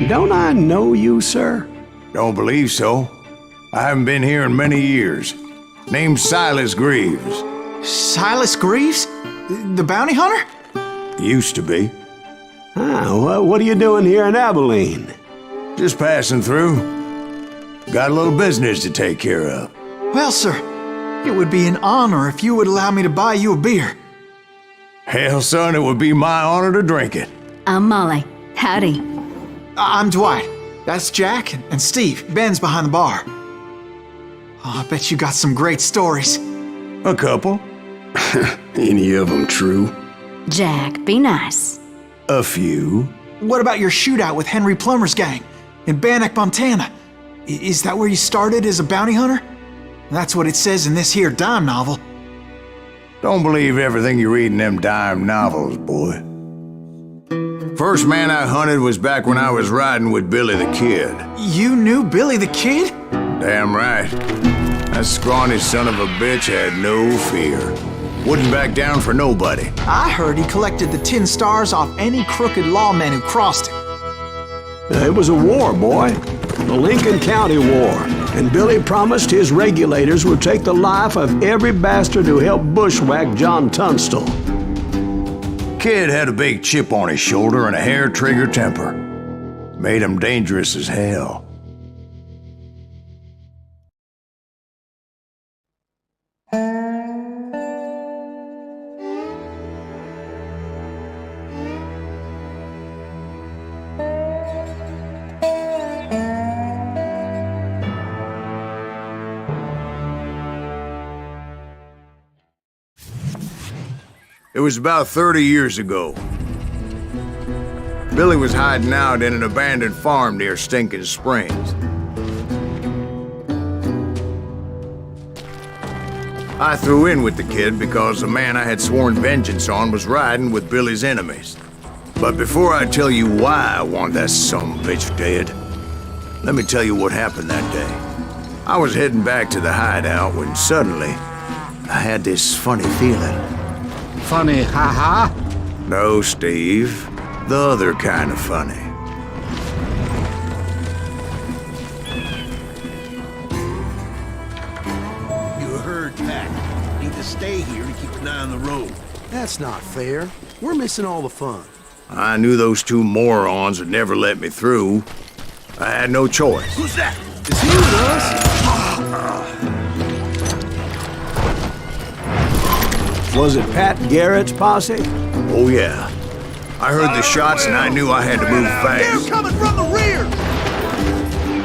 Don't I know you, sir? Don't believe so. I haven't been here in many years. Name's Silas Greaves. Silas Greaves? The bounty hunter? Used to be. What are you doing here in Abilene? Just passing through. Got a little business to take care of. Well, sir, it would be an honor if you would allow me to buy you a beer. Hell, son, it would be my honor to drink it. I'm Molly. Howdy. I'm Dwight. That's Jack and Steve. Ben's behind the bar. Oh, I bet you got some great stories. A couple. Any of them true? Jack, be nice. A few. What about your shootout with Henry Plummer's gang in Bannock, Montana? Is that where you started as a bounty hunter? That's what it says in this here dime novel. Don't believe everything you read in them dime novels, boy. First man I hunted was back when I was riding with Billy the Kid. You knew Billy the Kid? Damn right. That scrawny son of a bitch had no fear. Wouldn't back down for nobody. I heard he collected the 10 stars off any crooked lawman who crossed him. It was a war, boy. The Lincoln County War. And Billy promised his regulators would take the life of every bastard who helped bushwhack John Tunstall. Kid had a big chip on his shoulder and a hair-trigger temper. Made him dangerous as hell. It was about 30 years ago. Billy was hiding out in an abandoned farm near Stinking Springs. I threw in with the kid because the man I had sworn vengeance on was riding with Billy's enemies. But before I tell you why I want that sumbitch dead, let me tell you what happened that day. I was heading back to the hideout when suddenly I had this funny feeling. Funny, haha? No, Steve. The other kind of funny. You heard, Pat. Need to stay here and keep an eye on the road. That's not fair. We're missing all the fun. I knew those two morons would never let me through. I had no choice. Who's that? It's you, Gus. Was it Pat Garrett's posse? Oh, yeah. I heard the shots and I knew I had to move fast. They're coming from the rear!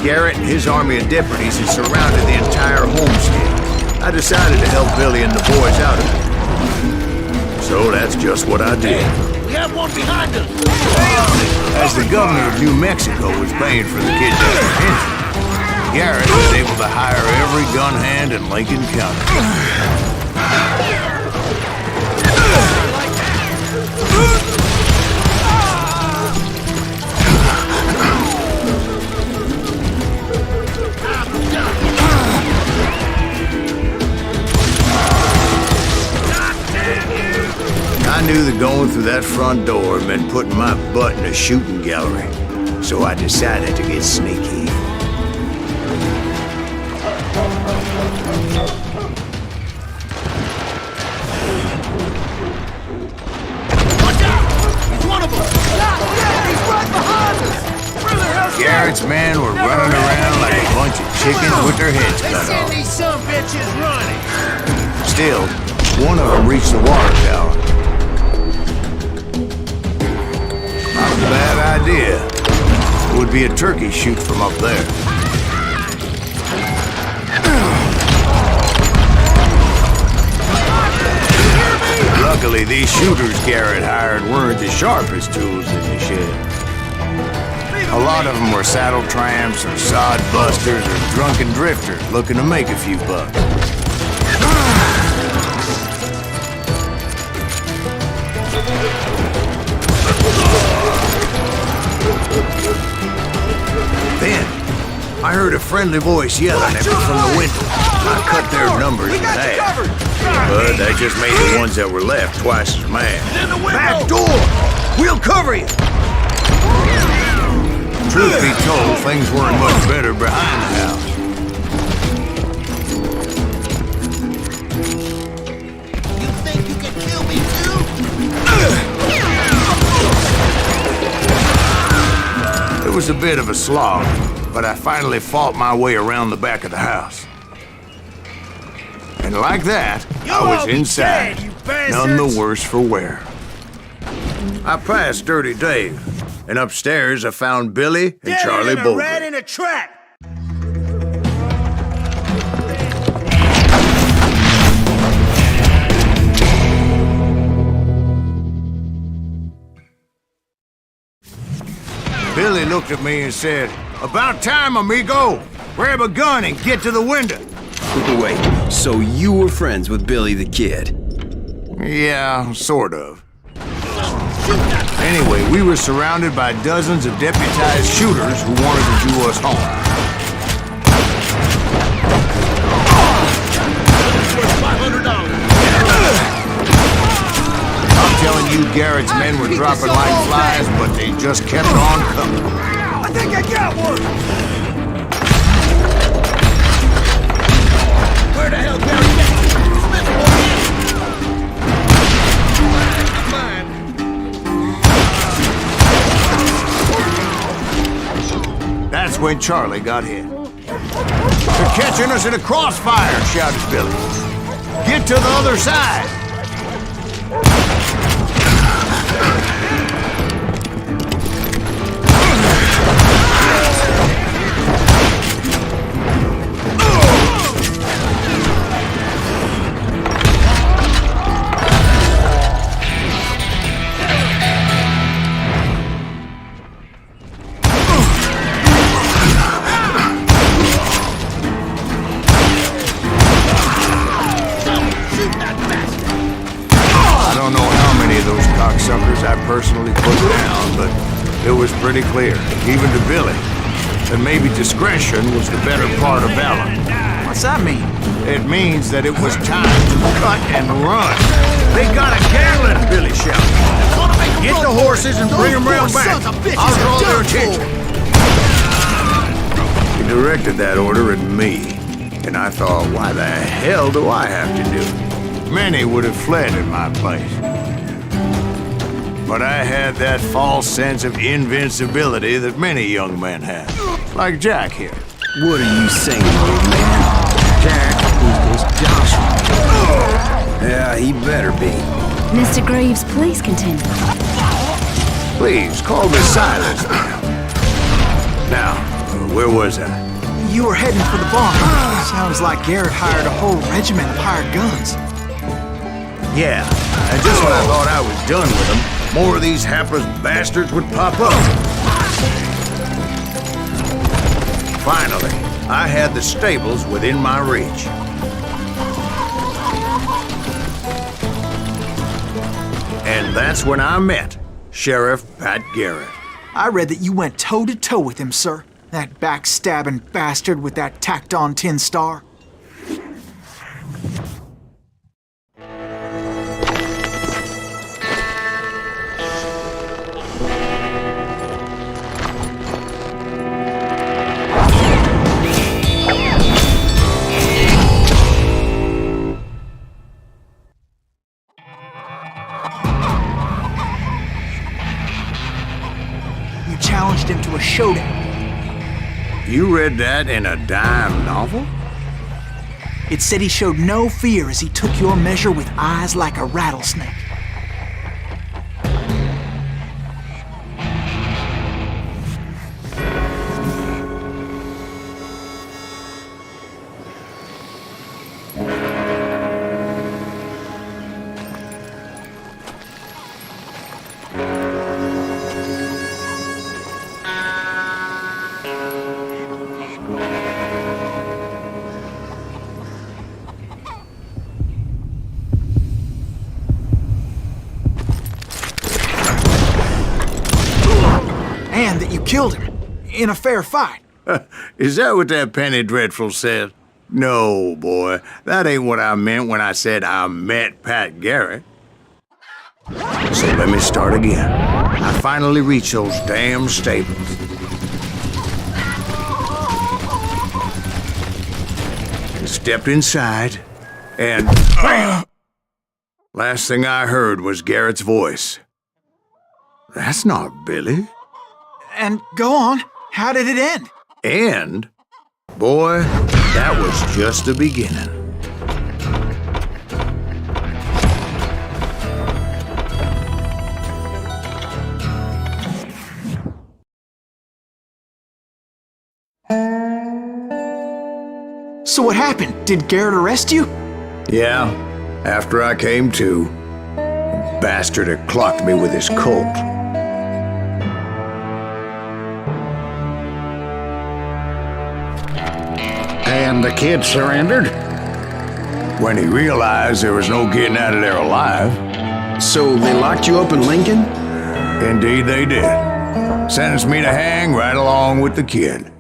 Garrett and his army of deputies had surrounded the entire homestead. I decided to help Billy and the boys out of it. So that's just what I did. We have one behind us! As the governor of New Mexico was paying for the kid's apprehension, Garrett was able to hire every gun hand in Lincoln County. I knew that going through that front door meant putting my butt in a shooting gallery, so I decided to get sneaky. Watch out! He's one of them! He's right behind us! Where the hell's Garrett's men were running around like a bunch of chickens with their heads They cut send off. these some bitches running! Still, one of them reached the water tower. Not a bad idea. It would be a turkey shoot from up there. Luckily, these shooters Garrett hired weren't the sharpest tools in the shed. A lot of them were saddle tramps or sod busters or drunken drifters looking to make a few bucks. Then, I heard a friendly voice yelling at me from the window. I cut their numbers in half, but that just made the ones that were left twice as mad. Back door! We'll cover you! Truth be told, things weren't much better behind the house. You think you can kill me too? It was a bit of a slog, but I finally fought my way around the back of the house. And like that, I was inside, none the worse for wear. I passed Dirty Dave, and upstairs I found Billy and Charlie Bowlby. Rat in a trap! Billy looked at me and said, "About time, amigo! Grab a gun and get to the window." Wait, so you were friends with Billy the Kid? Yeah, sort of. Anyway, we were surrounded by dozens of deputized shooters who wanted to do us home. I'm telling you, Garrett's men were dropping like flies, but they just kept on coming. I think I got one! Where the hell Gary That's when Charlie got hit. "They're catching us in a crossfire," shouted Billy. "Get to the other side!" Cocksuckers I personally put down, but it was pretty clear, even to Billy, that maybe discretion was the better part of valor. What's that mean? It means that it was time to cut and run. "They got a Gatling!" Billy shouted. "Get the horses and bring them round back. I'll draw their attention." He directed that order at me, and I thought, why the hell do I have to do it? Many would have fled in my place. But I had that false sense of invincibility that many young men have. Like Jack here. What are you saying, old man? Jack is this Joshua. Yeah, he better be. Mr. Greaves, please continue. Please, call me Silas now. Now, where was I? You were heading for the barn. Sounds like Garrett hired a whole regiment of hired guns. Yeah, and just when I thought I was done with them, more of these hapless bastards would pop up. Finally, I had the stables within my reach. And that's when I met Sheriff Pat Garrett. I read that you went toe-to-toe with him, sir. That backstabbing bastard with that tacked-on tin star. Challenged him to a showdown. You read that in a dime novel? It said he showed no fear as he took your measure with eyes like a rattlesnake. And that you killed him in a fair fight. Is that what that Penny Dreadful said? No, boy. That ain't what I meant when I said I met Pat Garrett. So let me start again. I finally reached those damn stables. stepped inside, and bam! Last thing I heard was Garrett's voice. That's not Billy. And go on. How did it end? And, boy, that was just the beginning. So what happened? Did Garrett arrest you? Yeah, after I came to, the bastard had clocked me with his Colt. And the kid surrendered? When he realized there was no getting out of there alive. So they locked you up in Lincoln? Indeed they did. Sentenced me to hang right along with the kid.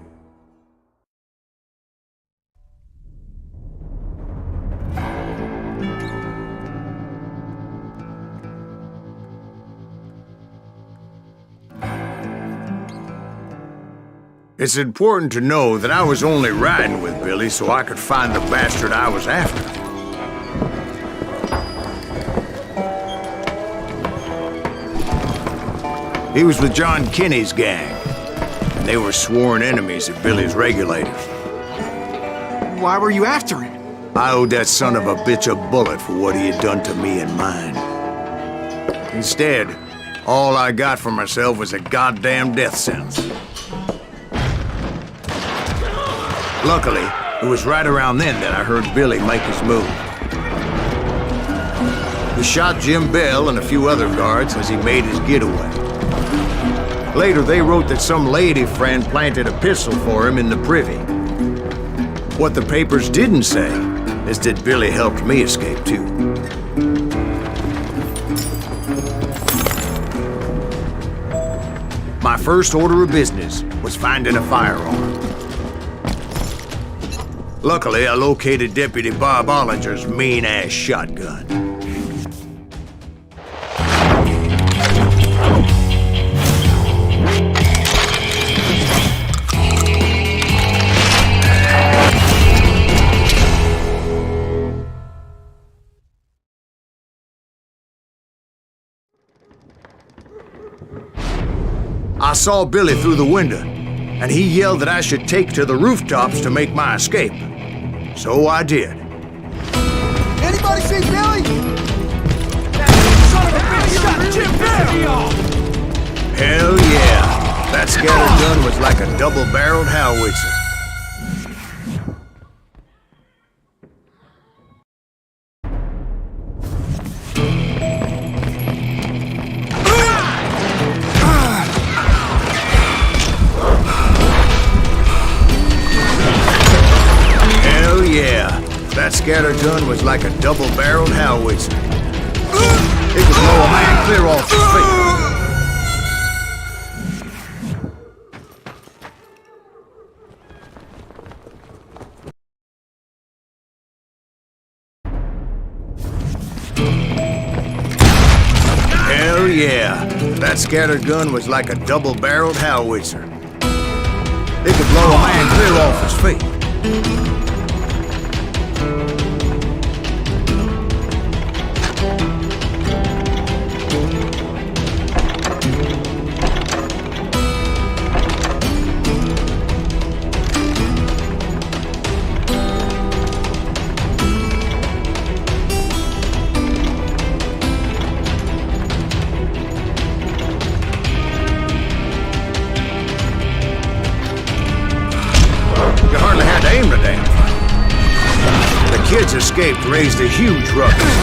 It's important to know that I was only riding with Billy so I could find the bastard I was after. He was with John Kinney's gang, and they were sworn enemies of Billy's regulators. Why were you after him? I owed that son of a bitch a bullet for what he had done to me and mine. Instead, all I got for myself was a goddamn death sentence. Luckily, it was right around then that I heard Billy make his move. He shot Jim Bell and a few other guards as he made his getaway. Later, they wrote that some lady friend planted a pistol for him in the privy. What the papers didn't say is that Billy helped me escape too. My first order of business was finding a firearm. Luckily, I located Deputy Bob Ollinger's mean-ass shotgun. I saw Billy through the window, and he yelled that I should take to the rooftops to make my escape. So I did. Anybody see Billy? That son of a bitch shot Jim Bell! Hell yeah! That scatter gun was like a double-barreled howitzer. That scatter gun was like a double-barreled howitzer. It could blow a man clear off his feet. Hell yeah! That scatter gun was like a double-barreled howitzer. It could blow a man clear off his feet. Aim the damn thing. The kids escaped, raised a huge ruckus.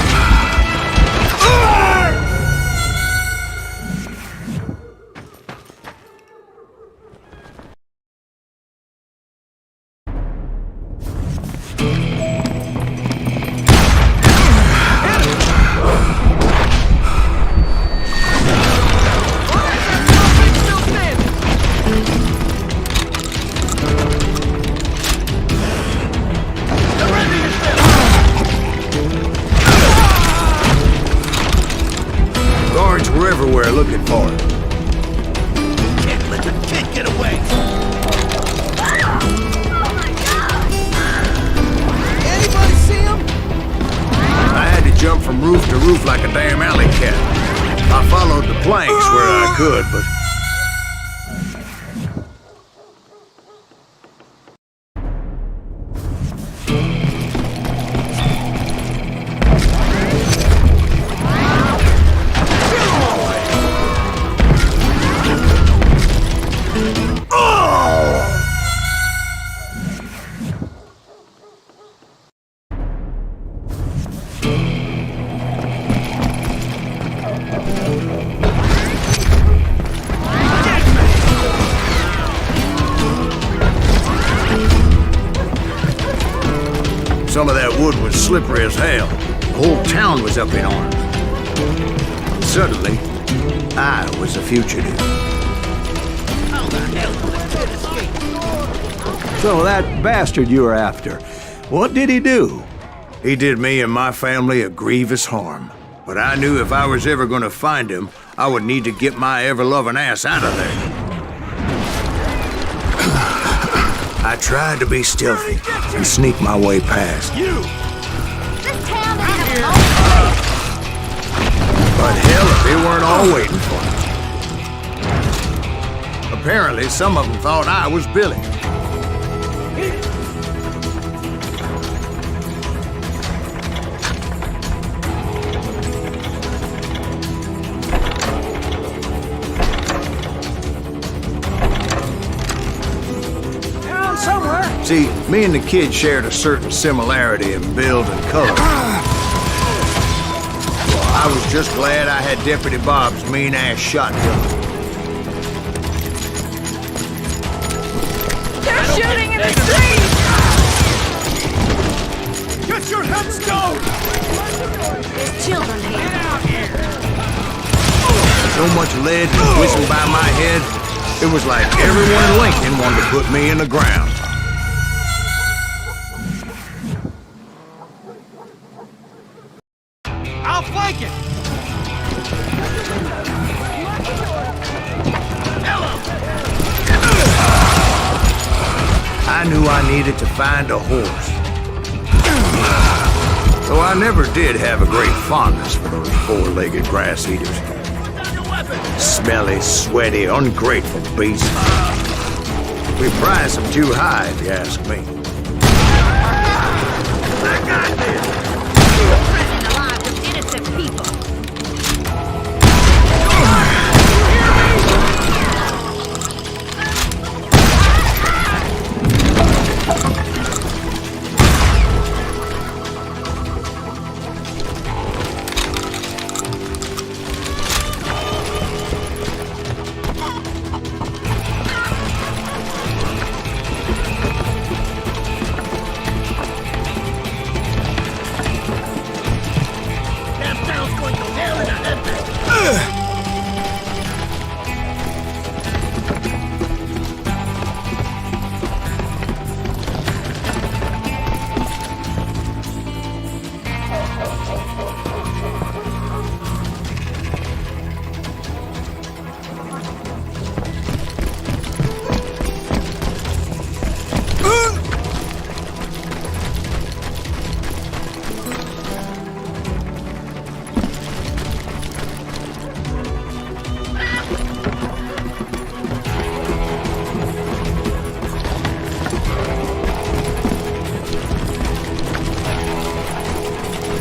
could, but... Some of that wood was slippery as hell. The whole town was up in arms. Suddenly, I was a fugitive. So that bastard you were after, what did he do? He did me and my family a grievous harm. But I knew if I was ever gonna find him, I would need to get my ever-loving ass out of there. I tried to be stealthy and sneak my way past. You! This town isn't a place. But hell, if they weren't all waiting for me. Apparently, some of them thought I was Billy. See, me and the kid shared a certain similarity in build and color. I was just glad I had Deputy Bob's mean-ass shotgun. They're shooting in the street! Get your heads down! There's children here. So much lead whistled by my head, it was like everyone in Lincoln wanted to put me in the ground. I'll flank it! I knew I needed to find a horse. Though I never did have a great fondness for those four-legged grass eaters. Smelly, sweaty, ungrateful beasts. We prize them too high, if you ask me. I got this! Threatening the lives of innocent people.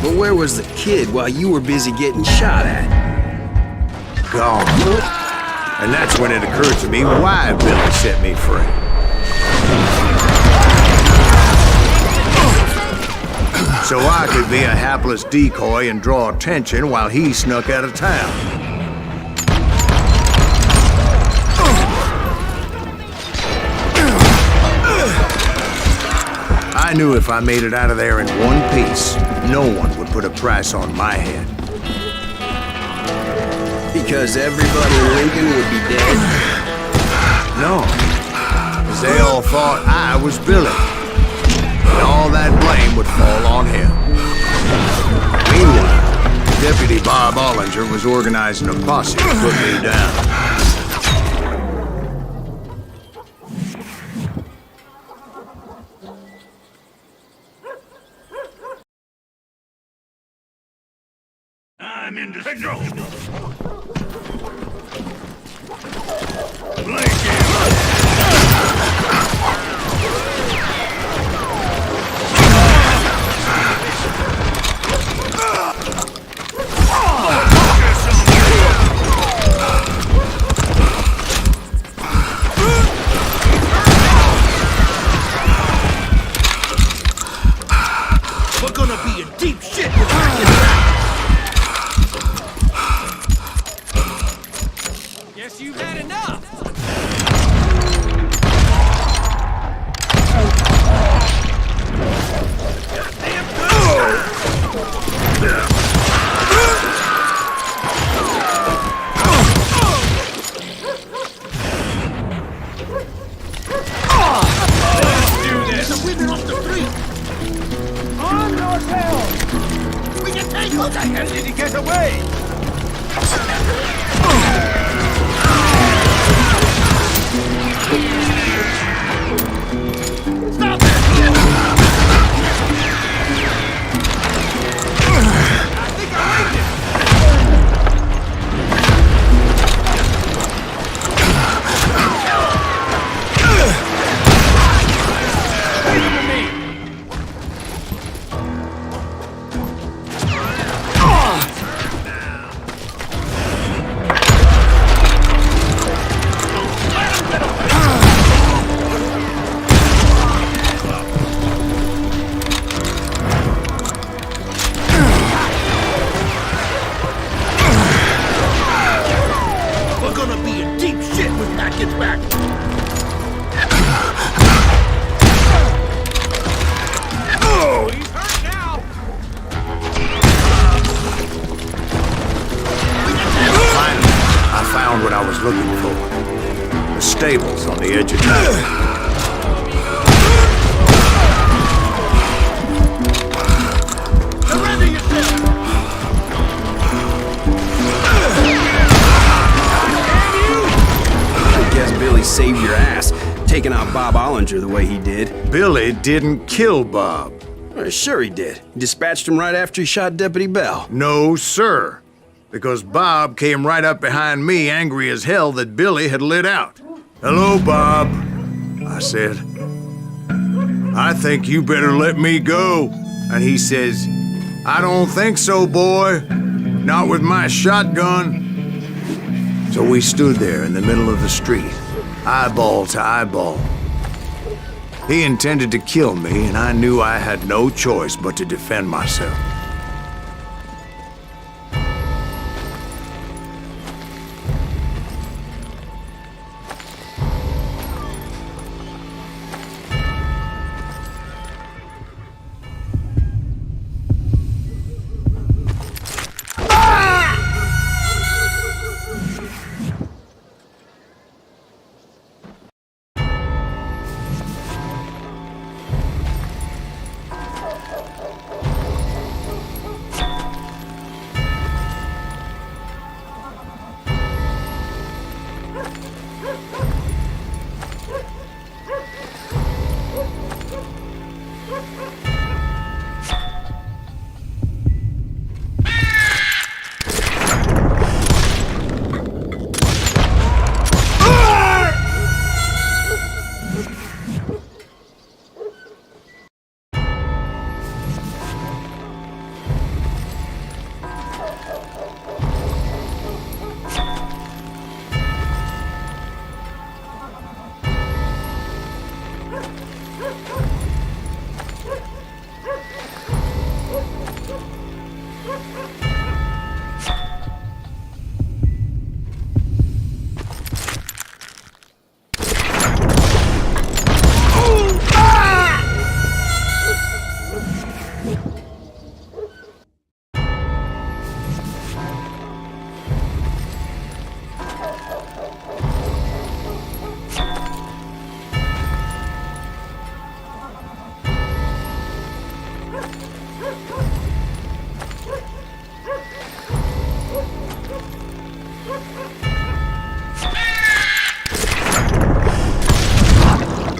But where was the kid while you were busy getting shot at? Gone. And that's when it occurred to me why Billy set me free. So I could be a hapless decoy and draw attention while he snuck out of town. I knew if I made it out of there in one piece, no one would put a price on my head. Because everybody in Lincoln would be dead? No, because they all thought I was Billy. And all that blame would fall on him. Meanwhile, Deputy Bob Ollinger was organizing a posse to put me down. I'm in control. Let's do this! The women off the street! On your tail! We can take him! How the hell did he get away? Stop it! I think I rigged it! What I was looking for. The stables on the edge of town. Surrender yourself! I guess Billy saved your ass, taking out Bob Ollinger the way he did. Billy didn't kill Bob. Well, sure he did. He dispatched him right after he shot Deputy Bell. No, sir. Because Bob came right up behind me, angry as hell that Billy had lit out. "Hello, Bob," I said. "I think you better let me go." And he says, "I don't think so, boy. Not with my shotgun." So we stood there in the middle of the street, eyeball to eyeball. He intended to kill me, and I knew I had no choice but to defend myself.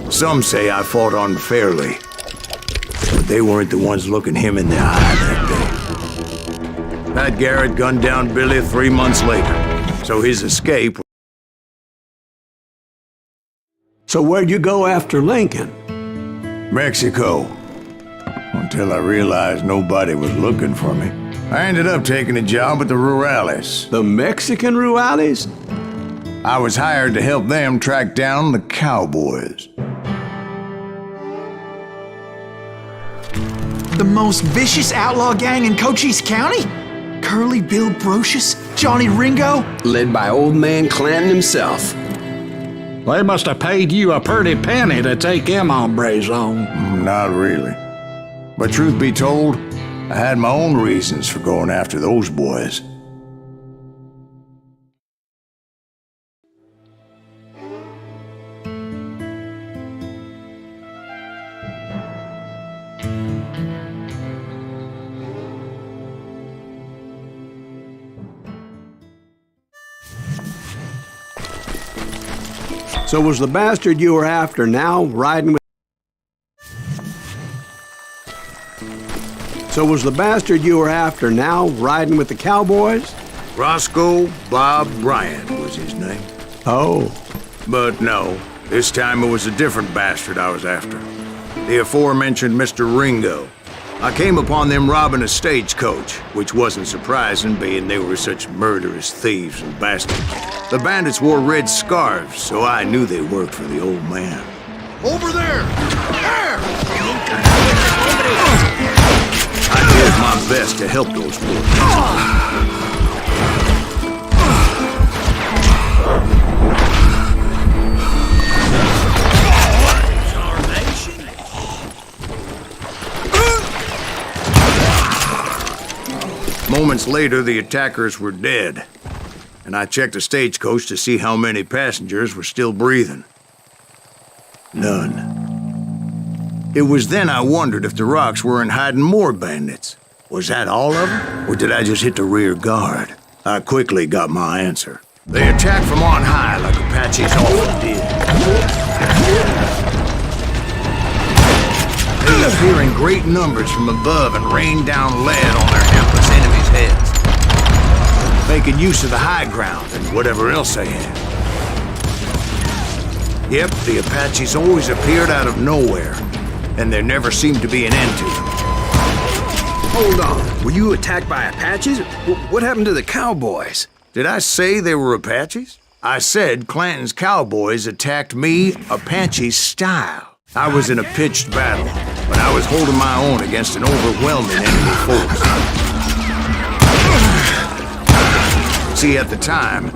Some say I fought unfairly, but they weren't the ones looking him in the eye that day. Pat Garrett gunned down Billy 3 months later, so his escape... So where'd you go after Lincoln? Mexico. Until I realized nobody was looking for me. I ended up taking a job at the Rurales. The Mexican Rurales? I was hired to help them track down the cowboys. The most vicious outlaw gang in Cochise County? Curly Bill Brocious? Johnny Ringo? Led by old man Clanton himself. They must have paid you a pretty penny to take them hombres on. Not really. But truth be told, I had my own reasons for going after those boys. So was the bastard you were after now riding with... So was the bastard you were after now riding with the cowboys? Roscoe Bob Bryant was his name. Oh. But no, this time it was a different bastard I was after. The aforementioned Mr. Ringo. I came upon them robbing a stagecoach, which wasn't surprising, being they were such murderous thieves and bastards. The bandits wore red scarves, so I knew they worked for the old man. Over there! There! I did my best to help those poor Moments later, the attackers were dead, and I checked the stagecoach to see how many passengers were still breathing. None. It was then I wondered if the rocks weren't hiding more bandits. Was that all of them, or did I just hit the rear guard? I quickly got my answer. They attacked from on high like Apaches often did. They appear in great numbers from above and rain down lead on their hapless enemies' heads, making use of the high ground and whatever else they had. Yep, the Apaches always appeared out of nowhere, and there never seemed to be an end to them. Hold on. Were you attacked by Apaches? What happened to the cowboys? Did I say they were Apaches? I said Clanton's cowboys attacked me Apache style. I was in a pitched battle, but I was holding my own against an overwhelming enemy force. See, at the time,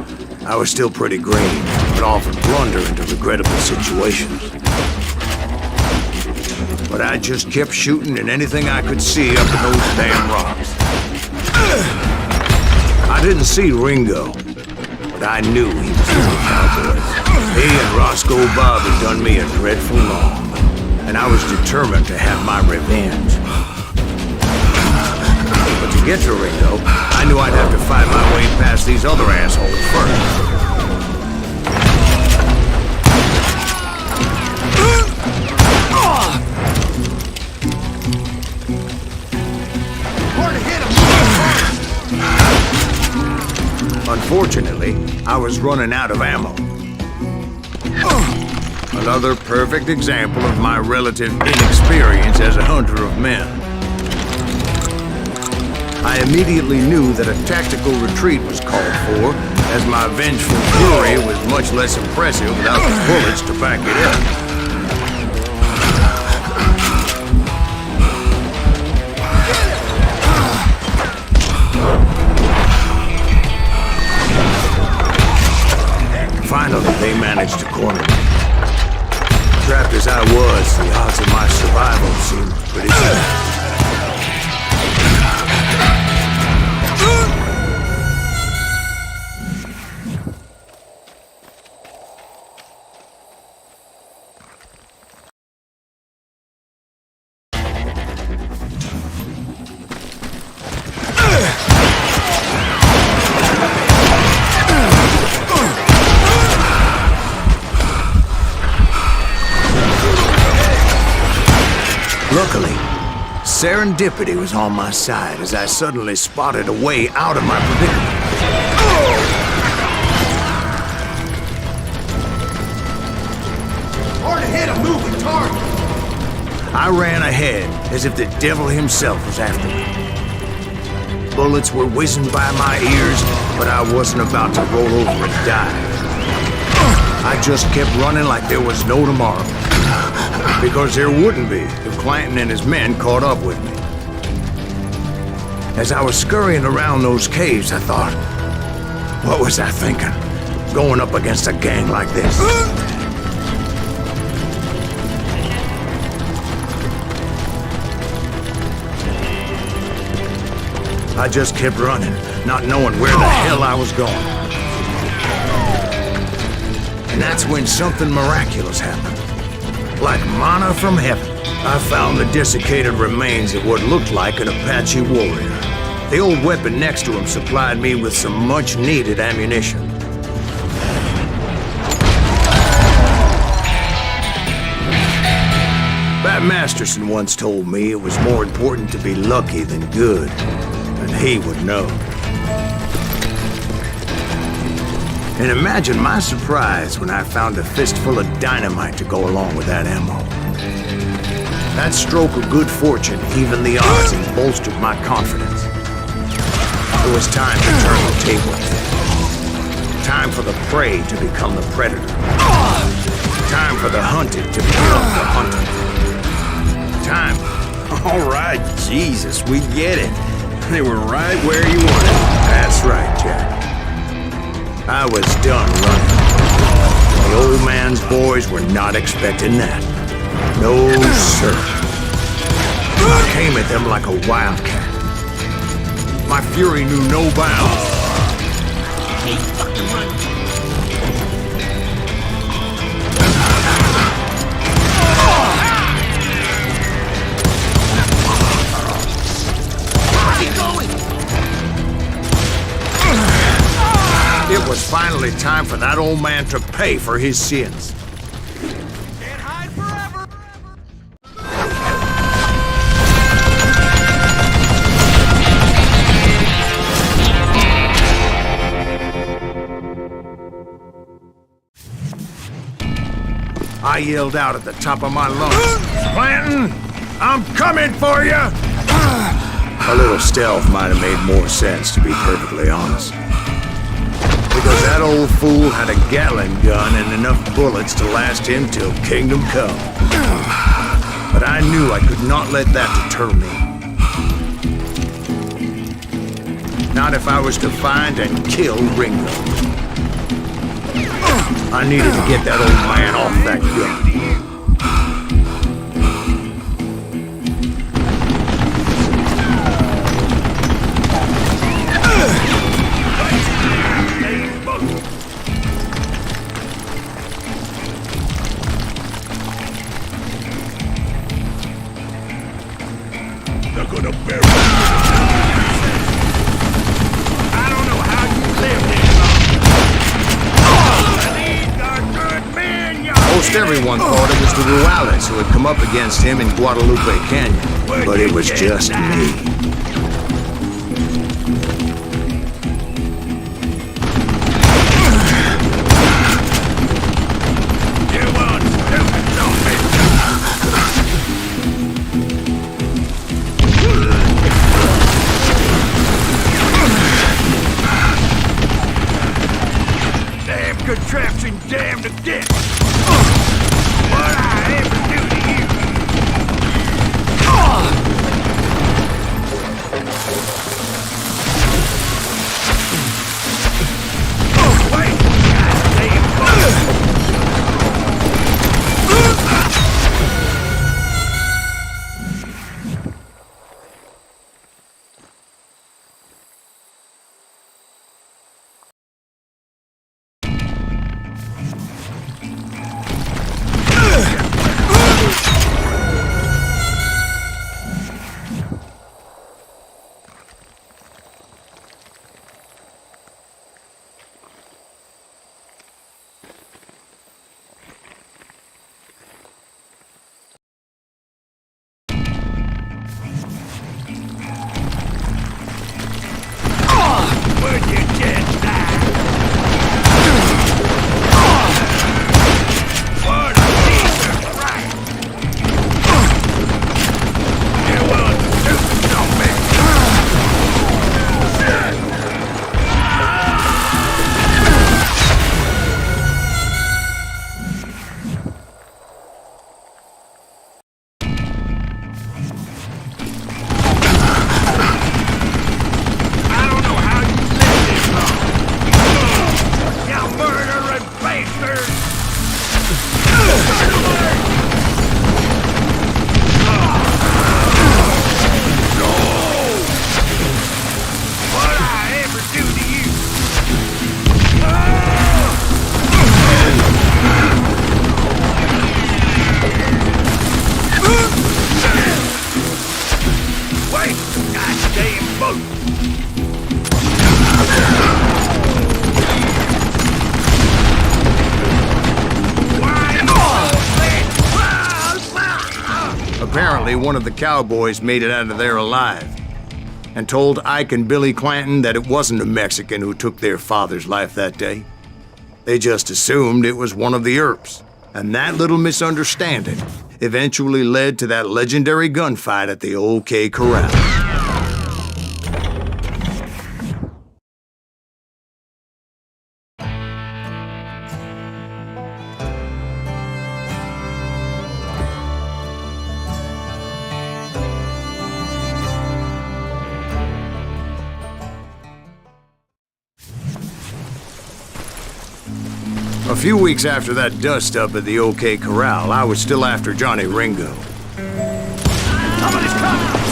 I was still pretty green, but often blunder into regrettable situations. But I just kept shooting at anything I could see up in those damn rocks. I didn't see Ringo, but I knew he was with the cowboys. He and Roscoe Bob had done me a dreadful wrong, and I was determined to have my revenge. But to get to Ringo, I knew I'd have to fight my way past these other assholes first. Unfortunately, I was running out of ammo. Another perfect example of my relative inexperience as a hunter of men. I immediately knew that a tactical retreat was called for, as my vengeful fury was much less impressive without the bullets to back it up. Finally, they managed to corner me. Trapped as I was, the odds of my survival seemed pretty good. Luckily, serendipity was on my side as I suddenly spotted a way out of my predicament. Hard to hit a moving target. I ran ahead as if the devil himself was after me. Bullets were whizzing by my ears, but I wasn't about to roll over and die. I just kept running like there was no tomorrow. Because there wouldn't be if Clanton and his men caught up with me. As I was scurrying around those caves, I thought, what was I thinking? Going up against a gang like this? I just kept running, not knowing where the hell I was going. And that's when something miraculous happened. Like manna from heaven, I found the desiccated remains of what looked like an Apache warrior. The old weapon next to him supplied me with some much-needed ammunition. Pat Masterson once told me it was more important to be lucky than good, and he would know. And imagine my surprise when I found a fistful of dynamite to go along with that ammo. That stroke of good fortune evened the odds and bolstered my confidence. It was time to turn the tables. Time for the prey to become the predator. Time for the hunted to become the hunter. Time. All right, Jesus, we get it. They were right where you wanted. That's right, Jack. I was done running. The old man's boys were not expecting that. No, sir. I came at them like a wildcat. My fury knew no bounds. It was finally time for that old man to pay for his sins. Can't hide forever. I yelled out at the top of my lungs, "Clanton, I'm coming for you!" A little stealth might have made more sense, to be perfectly honest. Because that old fool had a Gatling gun and enough bullets to last him till kingdom come. But I knew I could not let that deter me. Not if I was to find and kill Ringo. I needed to get that old man off that gun. Most everyone thought it was the Juarez who had come up against him in Guadalupe Canyon, but it was just me. Damn contraption, damned again. What I ever do to you? Wait! Goddamn Would you just die? What a piece of crap! You want to do something? I don't know how you live this long. You murdering bastard! What I ever do to you? Wait! Goddamn boat! Why not? Fortunately, one of the cowboys made it out of there alive and told Ike and Billy Clanton that it wasn't a Mexican who took their father's life that day. They just assumed it was one of the Earps, and that little misunderstanding eventually led to that legendary gunfight at the OK Corral. A few weeks after that dust-up at the OK Corral, I was still after Johnny Ringo.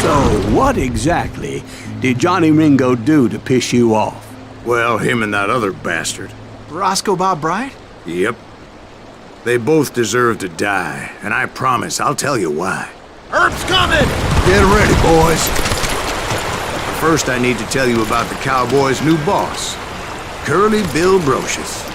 So, what exactly did Johnny Ringo do to piss you off? Well, him and that other bastard. Roscoe Bob Bryant? Yep. They both deserve to die, and I promise I'll tell you why. Earp's coming! Get ready, boys. First, I need to tell you about the Cowboys' new boss, Curly Bill Brocious.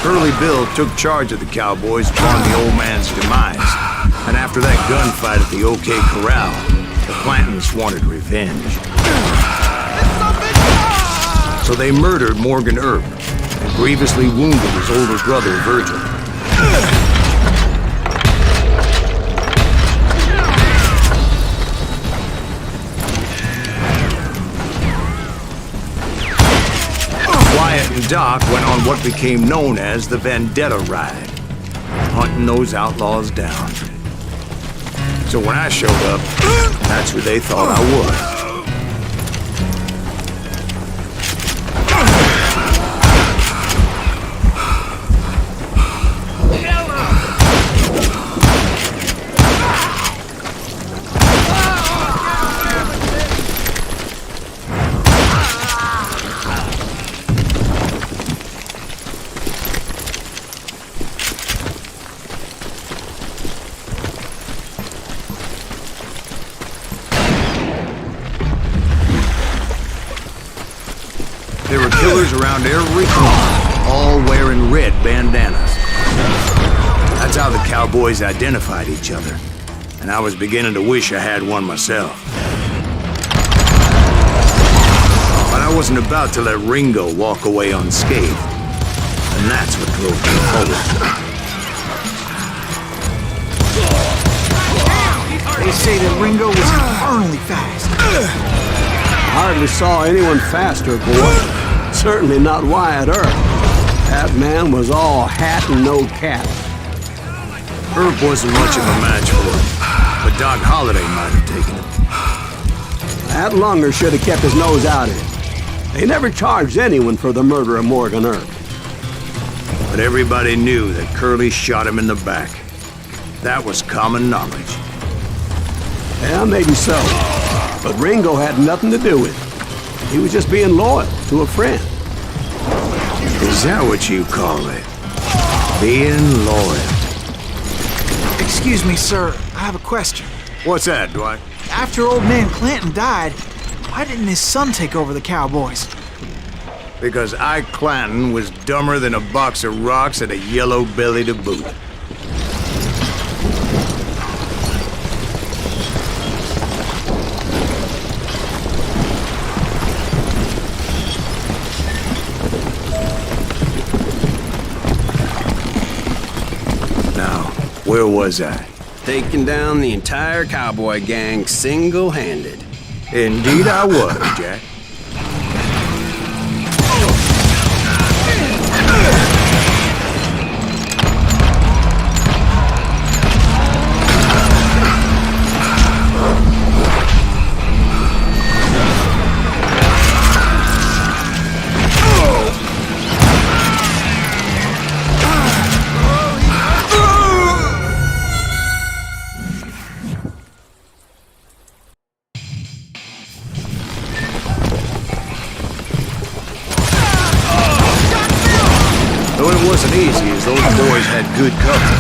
Curly Bill took charge of the Cowboys upon the old man's demise, and after that gunfight at the OK Corral, the Clantons wanted revenge. So they murdered Morgan Earp and grievously wounded his older brother, Virgil. Wyatt and Doc went on what became known as the Vendetta Ride, hunting those outlaws down. So when I showed up, that's who they thought I was. There were killers around every corner, all wearing red bandanas. That's how the Cowboys identified each other, and I was beginning to wish I had one myself. But I wasn't about to let Ringo walk away unscathed, and that's what drove me forward. They say that Ringo was infernally fast. I hardly saw anyone faster, boy. Certainly not Wyatt Earp. That man was all hat and no cap. Earp wasn't much of a match for him, but Doc Holliday might have taken him. That lunger should have kept his nose out of it. They never charged anyone for the murder of Morgan Earp. But everybody knew that Curly shot him in the back. That was common knowledge. Yeah, maybe so. But Ringo had nothing to do with it. He was just being loyal to a friend. Is that what you call it? Being loyal? Excuse me, sir. I have a question. What's that, Dwight? After old man Clanton died, why didn't his son take over the Cowboys? Because Ike Clanton was dumber than a box of rocks and a yellow belly to boot. Where was I? Taking down the entire cowboy gang single-handed. Indeed I was, Jack. Though it wasn't easy, as those boys had good cover.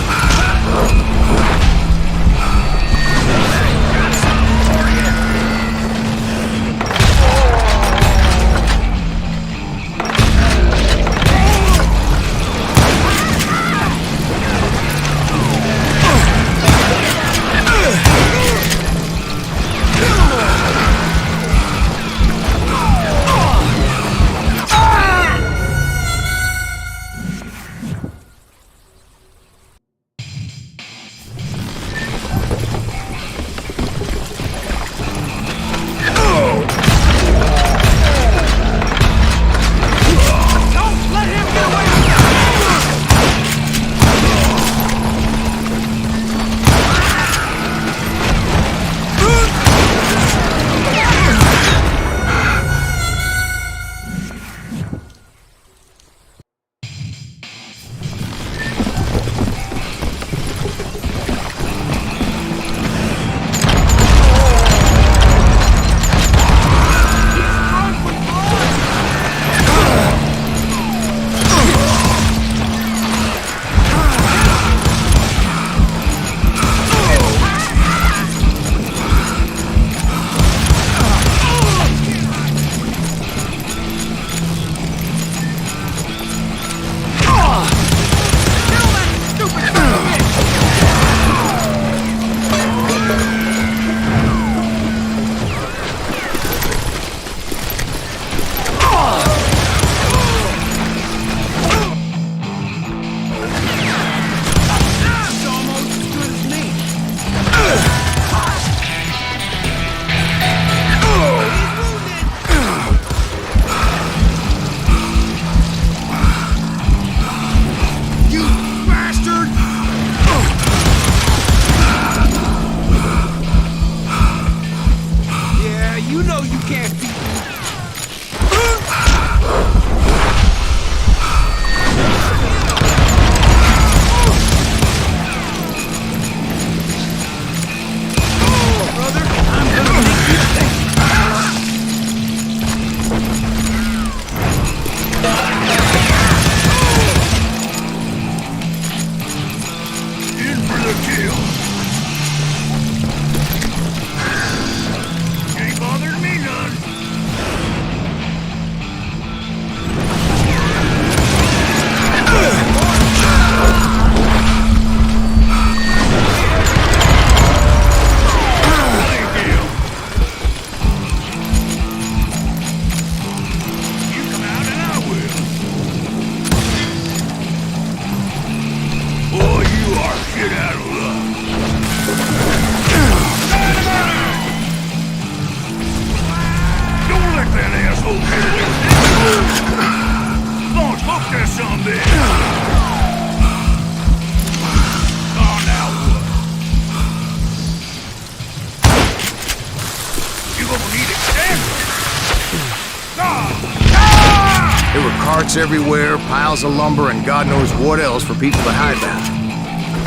There were carts everywhere, piles of lumber, and God knows what else for people to hide behind.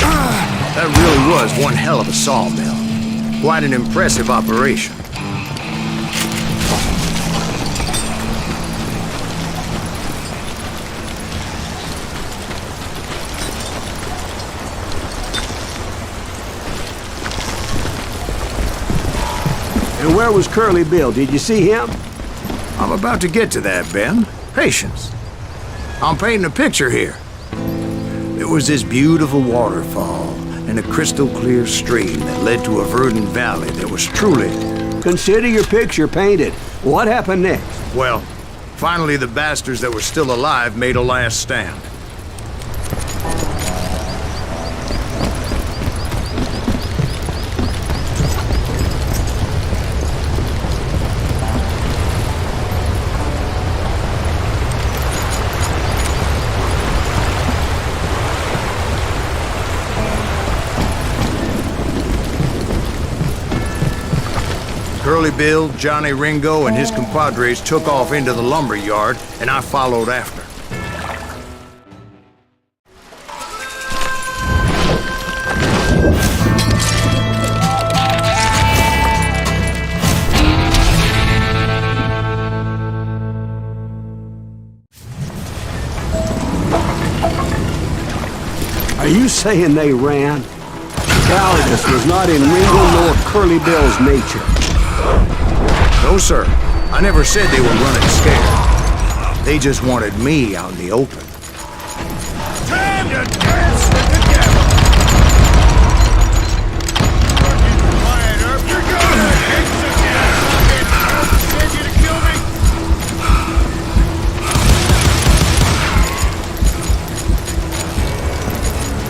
That really was one hell of a sawmill. Quite an impressive operation. And where was Curly Bill? Did you see him? I'm about to get to that, Ben. Patience. I'm painting a picture here. There was this beautiful waterfall and a crystal clear stream that led to a verdant valley that was truly... Consider your picture painted. What happened next? Well, finally the bastards that were still alive made a last stand. Curly Bill, Johnny Ringo, and his compadres took off into the lumber yard, and I followed after. Are you saying they ran? cowardice was not in Ringo nor Curly Bill's nature. No, sir. I never said they were running scared. They just wanted me out in the open. Time to dance with the devil! Quiet, Herb. You're gonna hate the devil! Send you to kill me?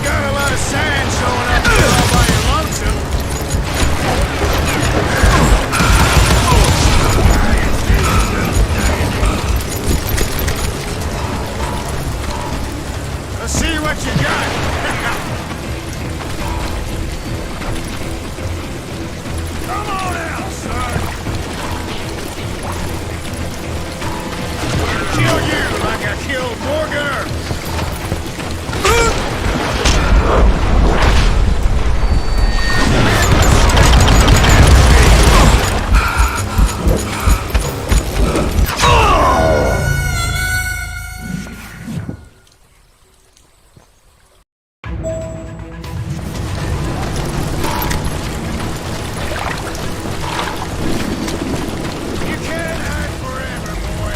Got a lot of sand showing up here all by your lonesome. Let's see what you got. Come on out, son. I'll kill you like I killed Morgan Earp. You can't hide forever, boy.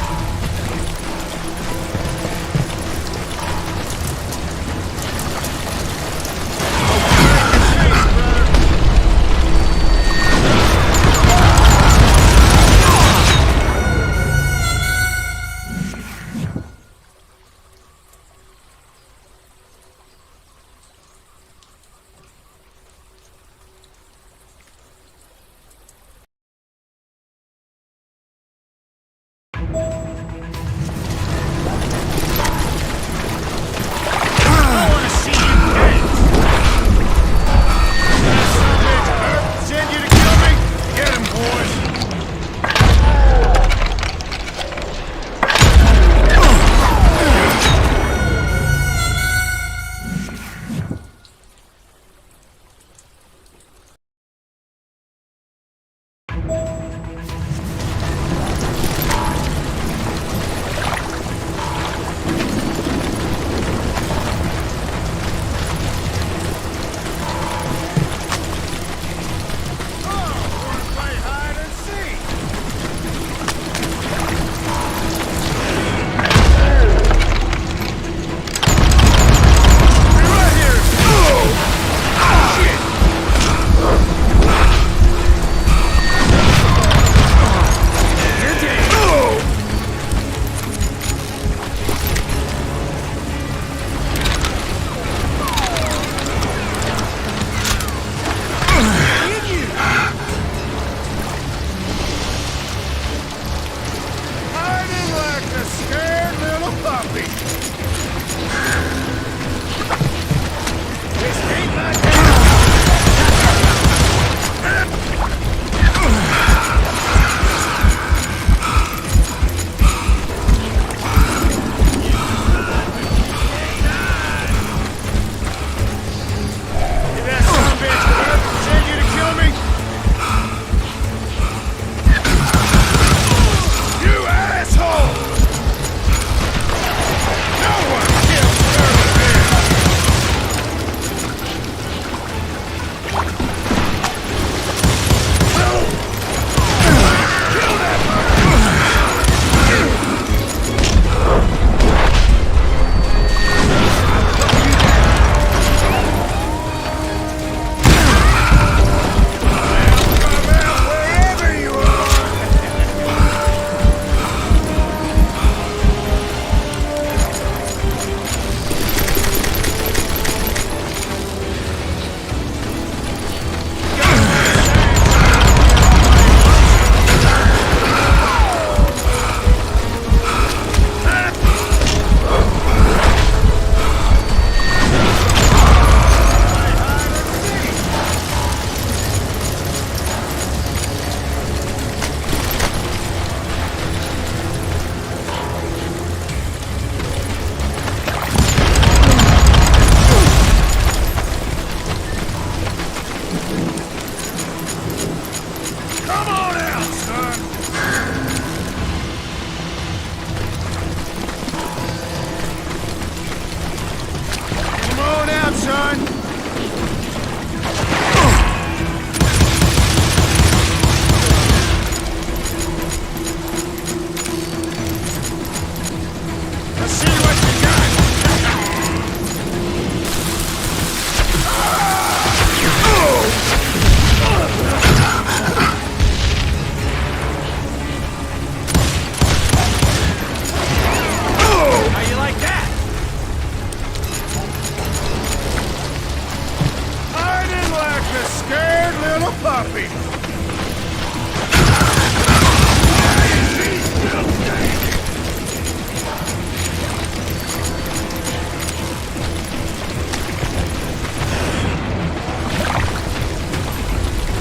a scared little puppy.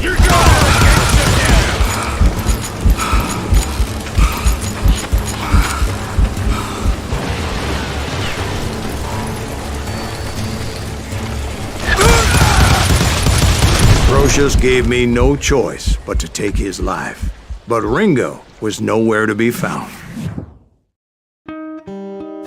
You're gone! Brocious gave me no choice but to take his life. But Ringo was nowhere to be found.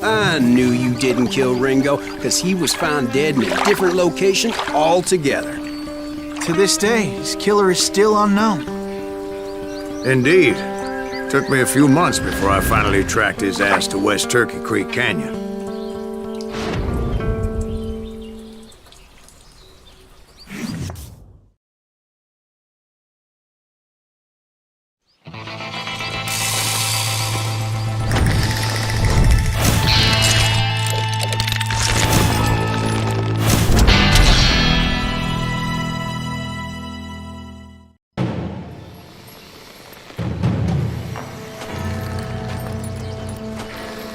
I knew you didn't kill Ringo, because he was found dead in a different location altogether. To this day, his killer is still unknown. Indeed. Took me a few months before I finally tracked his ass to West Turkey Creek Canyon.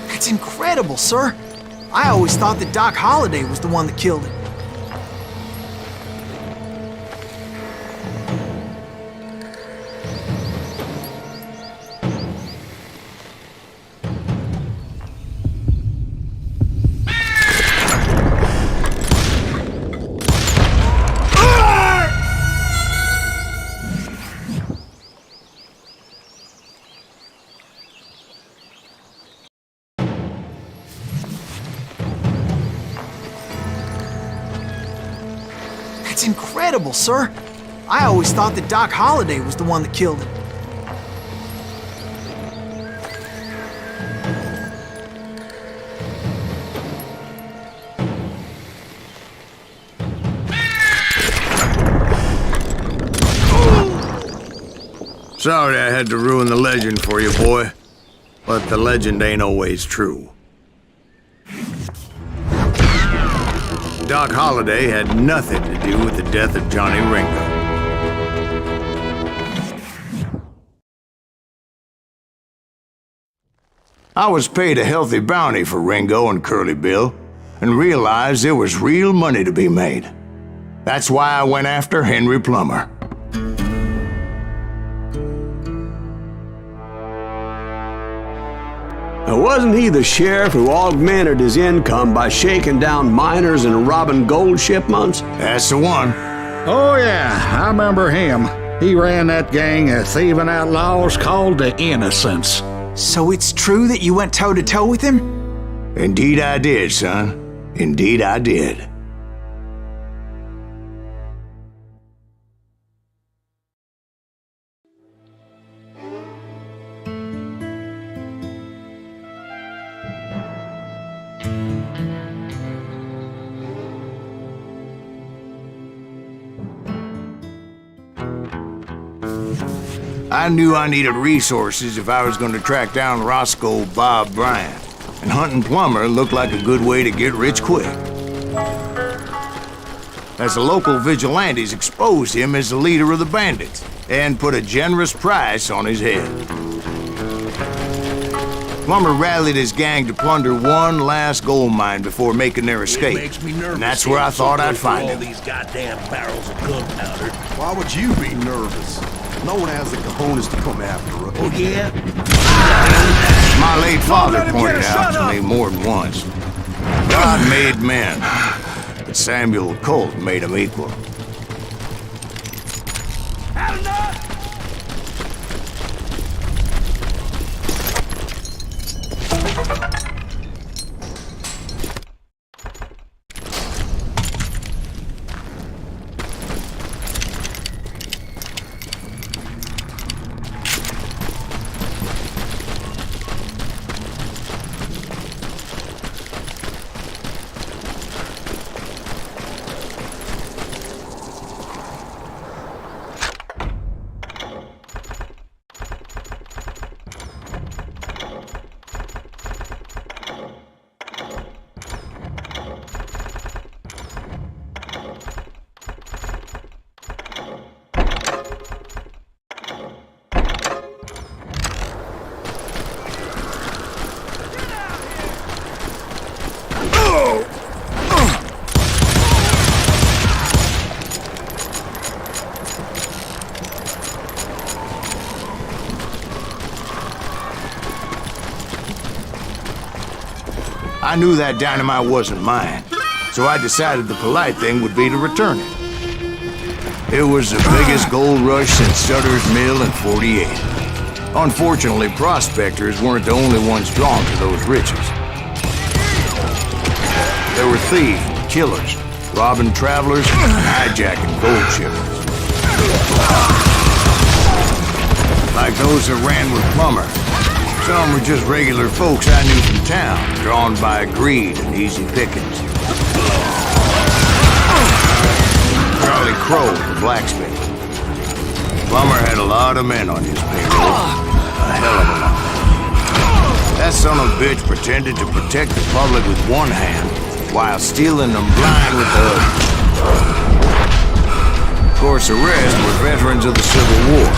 That's incredible, sir. I always thought that Doc Holliday was the one that killed him. That's incredible, sir. I always thought that Doc Holliday was the one that killed him. Sorry I had to ruin the legend for you, boy. But the legend ain't always true. Doc Holliday had nothing to do with the death of Johnny Ringo. I was paid a healthy bounty for Ringo and Curly Bill, and realized there was real money to be made. That's why I went after Henry Plummer. Now, wasn't he the sheriff who augmented his income by shaking down miners and robbing gold shipments? That's the one. Oh, yeah, I remember him. He ran that gang of thieving outlaws called the Innocents. So it's true that you went toe-to-toe with him? Indeed I did, son. Indeed I did. I knew I needed resources if I was going to track down Roscoe Bob Bryant, and hunting Plummer looked like a good way to get rich quick. As the local vigilantes exposed him as the leader of the bandits, and put a generous price on his head. Plummer rallied his gang to plunder one last gold mine before making their escape, and that's where I thought I'd find him. These goddamn barrels of gunpowder. Why would you be nervous? No one has the cojones to come after us. Oh, yeah? My late father pointed out to me more than once. God made men, but Samuel Colt made them equal. Had enough? I knew that dynamite wasn't mine, so I decided the polite thing would be to return it. It was the biggest gold rush since Sutter's Mill in '48. Unfortunately, prospectors weren't the only ones drawn to those riches. There were thieves, killers, robbing travelers, and hijacking gold shippers. Like those that ran with Plummer. Some were just regular folks I knew from town, drawn by greed and easy pickings. Charlie Crow, the blacksmith. Plummer had a lot of men on his payroll. A hell of a lot. That son of a bitch pretended to protect the public with one hand, while stealing them blind with the other. Of course, the rest were veterans of the Civil War.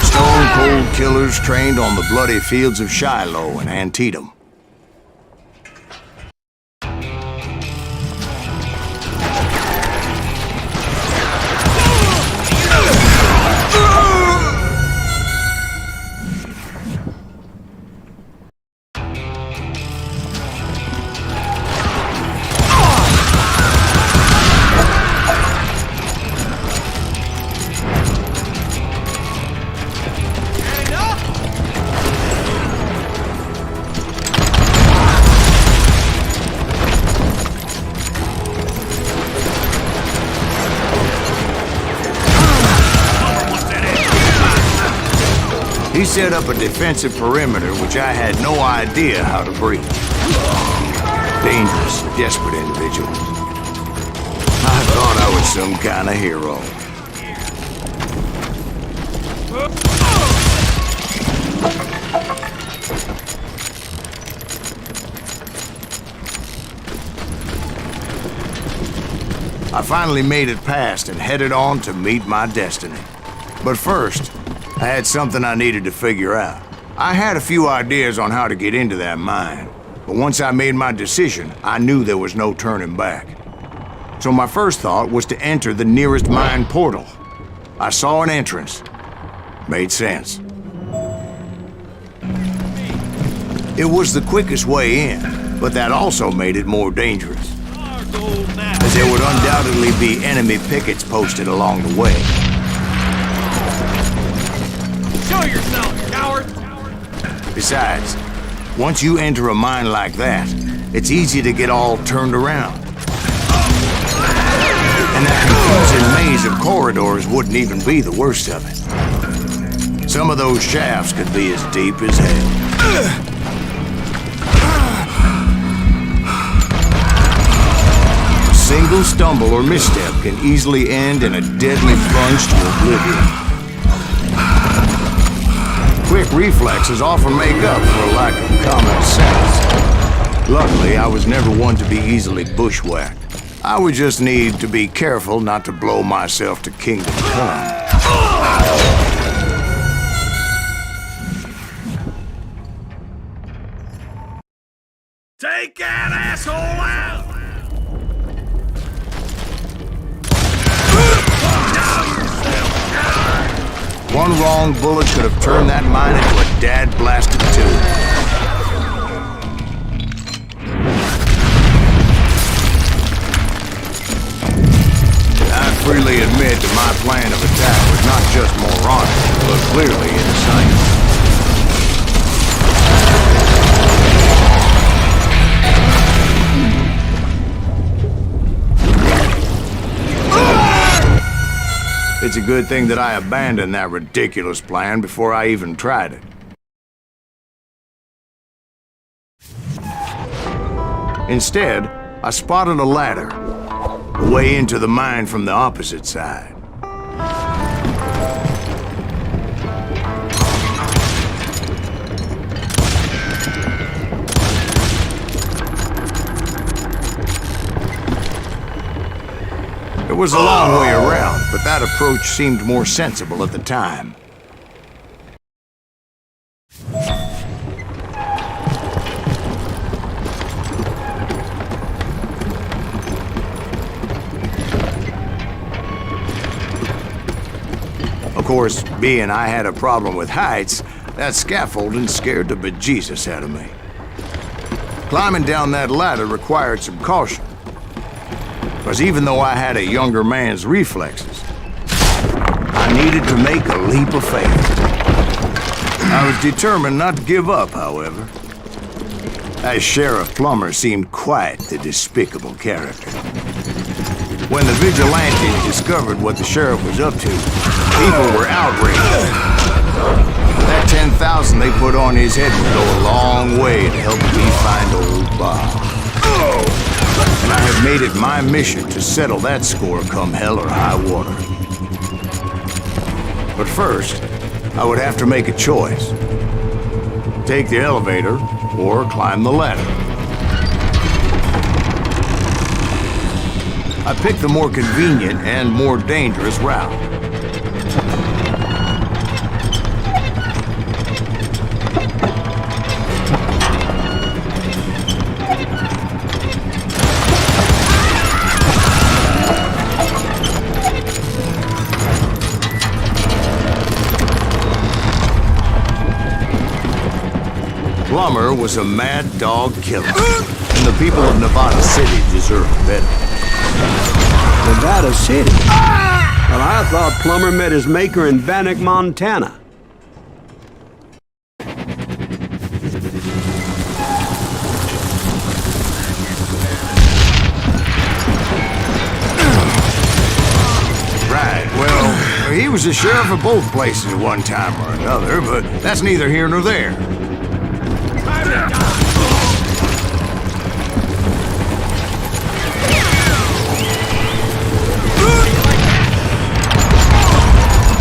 Stone-cold killers trained on the bloody fields of Shiloh and Antietam. He set up a defensive perimeter which I had no idea how to breach. Dangerous, desperate individuals. I thought I was some kind of hero. I finally made it past and headed on to meet my destiny. But first, I had something I needed to figure out. I had a few ideas on how to get into that mine, but once I made my decision, I knew there was no turning back. So my first thought was to enter the nearest mine portal. I saw an entrance. Made sense. It was the quickest way in, but that also made it more dangerous, as there would undoubtedly be enemy pickets posted along the way. Show yourself, coward! Besides, once you enter a mine like that, it's easy to get all turned around. And that confusing maze of corridors wouldn't even be the worst of it. Some of those shafts could be as deep as hell. A single stumble or misstep can easily end in a deadly plunge to oblivion. Quick reflexes often make up for a lack of common sense. Luckily, I was never one to be easily bushwhacked. I would just need to be careful not to blow myself to kingdom come. Take that asshole out! One wrong bullet could have turned that mine into a dad-blasted tube. I freely admit that my plan of attack was not just moronic, but clearly insane. It's a good thing that I abandoned that ridiculous plan before I even tried it. Instead, I spotted a ladder, a way into the mine from the opposite side. It was a long way around, but that approach seemed more sensible at the time. Of course, being I had a problem with heights, that scaffolding scared the bejesus out of me. Climbing down that ladder required some caution. Because even though I had a younger man's reflexes, I needed to make a leap of faith. I was determined not to give up, however. As Sheriff Plummer seemed quite the despicable character. When the vigilantes discovered what the sheriff was up to, people were outraged. That 10,000 they put on his head would go a long way to help me find old Bob. And I have made it my mission to settle that score come hell or high water. But first, I would have to make a choice. Take the elevator or climb the ladder. I picked the more convenient and more dangerous route. Plummer was a mad dog killer, and the people of Nevada City deserved better. Nevada City? Well, I thought Plummer met his maker in Bannock, Montana. Right, well, he was the sheriff of both places at one time or another, but that's neither here nor there.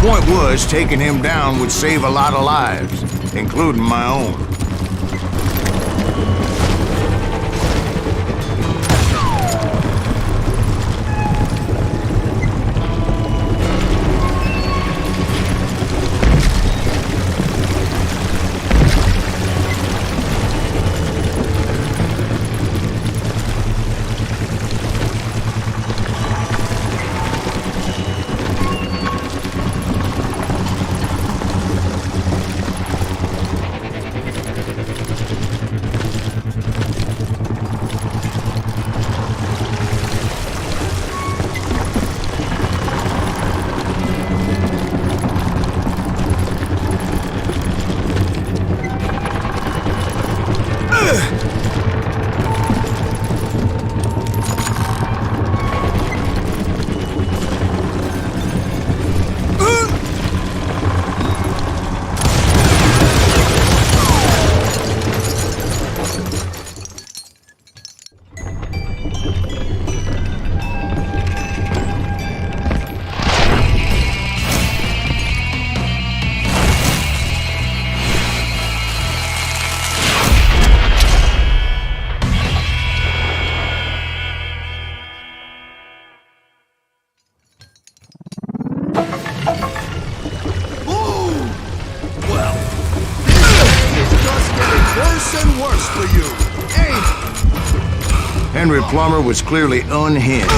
The point was, taking him down would save a lot of lives, including my own. Henry Plummer was clearly unhinged,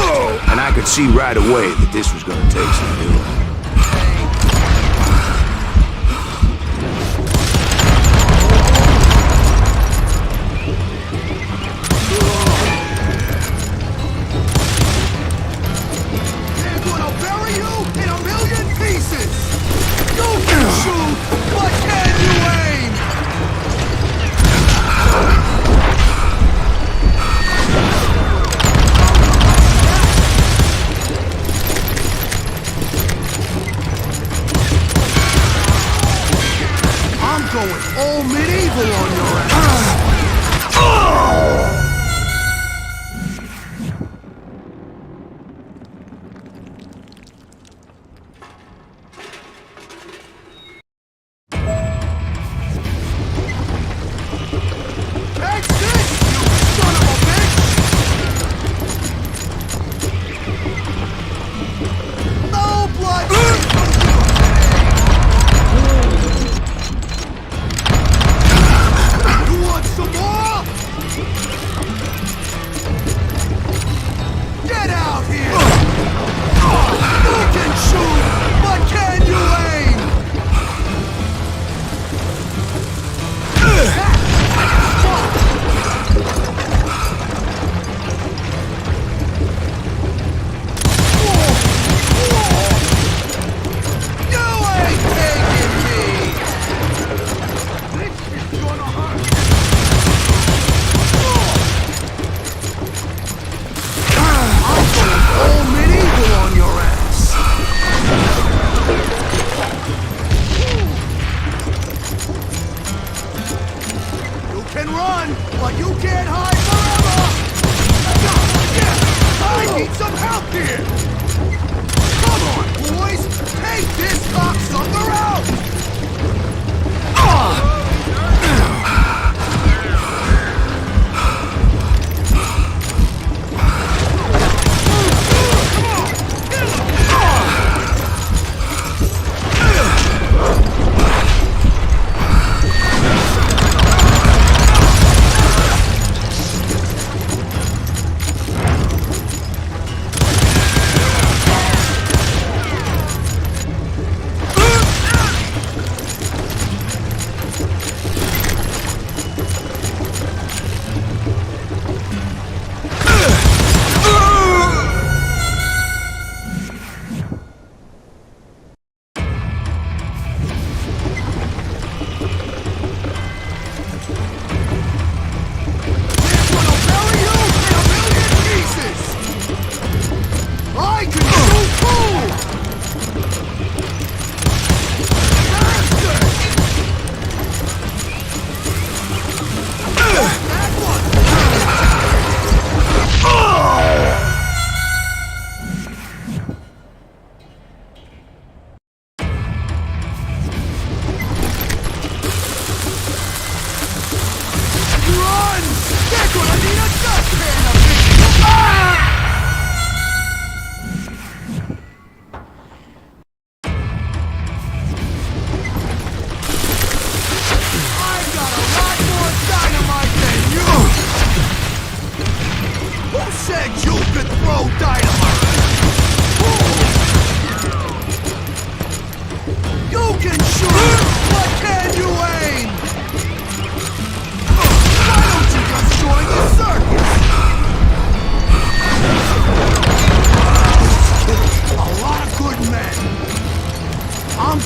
and I could see right away that this was going to take some doing. All medieval on your ass!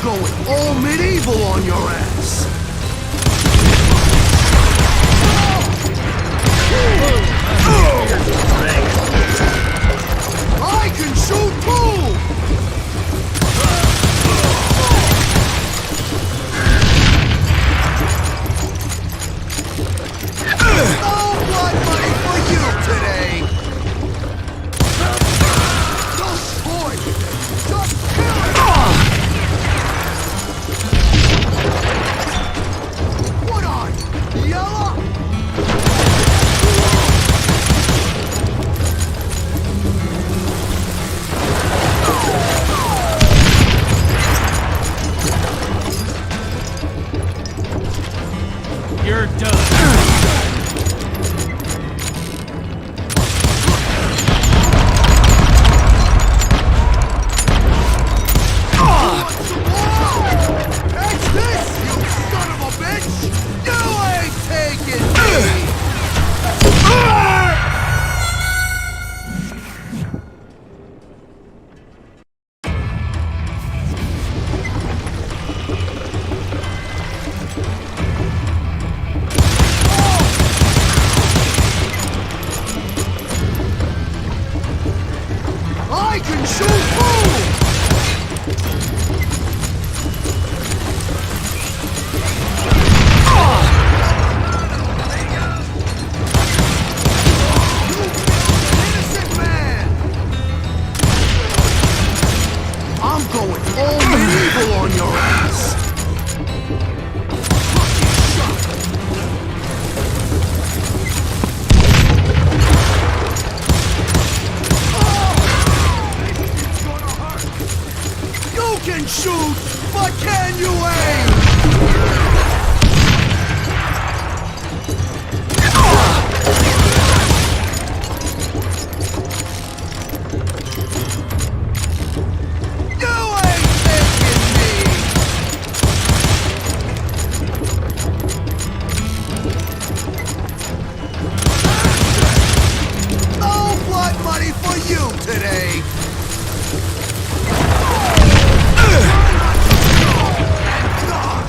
going all medieval on your ass. I can shoot too! No blood money for you today! Just boy! Just kill it! What on? Yellow? You're done. Catch this, you son of a bitch! You ain't taking me! I can shoot too! Innocent man! I'm going all medieval on your ass! You can shoot, but can you aim? You ain't taking me! No blood money for you today! God!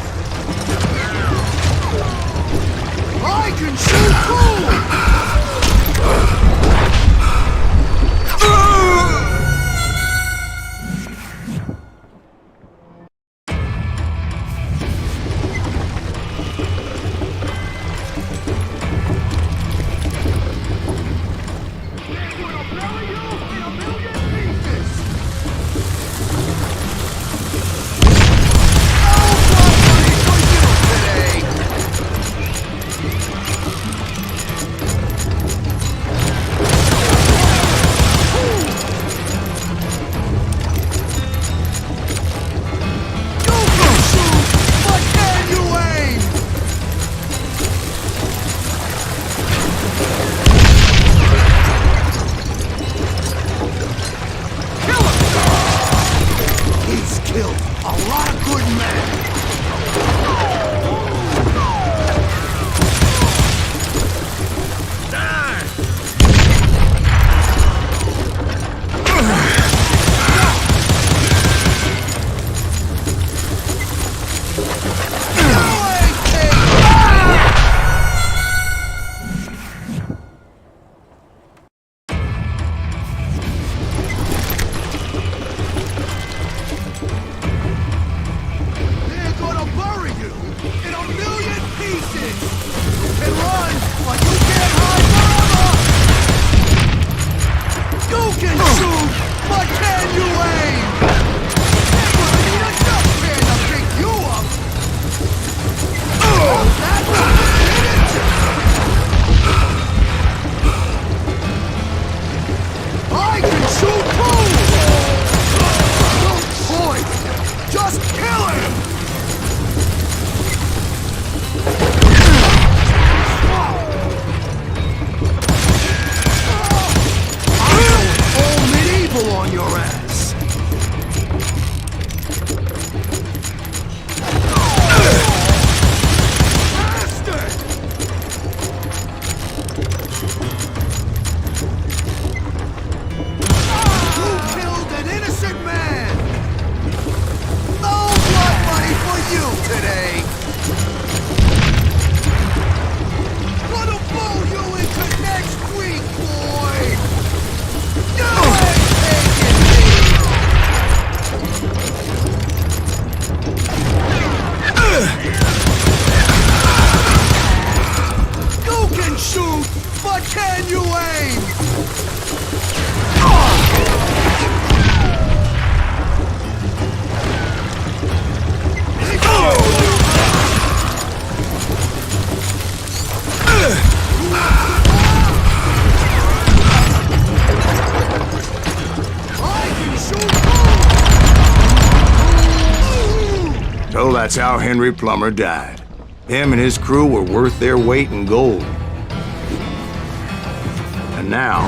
That's how Henry Plummer died. Him and his crew were worth their weight in gold. And now,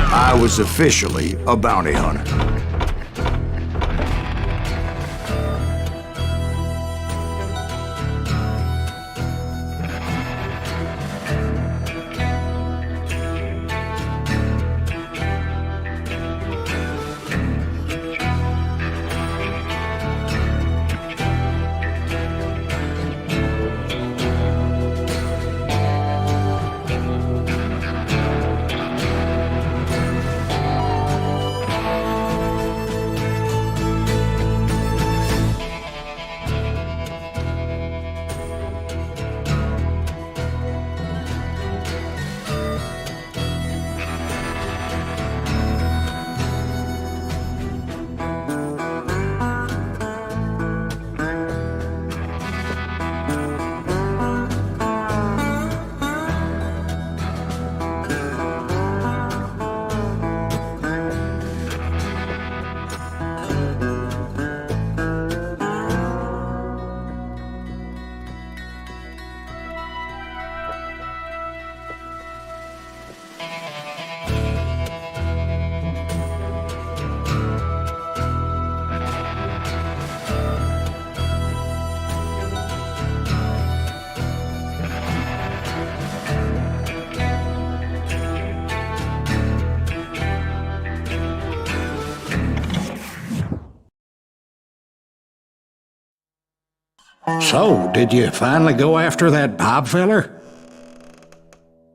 I was officially a bounty hunter. So, did you finally go after that Bob feller?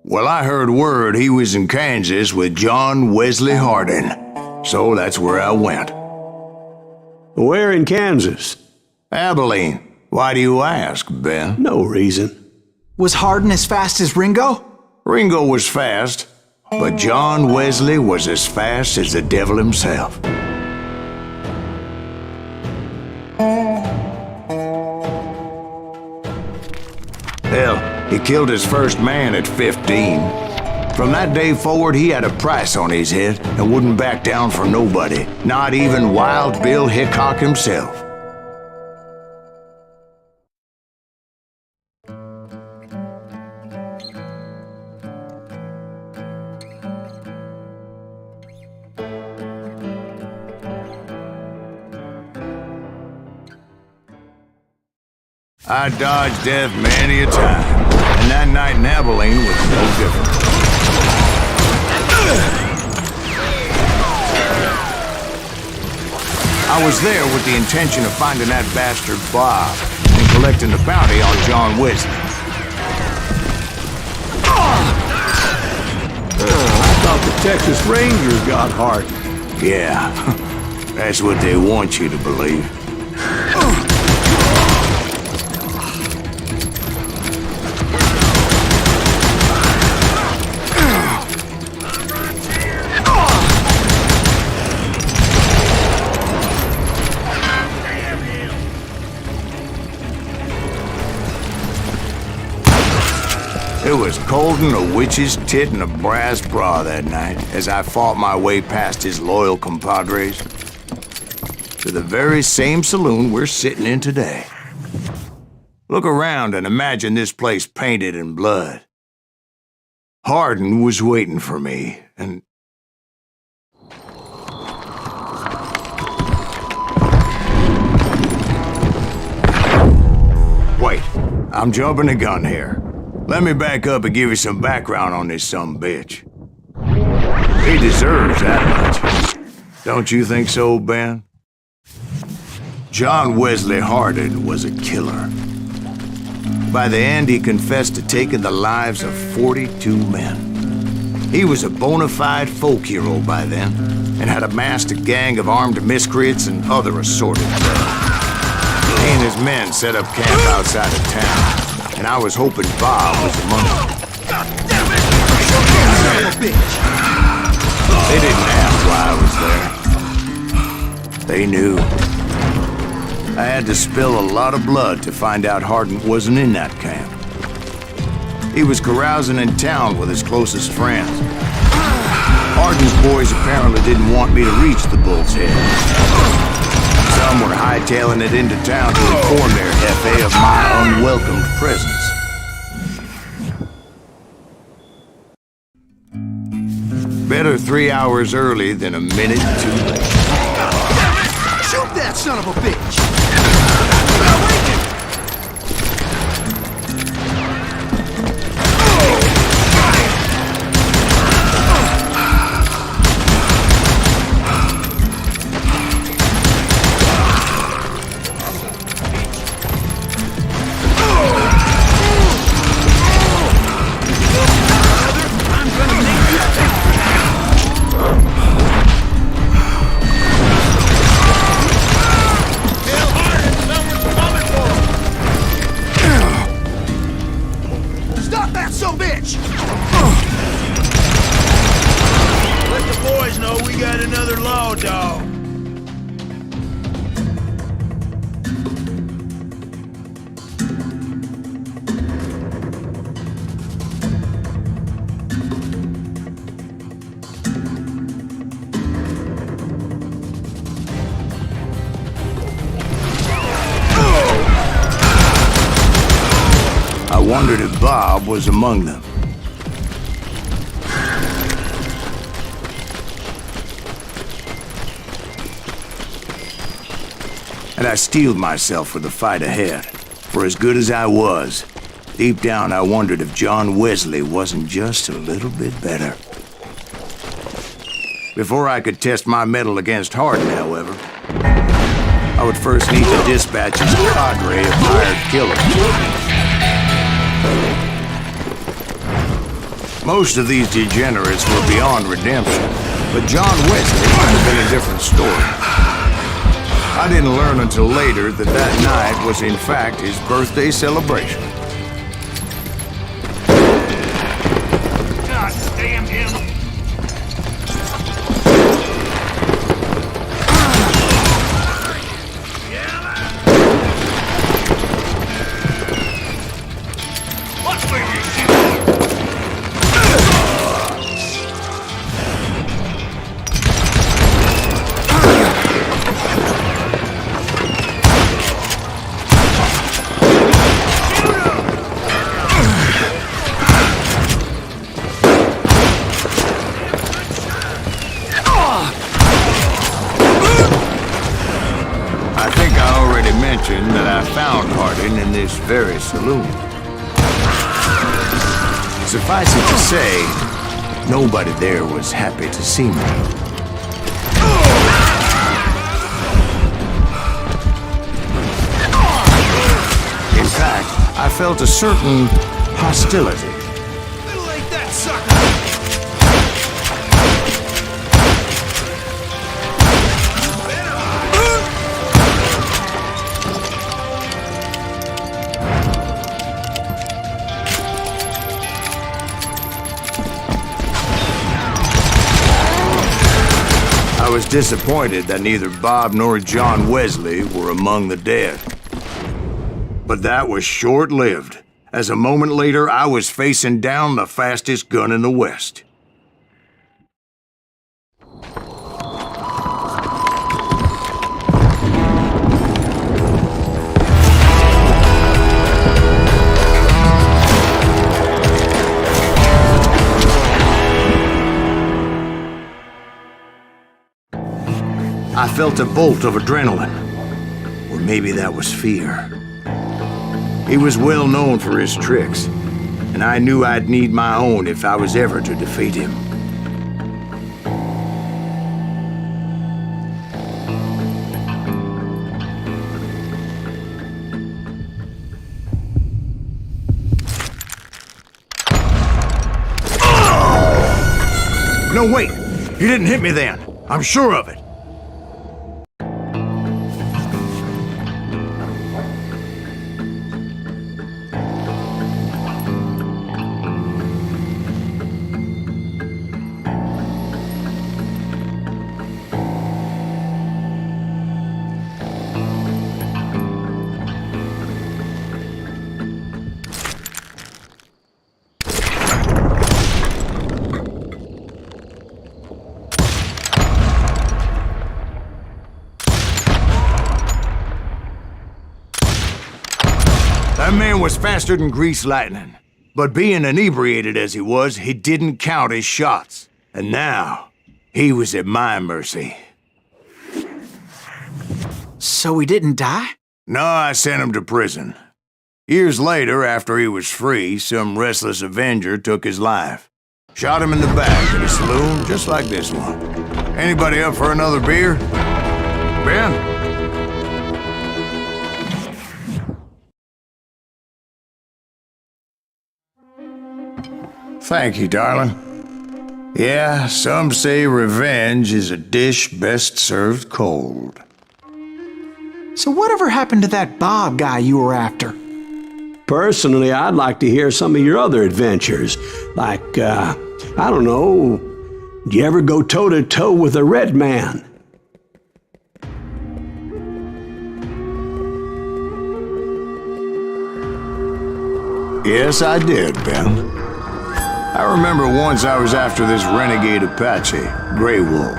Well, I heard word he was in Kansas with John Wesley Hardin. So that's where I went. Where in Kansas? Abilene. Why do you ask, Ben? No reason. Was Hardin as fast as Ringo? Ringo was fast, but John Wesley was as fast as the devil himself. Hell, he killed his first man at 15. From that day forward, he had a price on his head and wouldn't back down for nobody, not even Wild Bill Hickok himself. I dodged death many a time, and that night in Abilene was no different. I was there with the intention of finding that bastard Bob and collecting the bounty on John Wesley. I thought the Texas Rangers got Hardin. Yeah, that's what they want you to believe. It was cold in a witch's tit and a brass bra that night as I fought my way past his loyal compadres to the very same saloon we're sitting in today. Look around and imagine this place painted in blood. Hardin was waiting for me, and wait, I'm jumping the gun here. Let me back up and give you some background on this sumbitch. He deserves that much. Don't you think so, Ben? John Wesley Hardin was a killer. By the end, he confessed to taking the lives of 42 men. He was a bona fide folk hero by then, and had amassed a gang of armed miscreants and other assorted things. He and his men set up camp outside of town. And I was hoping Bob was among them. They didn't ask why I was there. They knew. I had to spill a lot of blood to find out Hardin wasn't in that camp. He was carousing in town with his closest friends. Hardin's boys apparently didn't want me to reach the Bull's Head. Some were hightailing it into town to inform their Jefe of my unwelcomed presence. Better 3 hours early than a minute too late. Shoot that son of a bitch! I wondered if Bob was among them. And I steeled myself for the fight ahead. For as good as I was, deep down I wondered if John Wesley wasn't just a little bit better. Before I could test my mettle against Hardin, however, I would first need to dispatch his cadre of hired killers. Most of these degenerates were beyond redemption, but John Wesley might have been a different story. I didn't learn until later that that night was in fact his birthday celebration. God damn him! What's with you? That I found Hardin in this very saloon. Suffice it to say, nobody there was happy to see me. In fact, I felt a certain hostility. Little ain't that sucker! I was disappointed that neither Bob nor John Wesley were among the dead. But that was short-lived, as a moment later I was facing down the fastest gun in the West. I felt a bolt of adrenaline, or maybe that was fear. He was well known for his tricks, and I knew I'd need my own if I was ever to defeat him. No, wait! He didn't hit me then. I'm sure of it. That man was faster than greased lightning. But being inebriated as he was, he didn't count his shots. And now, he was at my mercy. So he didn't die? No, I sent him to prison. Years later, after he was free, some restless Avenger took his life. Shot him in the back in a saloon just like this one. Anybody up for another beer? Ben? Thank you, darling. Yeah, some say revenge is a dish best served cold. So whatever happened to that Bob guy you were after? Personally, I'd like to hear some of your other adventures. Like, I don't know, do you ever go toe-to-toe with a red man? Yes, I did, Ben. I remember once I was after this renegade Apache, Grey Wolf.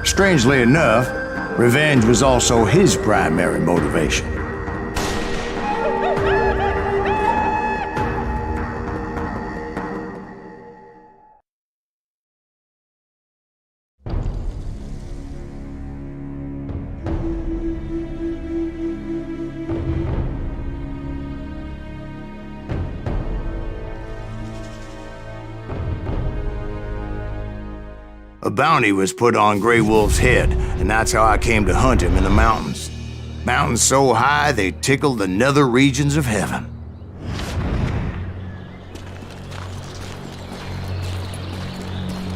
Strangely enough, revenge was also his primary motivation. A bounty was put on Grey Wolf's head, and that's how I came to hunt him in the mountains. Mountains so high they tickled the nether regions of heaven.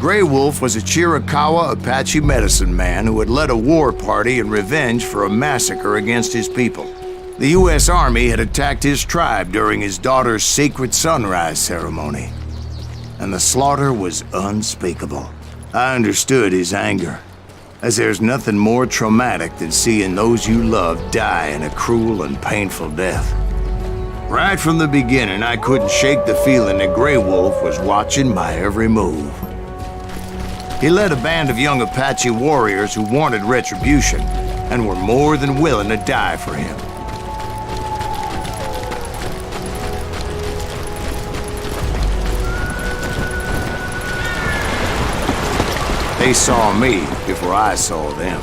Grey Wolf was a Chiricahua Apache medicine man who had led a war party in revenge for a massacre against his people. The U.S. Army had attacked his tribe during his daughter's sacred sunrise ceremony, and the slaughter was unspeakable. I understood his anger, as there's nothing more traumatic than seeing those you love die in a cruel and painful death. Right from the beginning, I couldn't shake the feeling that Grey Wolf was watching my every move. He led a band of young Apache warriors who wanted retribution and were more than willing to die for him. They saw me before I saw them.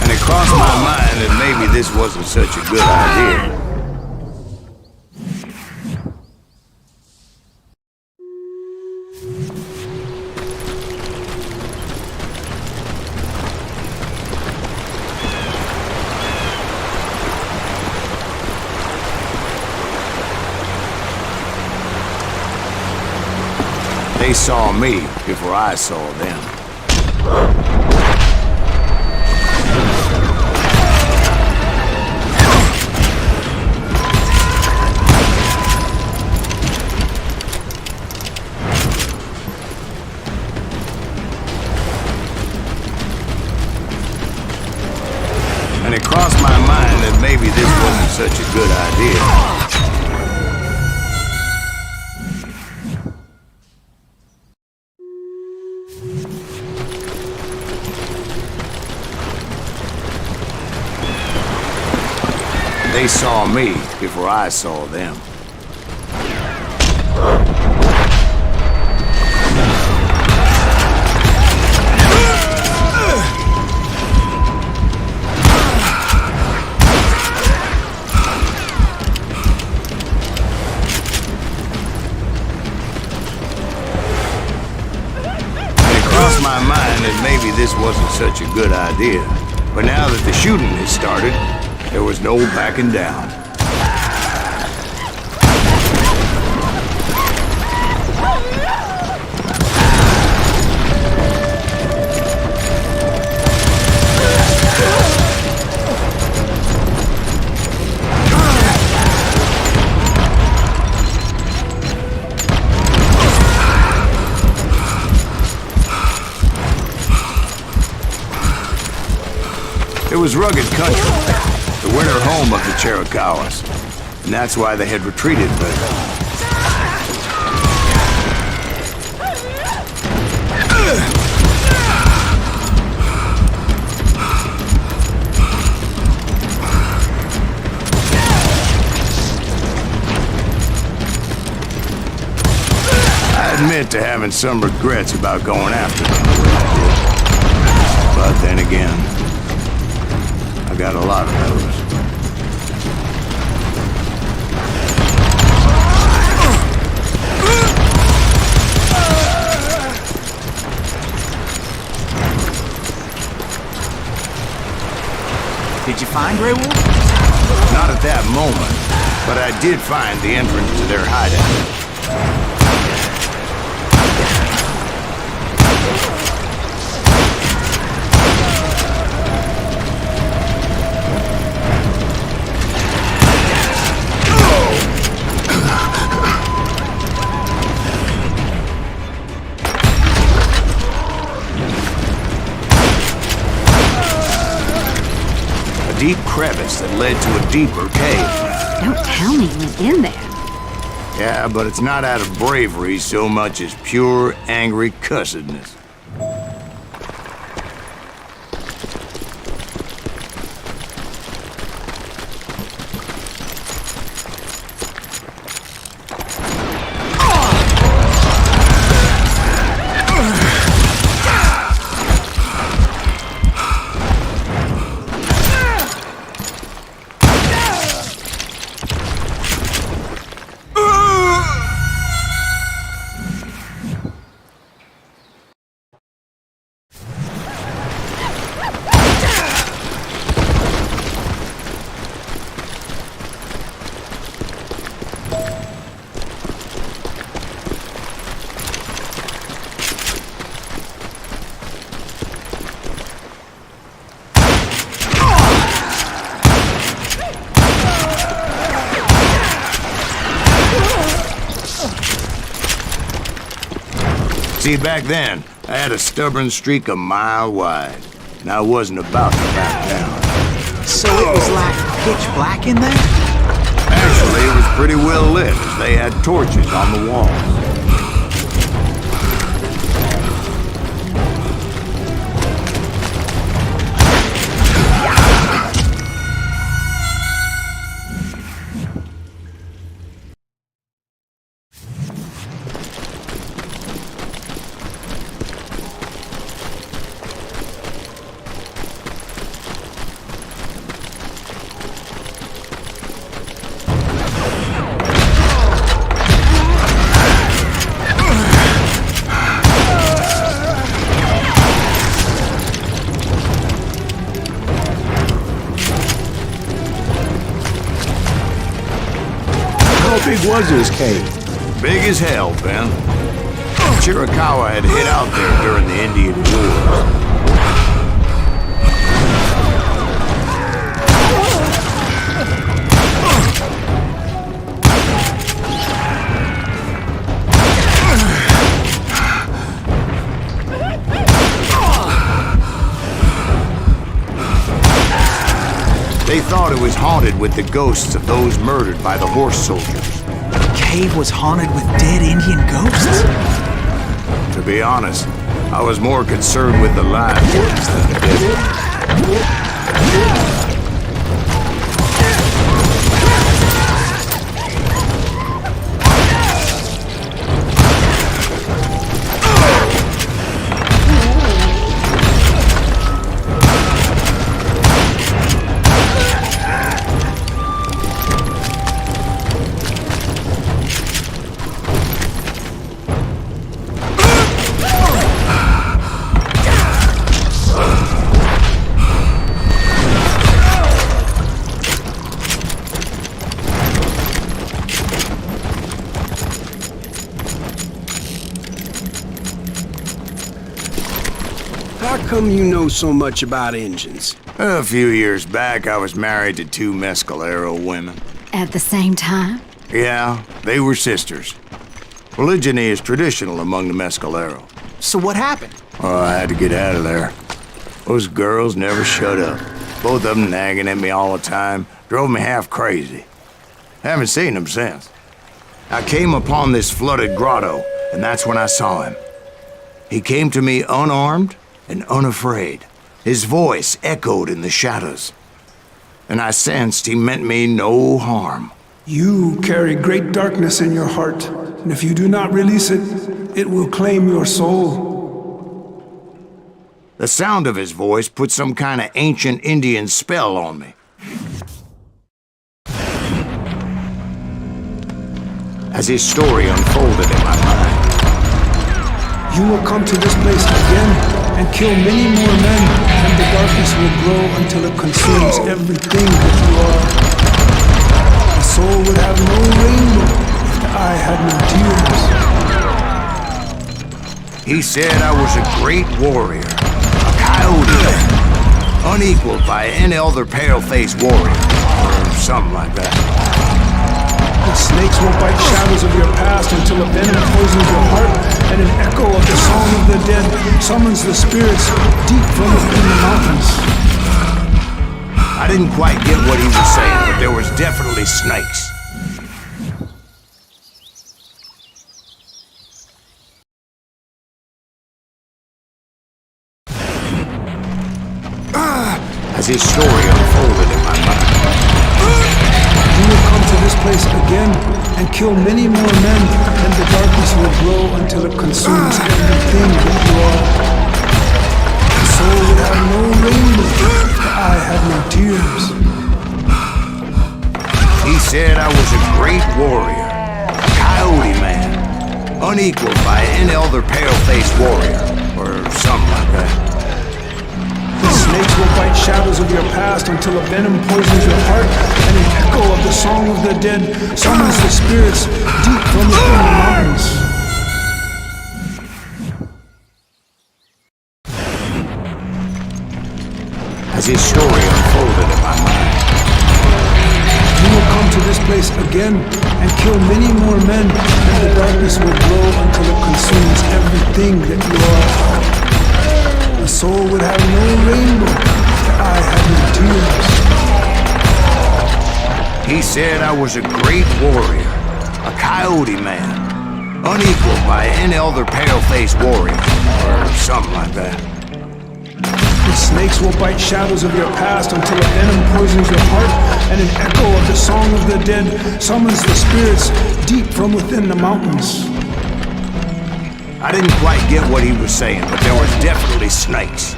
And it crossed my mind that maybe this wasn't such a good idea. They saw me before I saw them. And it crossed my mind that maybe this wasn't such a good idea. They saw me before I saw them. It crossed my mind that maybe this wasn't such a good idea. But now that the shooting has started, there was no backing down. It was rugged country, the winter home of the Chiricahuas, and that's why they had retreated, but I admit to having some regrets about going after them the way I did. But then again, I got a lot of those. Did you find Grey Wolf? Not at that moment, but I did find the entrance to their hideout. Deep crevice that led to a deeper cave. Don't tell me you went in there. Yeah, but it's not out of bravery so much as pure, angry cussedness. See, back then, I had a stubborn streak a mile wide, and I wasn't about to back down. So it was like pitch black in there? Actually, it was pretty well lit, as they had torches on the walls. How big was this cave? Big as hell, Ben. Chiricahua had hid out there during the Indian War. They thought it was haunted with the ghosts of those murdered by the horse soldiers. The cave was haunted with dead Indian ghosts? To be honest, I was more concerned with the live ones than the dead. How come you know so much about engines? A few years back, I was married to two Mescalero women. At the same time? Yeah, they were sisters. Polygyny is traditional among the Mescalero. So what happened? Oh, I had to get out of there. Those girls never shut up. Both of them nagging at me all the time. Drove me half crazy. Haven't seen them since. I came upon this flooded grotto, and that's when I saw him. He came to me unarmed and unafraid. His voice echoed in the shadows, and I sensed he meant me no harm. You carry great darkness in your heart, and if you do not release it, it will claim your soul. The sound of his voice put some kind of ancient Indian spell on me. As his story unfolded in my mind, you will come to this place again and kill many more men, and the darkness will grow until it consumes everything that you are. The soul would have no rainbow if the eye had no tears. He said I was a great warrior, a coyote, unequaled by any other pale-faced warrior, or something like that. The snakes will bite shadows of your past until a venom poisons your heart, and an echo of the song of the dead summons the spirits deep from within the mountains. I didn't quite get what he was saying, but there was definitely snakes. As his story unfolded in my mind, you will come to this place again and kill many more men, and the darkness will grow until it consumes everything that you are. The soul would have no rainbow if the eye had no tears. he said I was a great warrior, a coyote man, unequaled by any other pale-faced warrior, or something like that. The snakes will bite shadows of your past until a venom poisons your heart, and an echo of the song of the dead summons the spirits deep from within the mountains. As his story unfolded in my mind, you will come to this place again and kill many more men, and the darkness will grow until it consumes everything that you are. The soul would have no rainbow if the eye had no tears. he said I was a great warrior, a coyote man, unequaled by any other pale-faced warrior, or something like that. The snakes will bite shadows of your past until a venom poisons your heart, and an echo of the song of the dead summons the spirits deep from within the mountains. I didn't quite get what he was saying, but there was definitely snakes.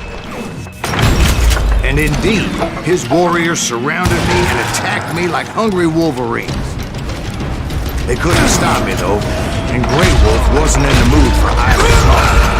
And indeed, his warriors surrounded me and attacked me like hungry wolverines. They couldn't stop me, though, and Grey Wolf wasn't in the mood for idle talk.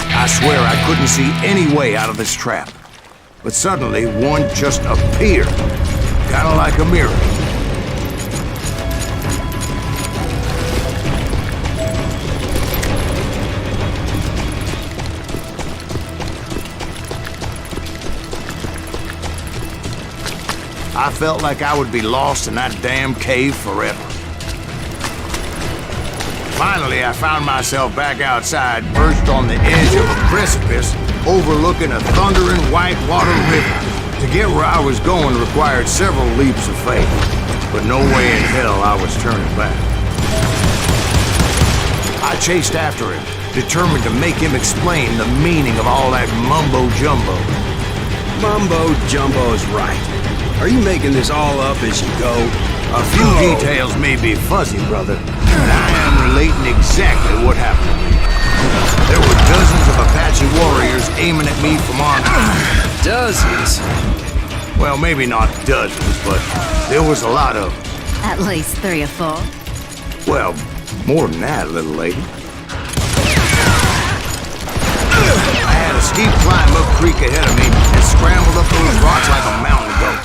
I swear I couldn't see any way out of this trap. But suddenly, one just appeared. Kinda like a miracle. I felt like I would be lost in that damn cave forever. Finally, I found myself back outside, perched on the edge of a precipice, overlooking a thundering whitewater river. To get where I was going required several leaps of faith, but no way in hell I was turning back. I chased after him, determined to make him explain the meaning of all that mumbo-jumbo. Mumbo-jumbo's right. Are you making this all up as you go? A few details may be fuzzy, brother, but I am relating exactly what happened to me. There were dozens of Apache warriors aiming at me from on high. Dozens? Well, maybe not dozens, but there was a lot of them. At least 3 or 4. Well, more than that, little lady. I had a steep climb up creek ahead of me and scrambled up those rocks like a mountain goat.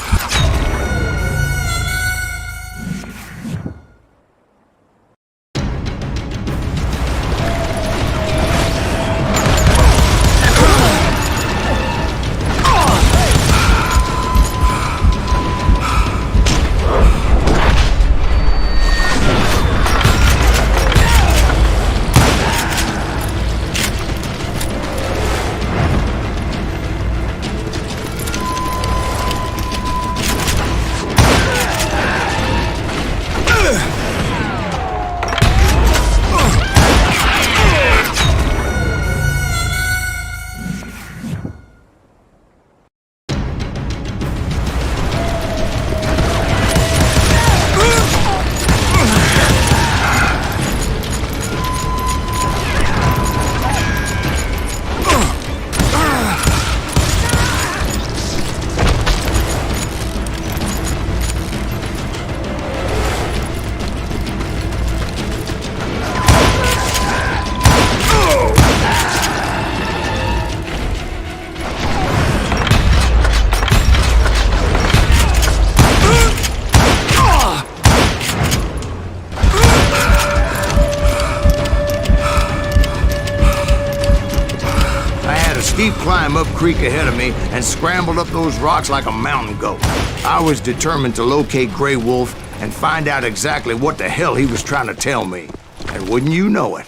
climb up creek ahead of me and scrambled up those rocks like a mountain goat. I was determined to locate Grey Wolf and find out exactly what the hell he was trying to tell me. And wouldn't you know it,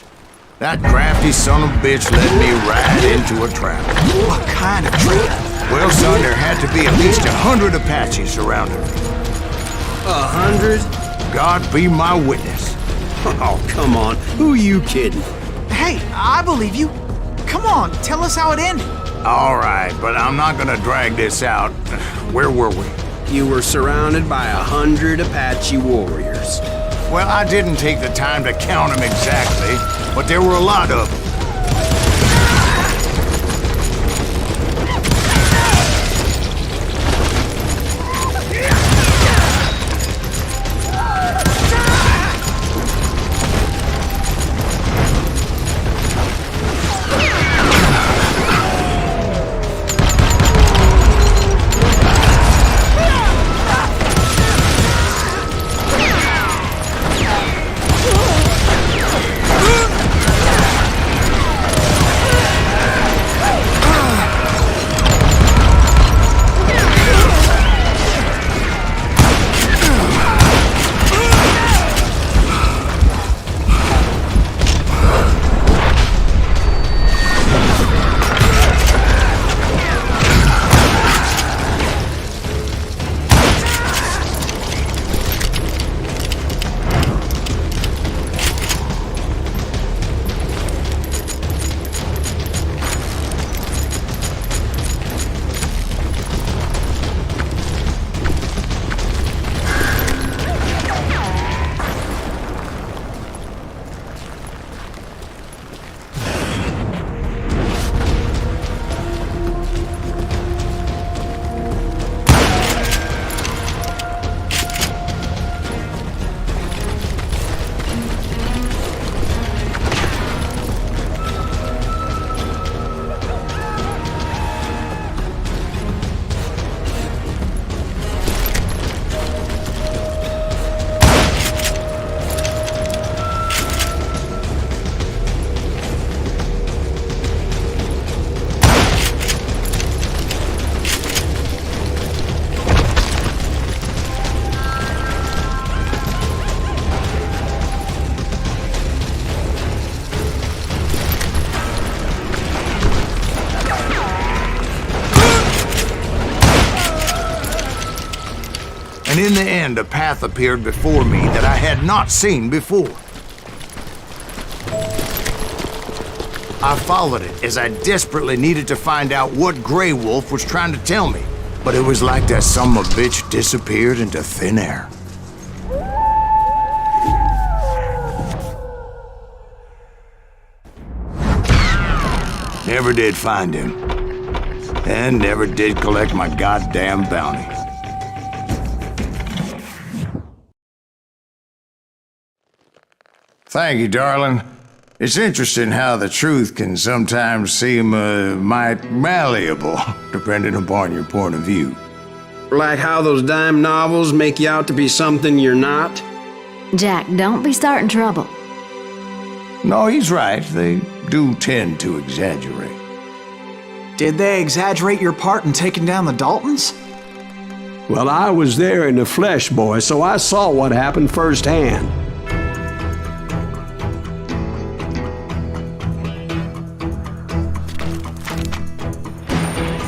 that crafty son of a bitch led me right into a trap. What kind of trap? Well, son, there had to be at least 100 Apaches surrounding me. 100? God be my witness. Oh, come on. Who are you kidding? Hey, I believe you. Come on, tell us how it ended. All right, but I'm not gonna drag this out. Where were we? You were surrounded by 100 Apache warriors. Well, I didn't take the time to count them exactly, but there were a lot of them. And in the end, a path appeared before me that I had not seen before. I followed it as I desperately needed to find out what Grey Wolf was trying to tell me. But it was like that son of a bitch disappeared into thin air. Never did find him. And never did collect my goddamn bounty. Thank you, darling. It's interesting how the truth can sometimes seem, might malleable, depending upon your point of view. Like how those dime novels make you out to be something you're not? Jack, don't be starting trouble. No, he's right. They do tend to exaggerate. Did they exaggerate your part in taking down the Daltons? Well, I was there in the flesh, boy, so I saw what happened firsthand.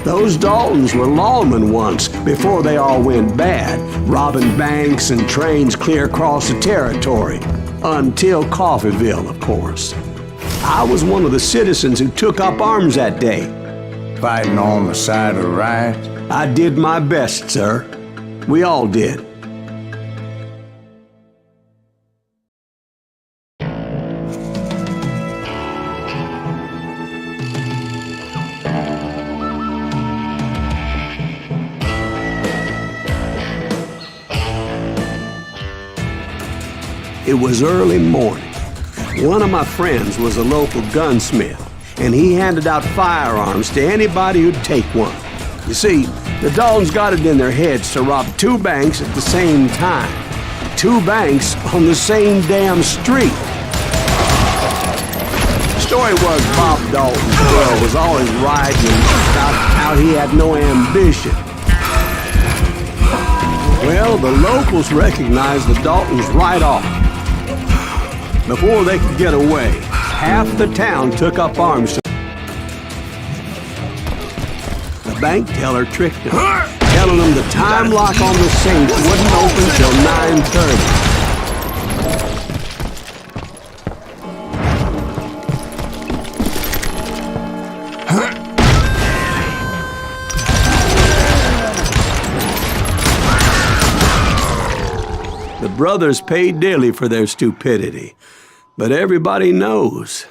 Those Daltons were lawmen once, before they all went bad, robbing banks and trains clear across the territory. Until Coffeeville, of course. I was one of the citizens who took up arms that day. Fighting on the side of the right? I did my best, sir. We all did. It was early morning. One of my friends was a local gunsmith, and he handed out firearms to anybody who'd take one. You see, the Daltons got it in their heads to rob 2 banks at the same time. 2 banks on the same damn street. story was Bob Dalton's girl was always riding about how he had no ambition. Well, the locals recognized the Daltons right off. Before they could get away, half the town took up arms. The bank teller tricked them, telling them the time lock on the safe wouldn't open till 9:30. The brothers paid dearly for their stupidity, but everybody knows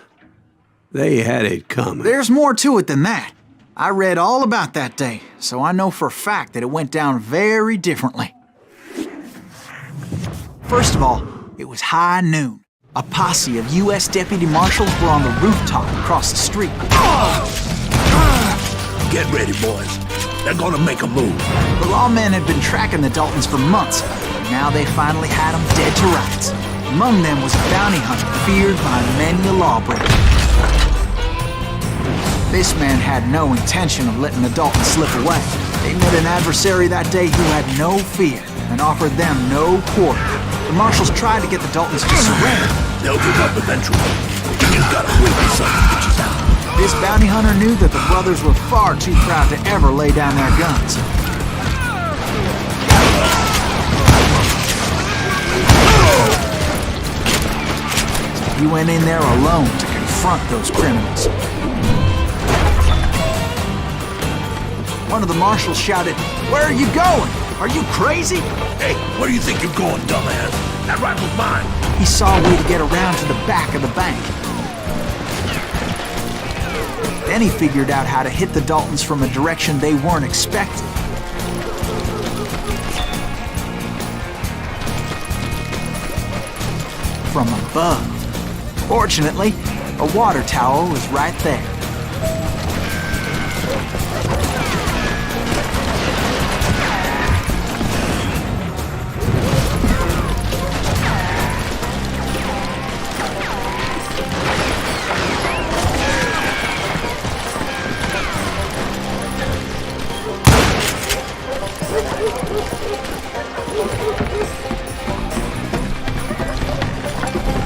they had it coming. There's more to it than that. I read all about that day, so I know for a fact that it went down very differently. First of all, it was high noon. A posse of U.S. deputy marshals were on the rooftop across the street. Get ready, boys. They're gonna make a move. The lawmen had been tracking the Daltons for months, and now they finally had them dead to rights. Among them was a bounty hunter feared by many a lawbreaker. This man had no intention of letting the Daltons slip away. They met an adversary that day who had no fear and offered them no quarter. The marshals tried to get the Daltons to surrender. They'll give up eventually. You gotta wait for some bitches out. This bounty hunter knew that the brothers were far too proud to ever lay down their guns. He went in there alone to confront those criminals. One of the marshals shouted, "Where are you going? Are you crazy?" Hey, where do you think you're going, dumbass? That rifle's mine. He saw a way to get around to the back of the bank. Then he figured out how to hit the Daltons from a direction they weren't expecting. From above. Fortunately, a water tower was right there.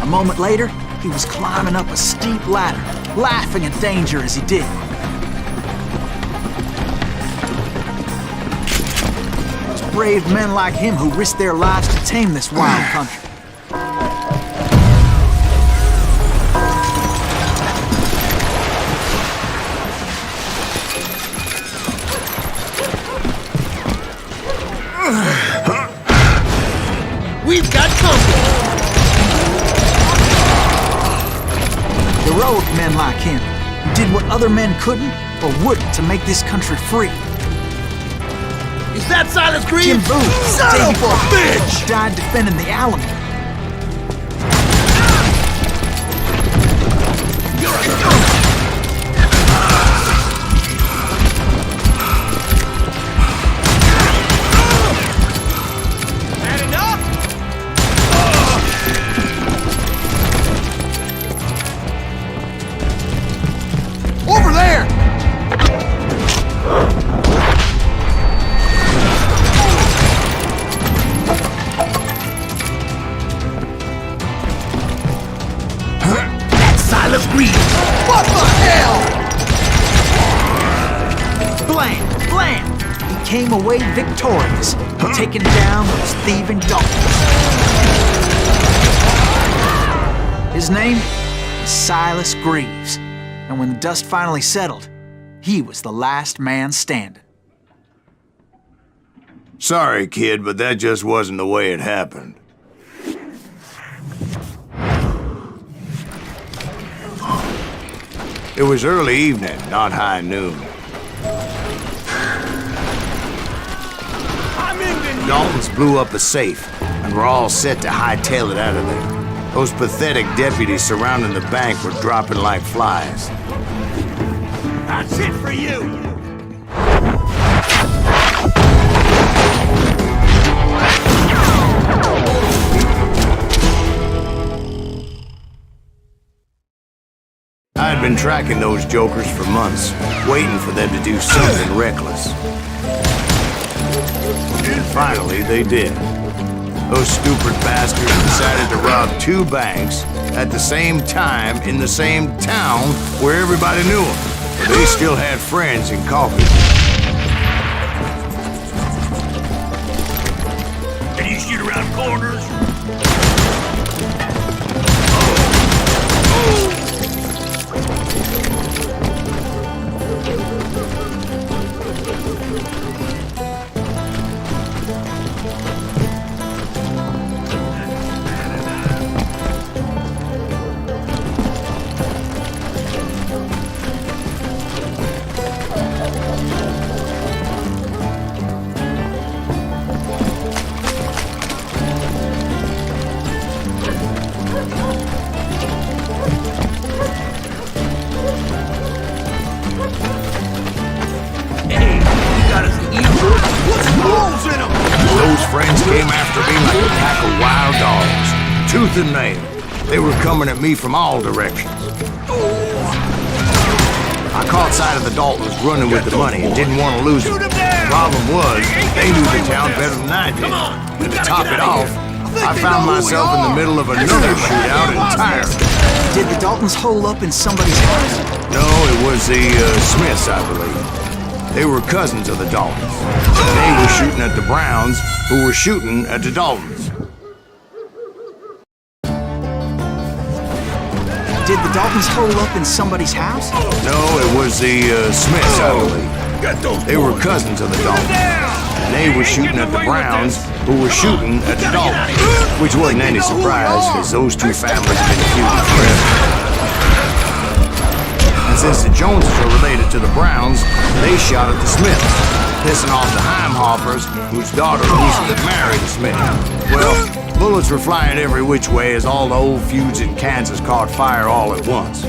A moment later, he was climbing up a steep ladder, laughing at danger as he did. It was brave men like him who risked their lives to tame this wild country. We've got company. Heroic men like him, who did what other men couldn't or wouldn't to make this country free. Is that Silas Green? Jim Booth, Son of a bitch! died defending the Alamo. You're a Had enough? Over there! That's Silas Green. What the hell? Blam! Blam! He came away victorious, taking down those thieving Daltons. His name is Silas Greaves, and when the dust finally settled, he was the last man standing. Sorry, kid, but that just wasn't the way it happened. It was early evening, not high noon. Daltons blew up a safe, and were all set to hightail it out of there. Those pathetic deputies surrounding the bank were dropping like flies. That's it for you! I'd been tracking those jokers for months, waiting for them to do something reckless. And finally, they did. Those stupid bastards decided to rob 2 banks at the same time in the same town where everybody knew them. But they still had friends in coffee. Can you shoot around corners? Those friends came after me like a pack of wild dogs, tooth and nail. They were coming at me from all directions. I caught sight of the Daltons running with the money and didn't want to lose it. Problem was, they knew the town better than I did. And to top it off, I found myself in the middle of another shootout entirely. Did the Daltons hole up in somebody's house? No, it was the Smiths, I believe. They were cousins of the Daltons. They were shooting at the Browns, who were shooting at the Daltons. Did the Daltons hole up in somebody's house? No, it was the Smiths, I believe. They were cousins of the Daltons. And they were shooting at the Browns, who were shooting at the Daltons. Which wasn't any surprise, because those 2 families have been feuding forever. And since the Joneses are related to the Browns, they shot at the Smiths, pissing off the Heimhoffers, whose daughter recently married a Smith. Well, bullets were flying every which way as all the old feuds in Kansas caught fire all at once.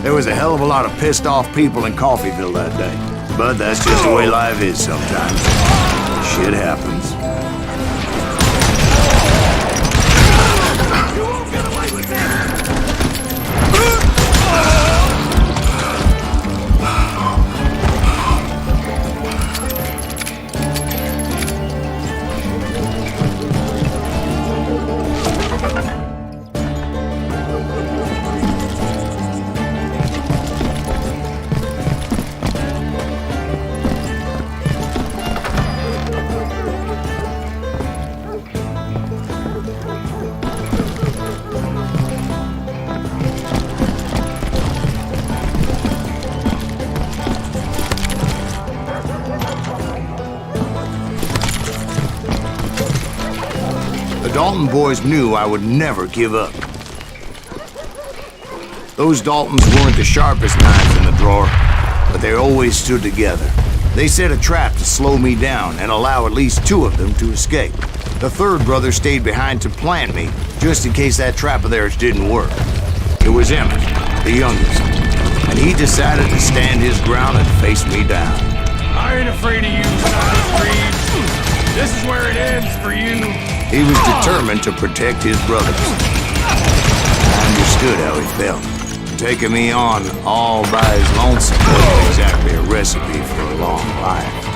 There was a hell of a lot of pissed off people in Coffeyville that day. But that's just the way life is sometimes. Shit happens. The Dalton boys knew I would never give up. Those Daltons weren't the sharpest knives in the drawer, but they always stood together. They set a trap to slow me down and allow at least 2 of them to escape. The 3rd brother stayed behind to plant me, just in case that trap of theirs didn't work. It was Emmett, the youngest, and he decided to stand his ground and face me down. I ain't afraid of you, Silent Reeves. This is where it ends for you. He was determined to protect his brothers. I understood how he felt. Taking me on all by his lonesome wasn't exactly a recipe for a long life.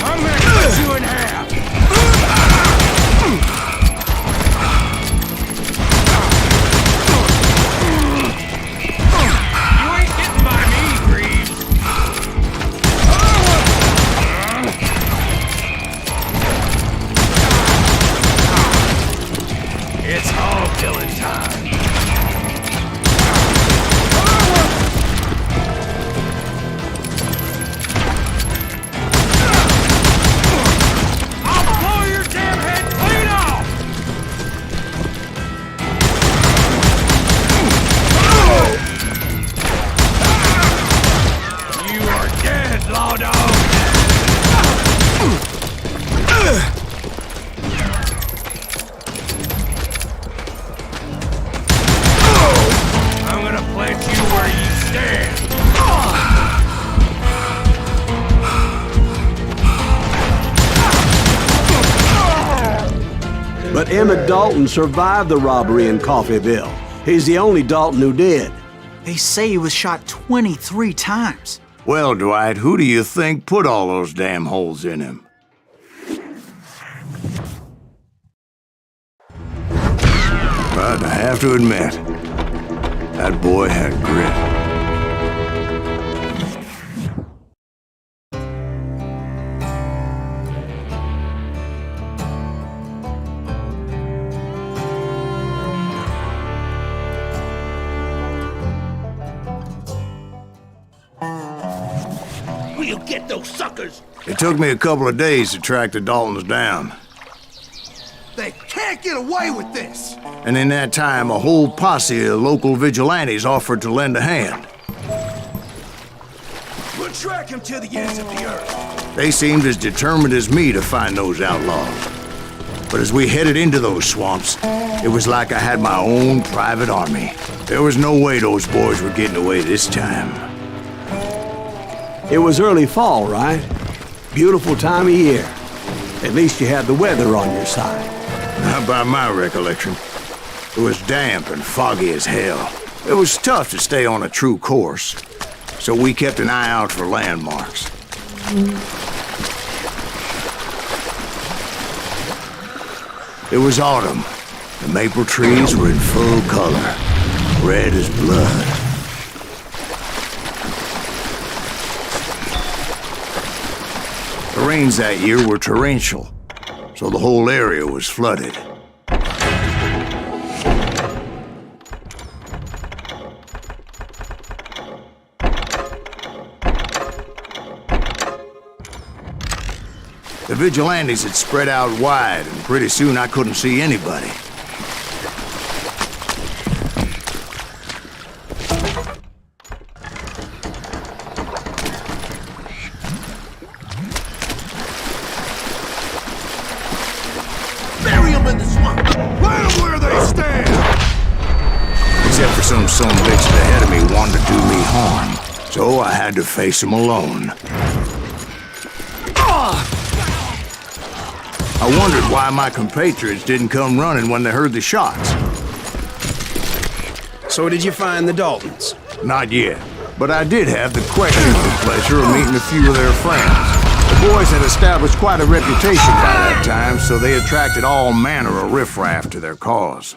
I'm gonna cut you in half. You ain't getting by me, Reeves. It's all killing time. I'll blow your damn head clean off! You are dead, law dog! But Emmett Dalton survived the robbery in Coffeyville. He's the only Dalton who did. They say he was shot 23 times. Well, Dwight, who do you think put all those damn holes in him? But I have to admit, that boy had grit. You get those suckers! It took me a couple of days to track the Daltons down. They can't get away with this! And in that time, a whole posse of local vigilantes offered to lend a hand. We'll track him to the ends of the earth. They seemed as determined as me to find those outlaws. But as we headed into those swamps, it was like I had my own private army. There was no way those boys were getting away this time. It was early fall, right? Beautiful time of year. At least you had the weather on your side. Not by my recollection. It was damp and foggy as hell. It was tough to stay on a true course, so we kept an eye out for landmarks. It was autumn. The maple trees were in full color, red as blood. The rains that year were torrential, so the whole area was flooded. The vigilantes had spread out wide, and pretty soon I couldn't see anybody. Bury them in the swamp! Let them where they stand! Except for some bitch ahead of me wanted to do me harm, so I had to face him alone. I wondered why my compatriots didn't come running when they heard the shots. So did you find the Daltons? Not yet, but I did have the questionable pleasure of meeting a few of their friends. The boys had established quite a reputation by that time, so they attracted all manner of riffraff to their cause.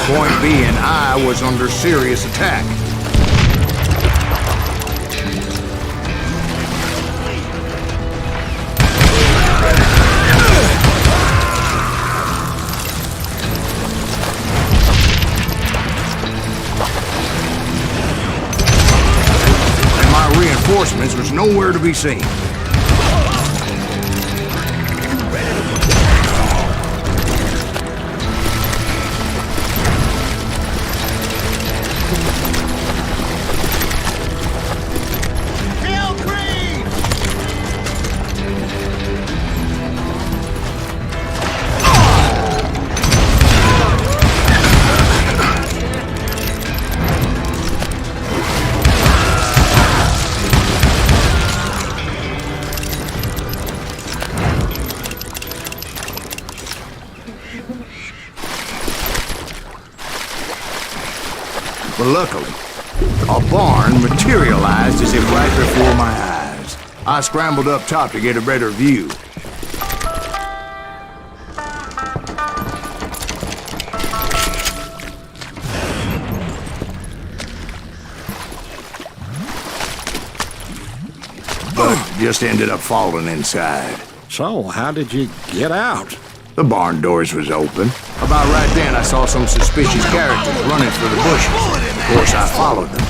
Point being, I was under serious attack. And my reinforcements was nowhere to be seen. But luckily, a barn materialized as if right before my eyes. I scrambled up top to get a better view. just ended up falling inside. So, how did you get out? The barn doors was open. About right then, I saw some suspicious characters running for the bushes. Of course, I followed them.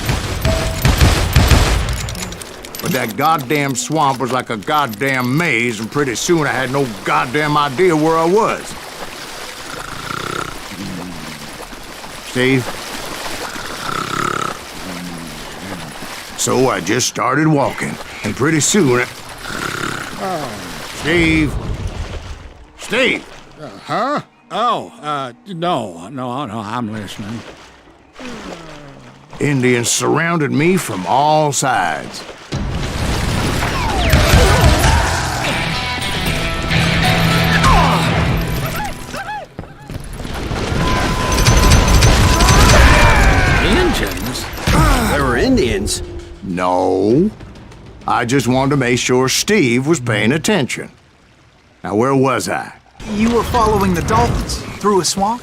But that goddamn swamp was like a goddamn maze, and pretty soon I had no goddamn idea where I was. Steve? So I just started walking, and pretty soon Steve? Steve! Huh? Oh, no, I'm listening. Indians surrounded me from all sides. Indians? There were Indians? No. I just wanted to make sure Steve was paying attention. Now, where was I? You were following the Daltons through a swamp?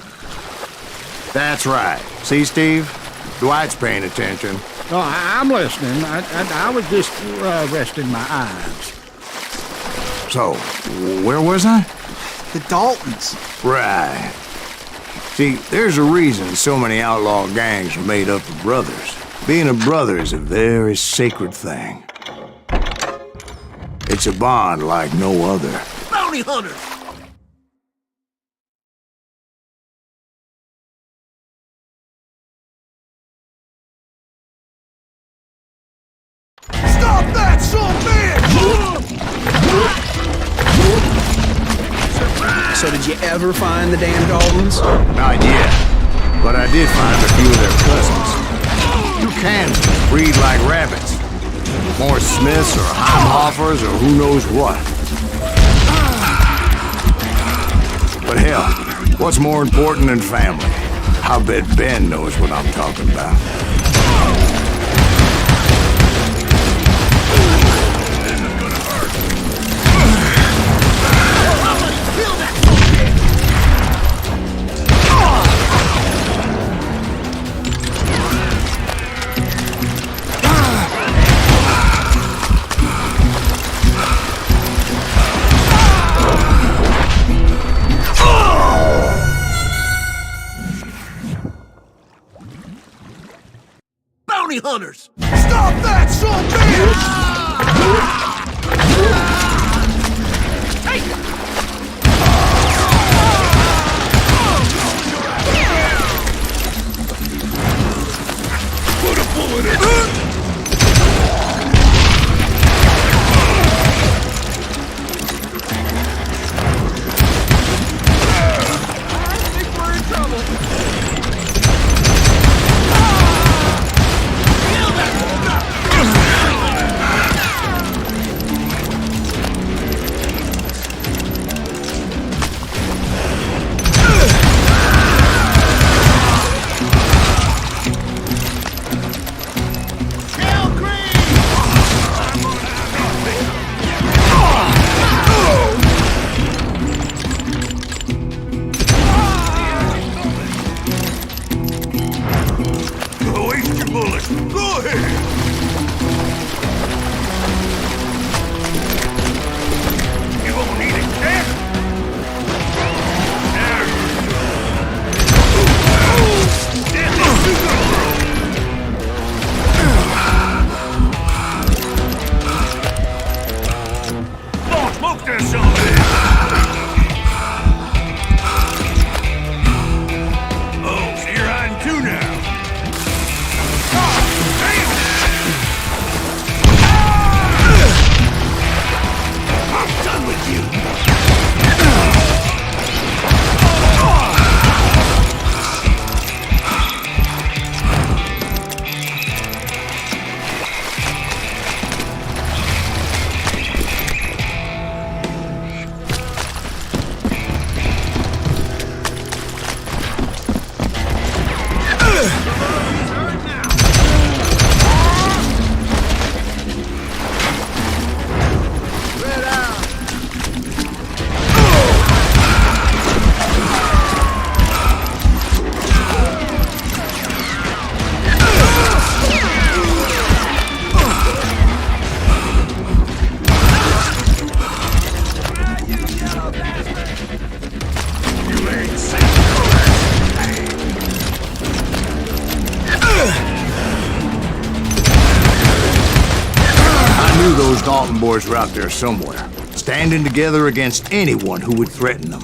That's right. See, Steve? Dwight's paying attention. Oh, I'm listening. I was just resting my eyes. So, where was I? The Daltons. Right. See, there's a reason so many outlaw gangs are made up of brothers. Being a brother is a very sacred thing. It's a bond like no other. Bounty hunters! Stop that, son bitch! So did you ever find the damn Daltons? Not yet, but I did find a few of their cousins. You can breed like rabbits. More Smiths or Heimhoffers or who knows what. But hell, what's more important than family? I bet Ben knows what I'm talking about. Hunters! Stop that, son Put a bullet in it! I think we're in trouble. those Dalton boys were out there somewhere, standing together against anyone who would threaten them.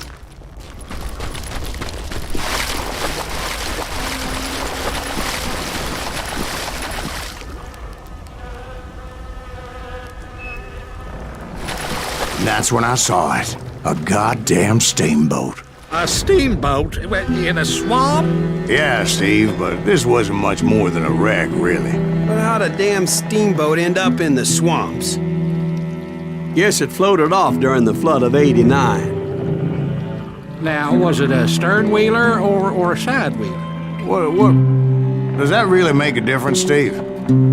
And that's when I saw it. A goddamn steamboat. A steamboat in a swamp? Yeah, Steve, but this wasn't much more than a wreck, really. But how'd a damn steamboat end up in the swamps? Yes, it floated off during the flood of '89. Now, was it a stern wheeler or a side wheeler? What? Does that really make a difference, Steve?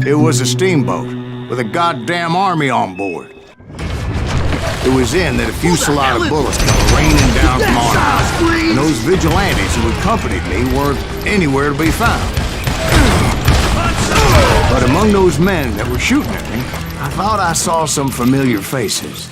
It was a steamboat with a goddamn army on board. It was then that a fusillade of bullets came raining down from on high, and those vigilantes who accompanied me weren't anywhere to be found. But among those men that were shooting at me, I thought I saw some familiar faces.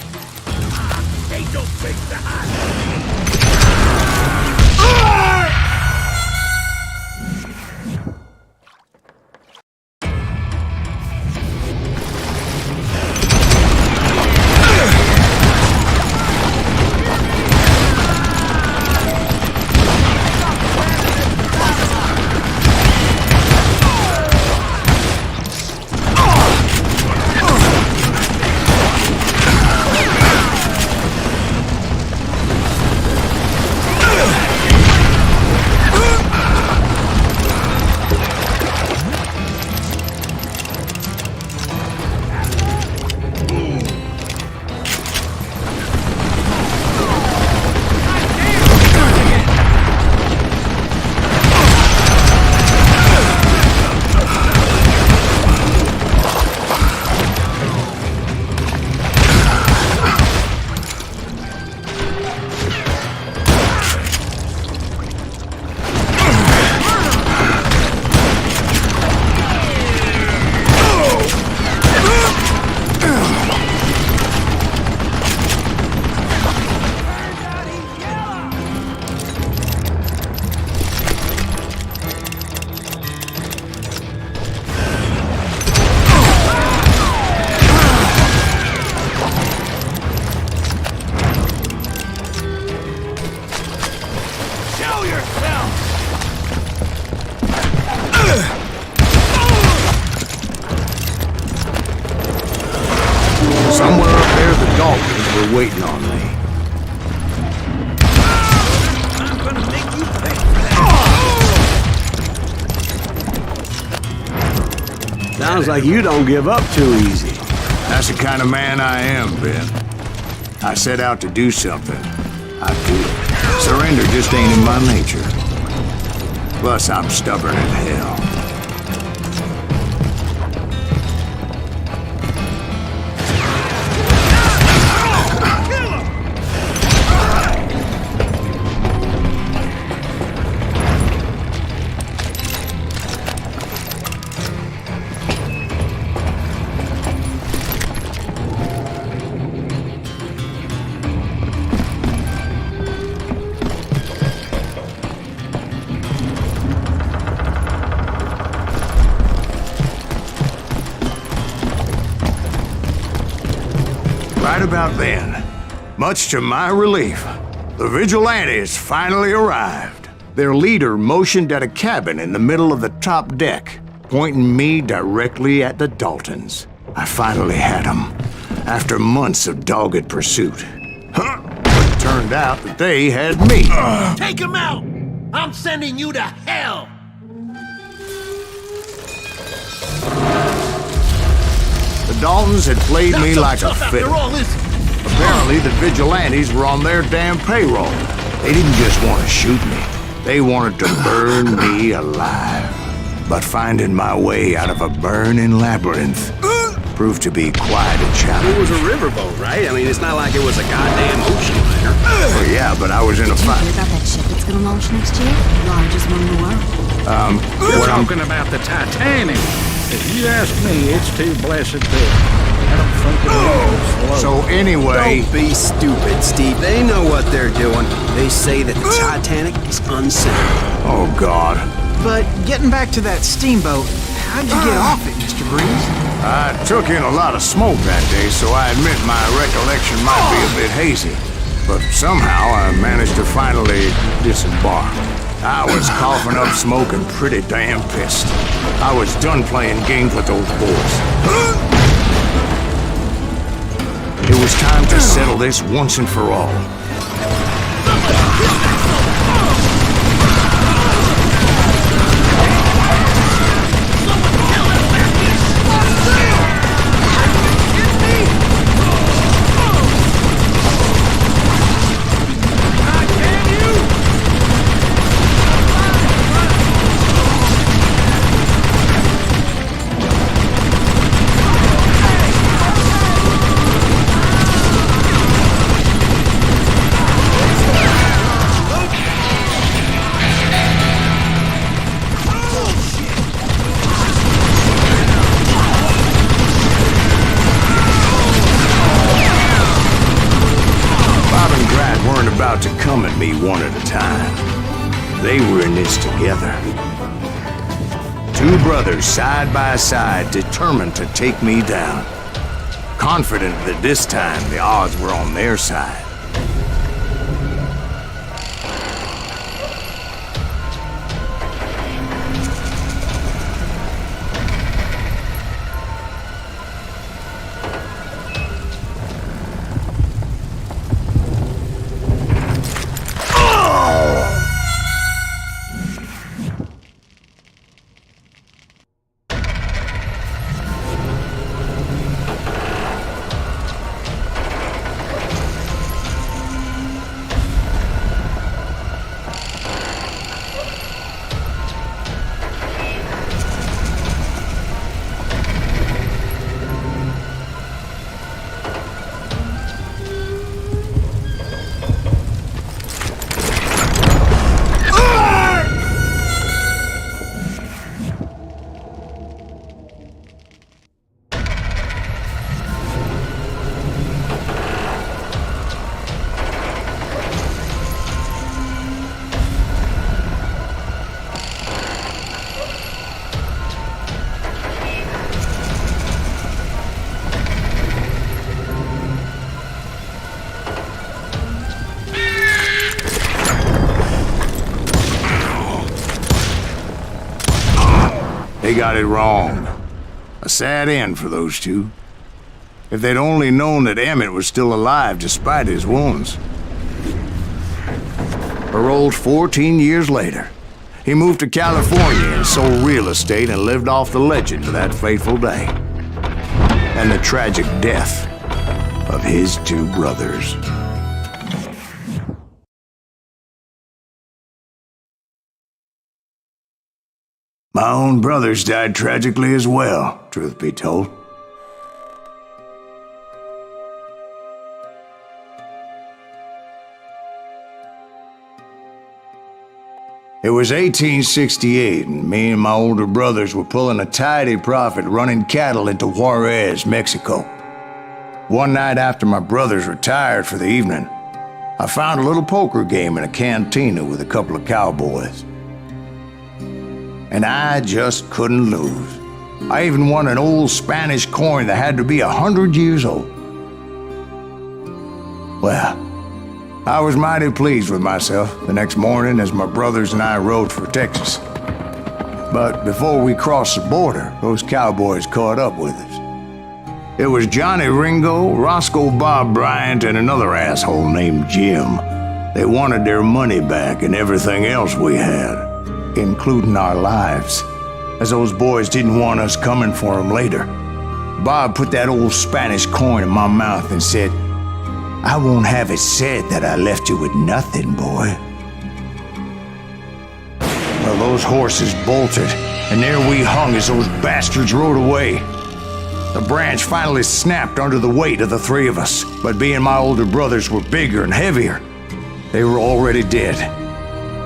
Somewhere up there, the Daltons were waiting on me. I'm gonna make you pay for that! Sounds like you don't give up too easy. That's the kind of man I am, Ben. I set out to do something. I do it. Surrender just ain't in my nature. Plus, I'm stubborn as hell. Right about then, much to my relief, the vigilantes finally arrived. Their leader motioned at a cabin in the middle of the top deck, pointing me directly at the Daltons. I finally had them, after months of dogged pursuit. But it turned out that they had me. Take him out! I'm sending you to hell! The Daltons had played me like a fiddle. Apparently, the vigilantes were on their damn payroll. They didn't just want to shoot me. They wanted to burn me alive. But finding my way out of a burning labyrinth proved to be quite a challenge. It was a riverboat, right? I mean, it's not like it was a goddamn ocean liner. Well, yeah, but I was in a fight. Did you hear about that ship that's gonna launch next year? Largest one in the world. We're talking about the Titanic. If you ask me, it's too blessed big. I don't think it is. So anyway... Don't be stupid, Steve. They know what they're doing. They say that the Titanic is unsinkable. Oh, God. But getting back to that steamboat, how'd you get off it, Mr. Breeze? I took in a lot of smoke that day, so I admit my recollection might be a bit hazy. But somehow I managed to finally disembark. I was coughing up smoke and pretty damn pissed. I was done playing games with those boys. It was time to settle this once and for all. To come at me one at a time. They were in this together. Two brothers side by side, determined to take me down. Confident that this time the odds were on their side. They got it wrong. A sad end for those two. If they'd only known that Emmett was still alive despite his wounds. Paroled 14 years later, he moved to California and sold real estate and lived off the legend of that fateful day. And the tragic death of his two brothers. My own brothers died tragically as well, truth be told. It was 1868, and me and my older brothers were pulling a tidy profit running cattle into Juarez, Mexico. One night after my brothers retired for the evening, I found a little poker game in a cantina with a couple of cowboys. And I just couldn't lose. I even won an old Spanish coin that had to be 100 years old. Well, I was mighty pleased with myself the next morning as my brothers and I rode for Texas. But before we crossed the border, those cowboys caught up with us. It was Johnny Ringo, Roscoe Bob Bryant, and another asshole named Jim. They wanted their money back and everything else we had, including our lives, as those boys didn't want us coming for them later. Bob put that old Spanish coin in my mouth and said, "I won't have it said that I left you with nothing, boy." Well, those horses bolted, and there we hung as those bastards rode away. The branch finally snapped under the weight of the three of us, but being my older brothers were bigger and heavier, they were already dead.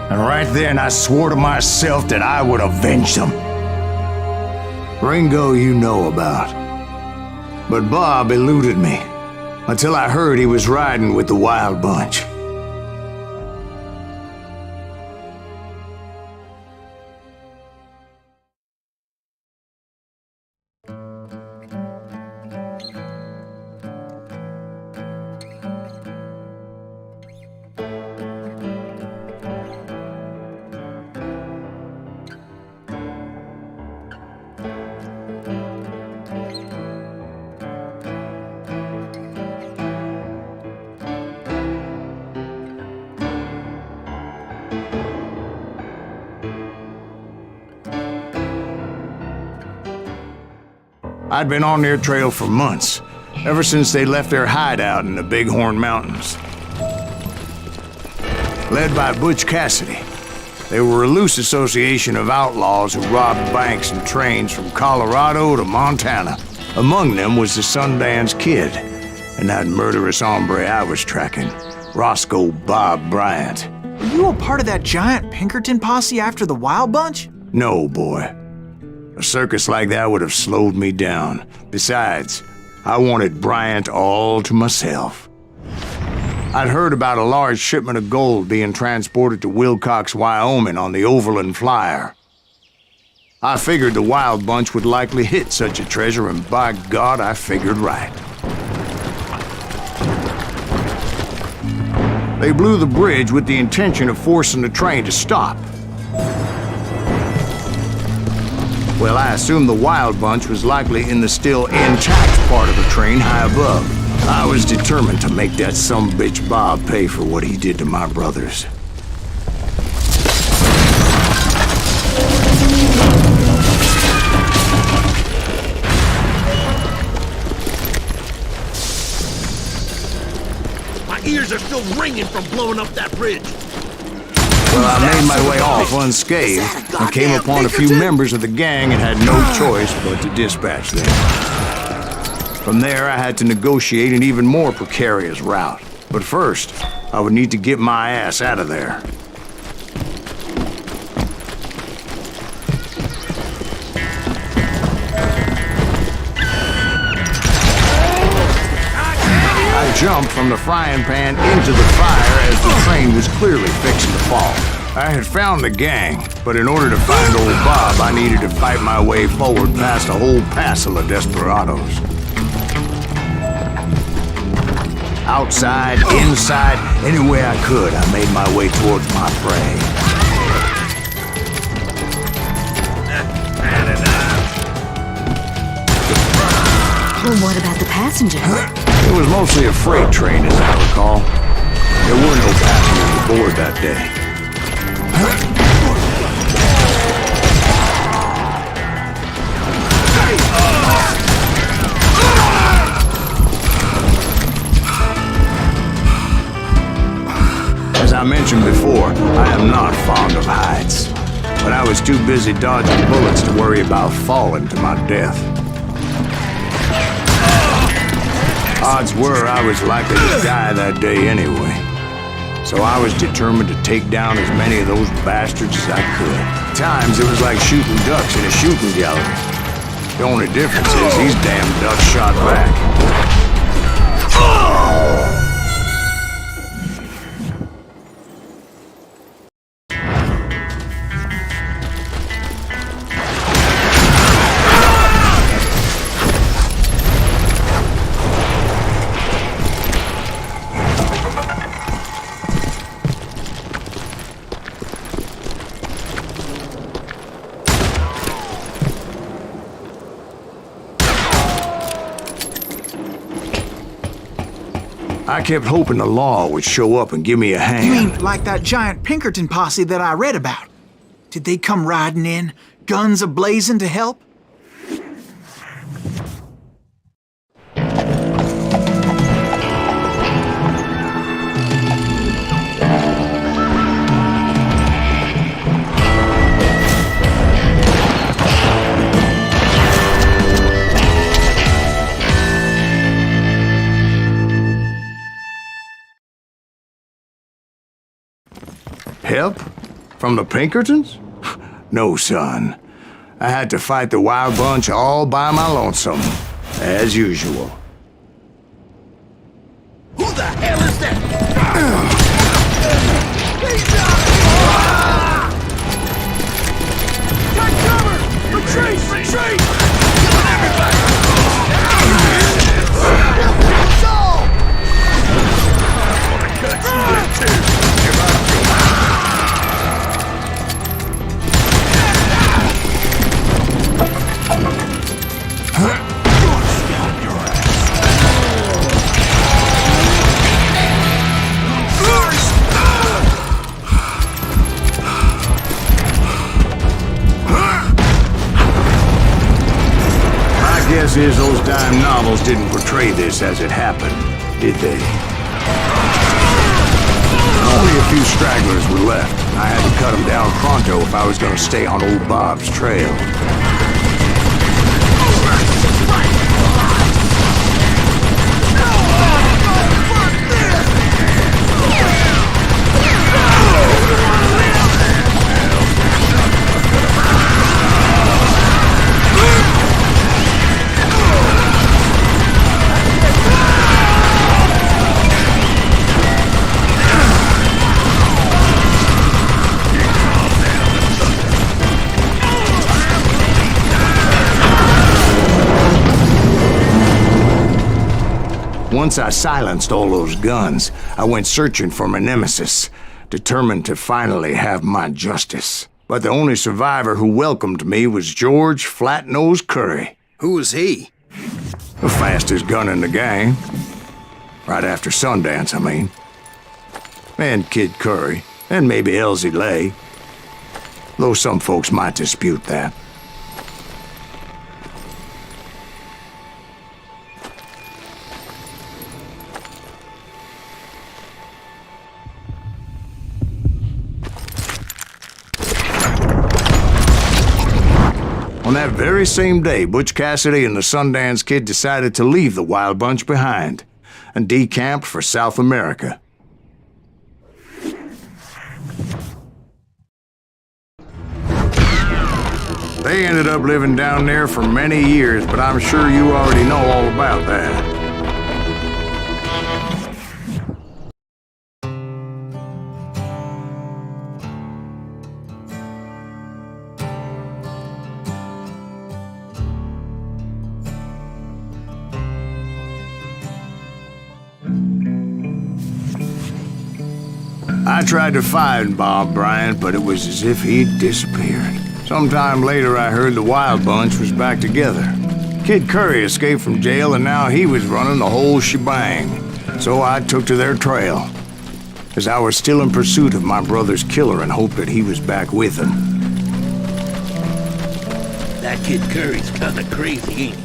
And right then I swore to myself that I would avenge them. Ringo you know about. But Bob eluded me, until I heard he was riding with the Wild Bunch. I'd been on their trail for months, ever since they left their hideout in the Bighorn Mountains. Led by Butch Cassidy, they were a loose association of outlaws who robbed banks and trains from Colorado to Montana. Among them was the Sundance Kid, and that murderous hombre I was tracking, Roscoe Bob Bryant. Were you a part of that giant Pinkerton posse after the Wild Bunch? No, boy. A circus like that would have slowed me down. Besides, I wanted Bryant all to myself. I'd heard about a large shipment of gold being transported to Wilcox, Wyoming on the Overland Flyer. I figured the Wild Bunch would likely hit such a treasure, and by God, I figured right. They blew the bridge with the intention of forcing the train to stop. Well, I assumed the Wild Bunch was likely in the still intact part of the train high above. I was determined to make that sumbitch Bob pay for what he did to my brothers. My ears are still ringing from blowing up that bridge. Well, I made my way off unscathed and came upon a few members of the gang and had no choice but to dispatch them. From there, I had to negotiate an even more precarious route. But first, I would need to get my ass out of there. I jumped from the frying pan into the fire as the train was clearly fixing to fall. I had found the gang, but in order to find old Bob, I needed to fight my way forward past a whole passel of desperados. Outside, inside, any way I could, I made my way towards my prey. Well, what about the passengers? It was mostly a freight train, as I recall. There were no passengers aboard that day. As I mentioned before, I am not fond of heights, but I was too busy dodging bullets to worry about falling to my death. Odds were I was likely to die that day anyway, so I was determined to take down as many of those bastards as I could. At times, it was like shooting ducks in a shooting gallery. The only difference is these damn ducks shot back. I kept hoping the law would show up and give me a hand. You mean like that giant Pinkerton posse that I read about? Did they come riding in, guns a-blazing to help? Help? From the Pinkertons? No, son. I had to fight the Wild Bunch all by my lonesome, as usual. Who the hell is that? Take cover! Retreat! Retreat! Kill everybody! News is those dime novels didn't portray this as it happened, did they? Only a few stragglers were left. I had to cut them down pronto if I was gonna stay on old Bob's trail. Once I silenced all those guns, I went searching for my nemesis, determined to finally have my justice. But the only survivor who welcomed me was George Flat-Nose Curry. Who was he? The fastest gun in the gang. Right after Sundance, I mean. And Kid Curry, and maybe Elsie Lay. Though some folks might dispute that. On that very same day, Butch Cassidy and the Sundance Kid decided to leave the Wild Bunch behind and decamped for South America. They ended up living down there for many years, but I'm sure you already know all about that. I tried to find Bob Bryant, but it was as if he'd disappeared. Sometime later, I heard the Wild Bunch was back together. Kid Curry escaped from jail, and now he was running the whole shebang. So I took to their trail, as I was still in pursuit of my brother's killer and hoped that he was back with him. That Kid Curry's kinda crazy, ain't he?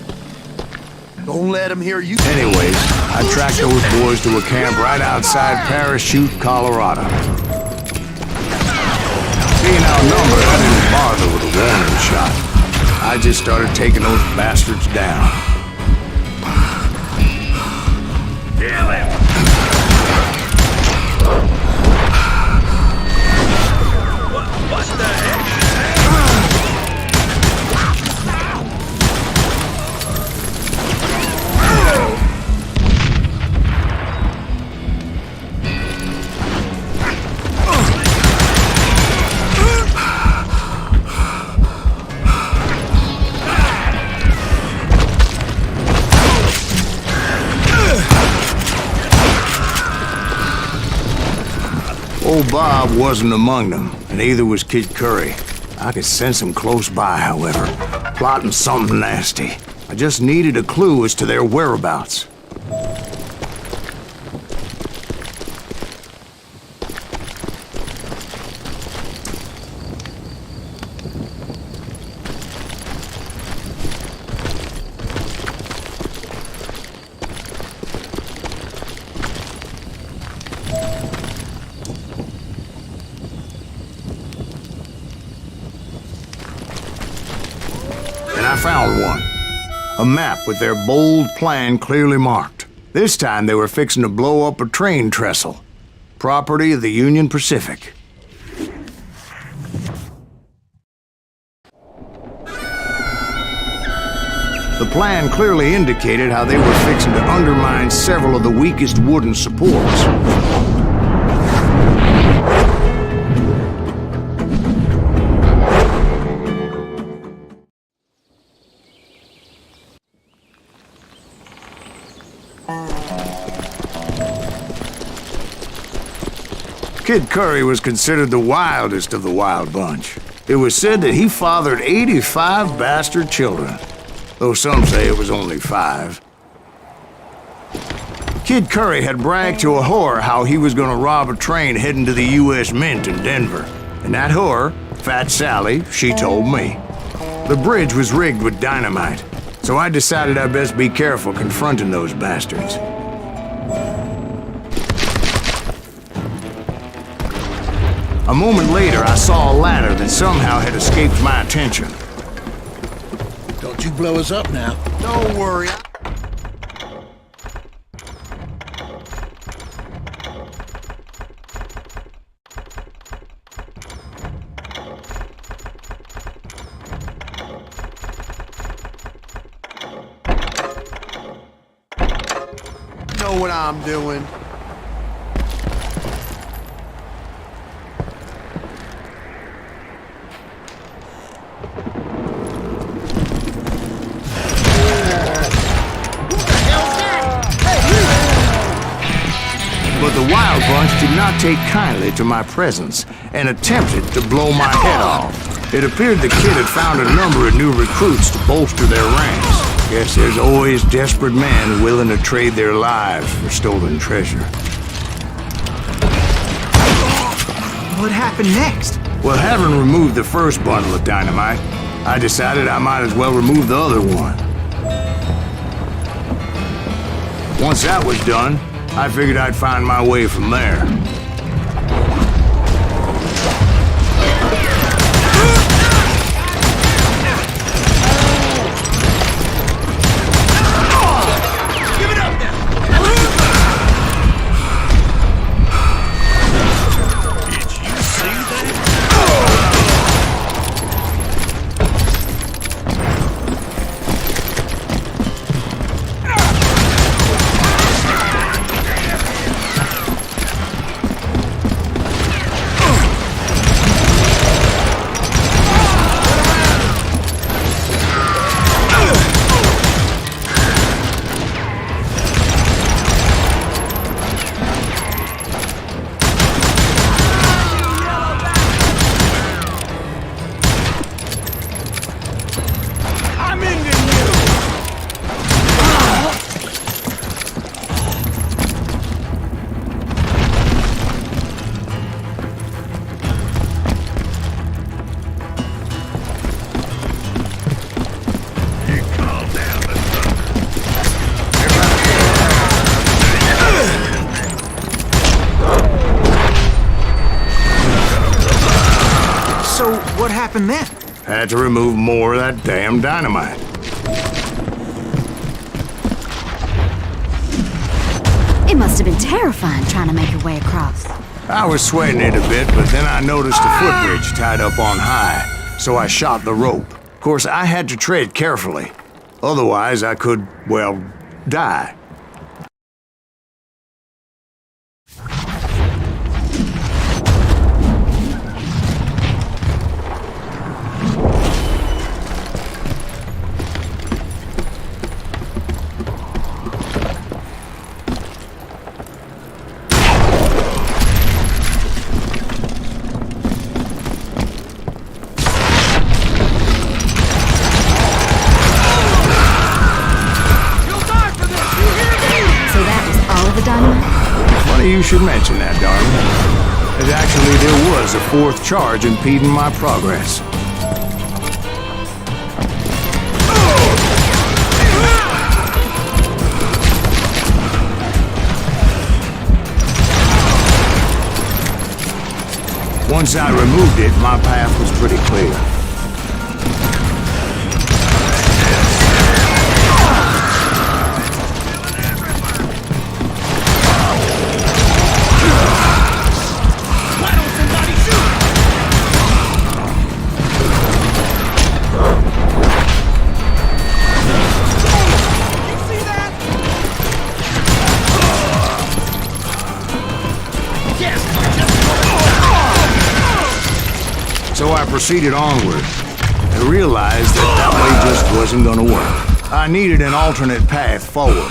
Don't let him hear you. Anyways, I tracked those boys to a camp right outside Parachute, Colorado. Being outnumbered, I didn't bother with a warning shot. I just started taking those bastards down. Damn it. What the heck? Old Bob wasn't among them, and neither was Kid Curry. I could sense him close by, however, plotting something nasty. I just needed a clue as to their whereabouts. I found one. A map with their bold plan clearly marked. This time they were fixing to blow up a train trestle. Property of the Union Pacific. The plan clearly indicated how they were fixing to undermine several of the weakest wooden supports. Kid Curry was considered the wildest of the Wild Bunch. It was said that he fathered 85 bastard children, though some say it was only 5. Kid Curry had bragged to a whore how he was gonna rob a train heading to the U.S. Mint in Denver. And that whore, Fat Sally, she told me. The bridge was rigged with dynamite, So I decided I'd best be careful confronting those bastards. A moment later, I saw a ladder that somehow had escaped my attention. Don't you blow us up now. Don't worry. Know what I'm doing. But the Wild Bunch did not take kindly to my presence and attempted to blow my head off. It appeared the kid had found a number of new recruits to bolster their ranks. Guess there's always desperate men willing to trade their lives for stolen treasure. What happened next? Well, having removed the first bundle of dynamite, I decided I might as well remove the other one. Once that was done, I figured I'd find my way from there. What happened then? Had to remove more of that damn dynamite. It must have been terrifying trying to make your way across. I was sweating it a bit, but then I noticed a footbridge tied up on high, so I shot the rope. Of course, I had to tread carefully. Otherwise, I could, well, die. You should mention that, darling. As actually, there was a fourth charge impeding my progress. Once I removed it, my path was pretty clear. So I proceeded onward and realized that that way just wasn't going to work. I needed an alternate path forward.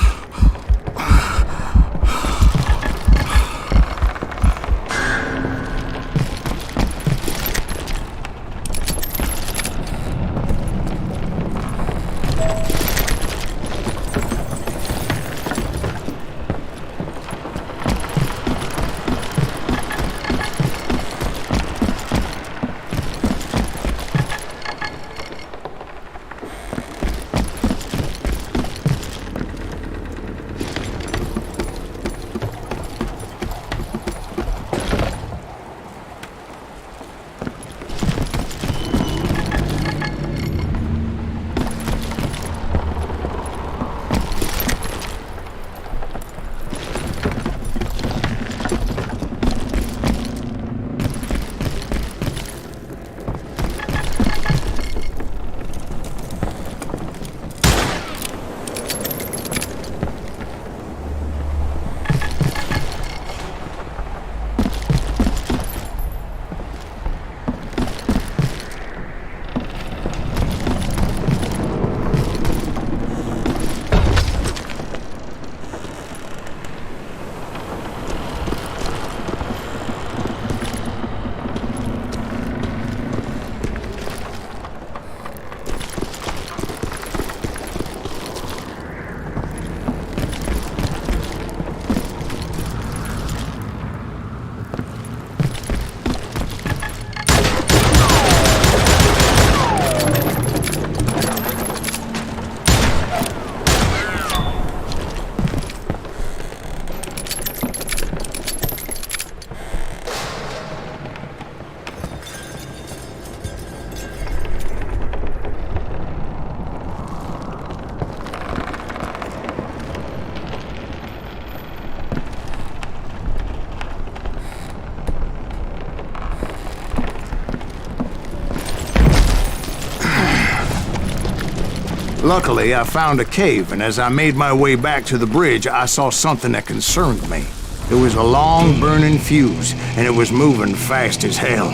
Luckily, I found a cave, and as I made my way back to the bridge, I saw something that concerned me. It was a long, burning fuse, and it was moving fast as hell.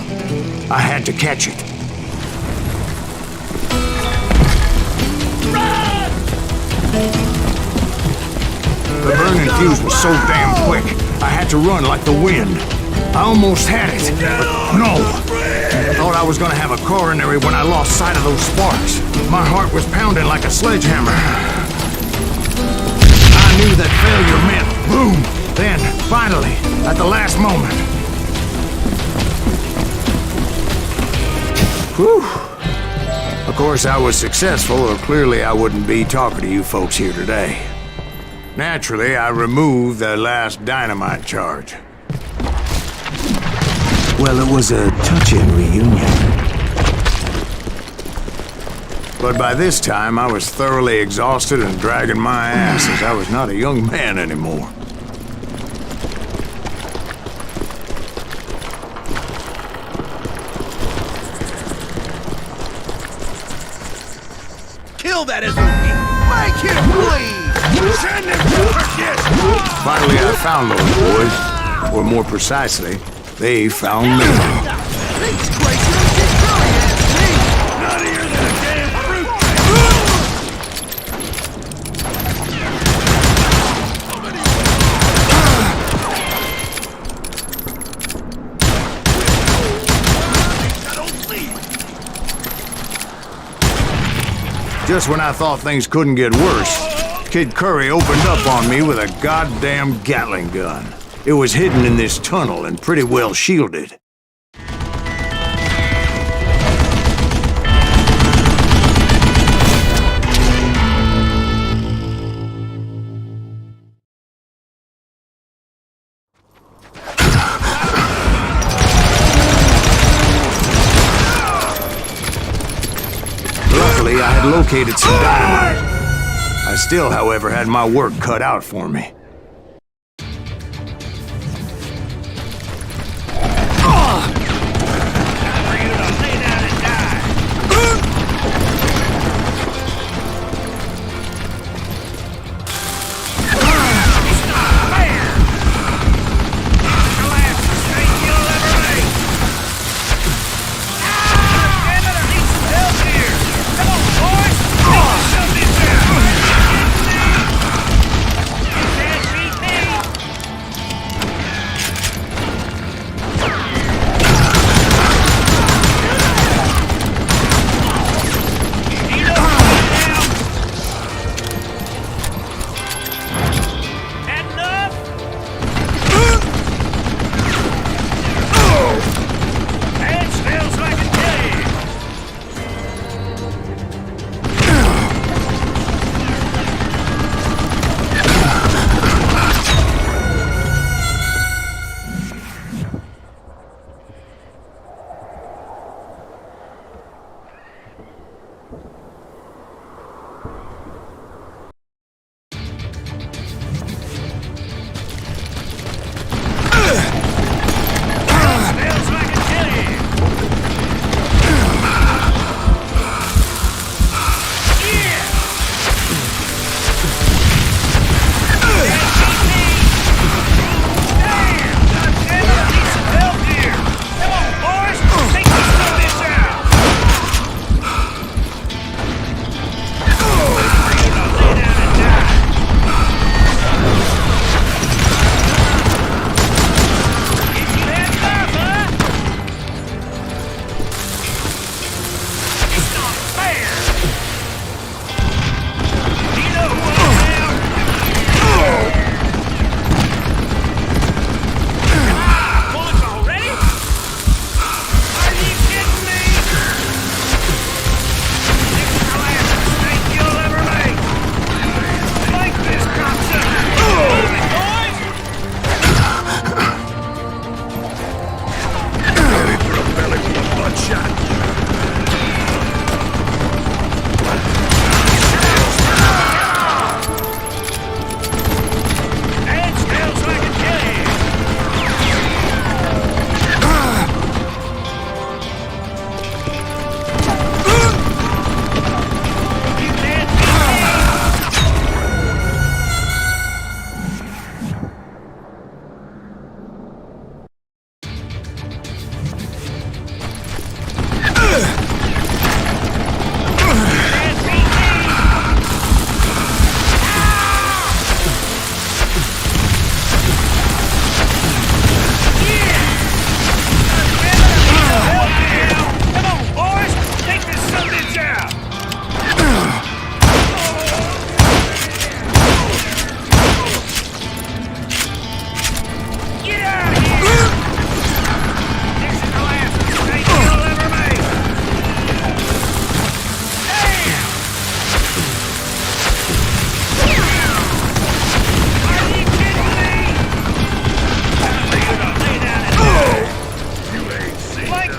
I had to catch it. The burning fuse was so damn quick, I had to run like the wind. I almost had it, but no. I thought I was gonna have a coronary when I lost sight of those sparks. My heart was pounding like a sledgehammer. I knew that failure meant boom. Then, finally, at the last moment. Whew. Of course, I was successful, or clearly I wouldn't be talking to you folks here today. Naturally, I removed the last dynamite charge. Well, it was a touching reunion. But by this time, I was thoroughly exhausted and dragging my ass as I was not a young man anymore. Kill that SOB! Make him bleed! Send him to Turkish! Finally, I found those boys. Or more precisely, they found me. These crazy little kids really ass me! Nuttier than a damn fruit Just when I thought things couldn't get worse, Kid Curry opened up on me with a goddamn Gatling gun. It was hidden in this tunnel and pretty well shielded. Luckily, I had located some dynamite. I still, however, had my work cut out for me.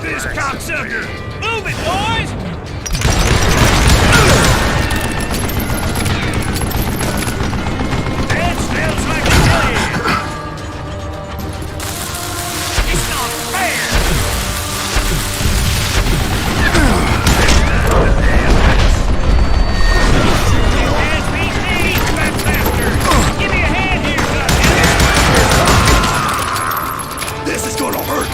this cocksucker! Move it, boys! That smells like a dead! It's not fair! SBC, fat bastard! Give me a hand here, goddammit! This is gonna hurt!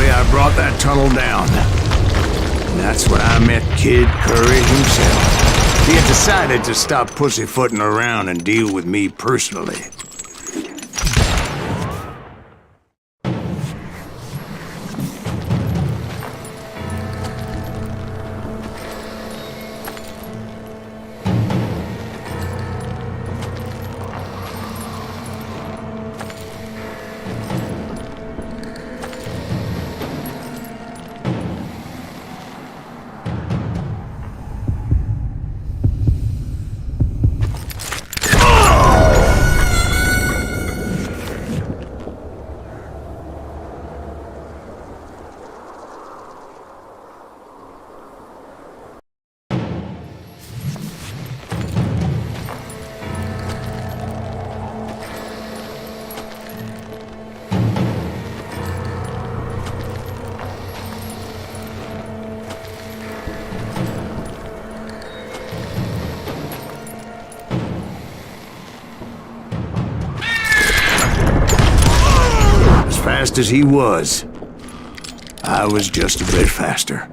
I brought that tunnel down. And that's when I met Kid Curry himself. He had decided to stop pussyfooting around and deal with me personally. Fast as he was, I was just a bit faster.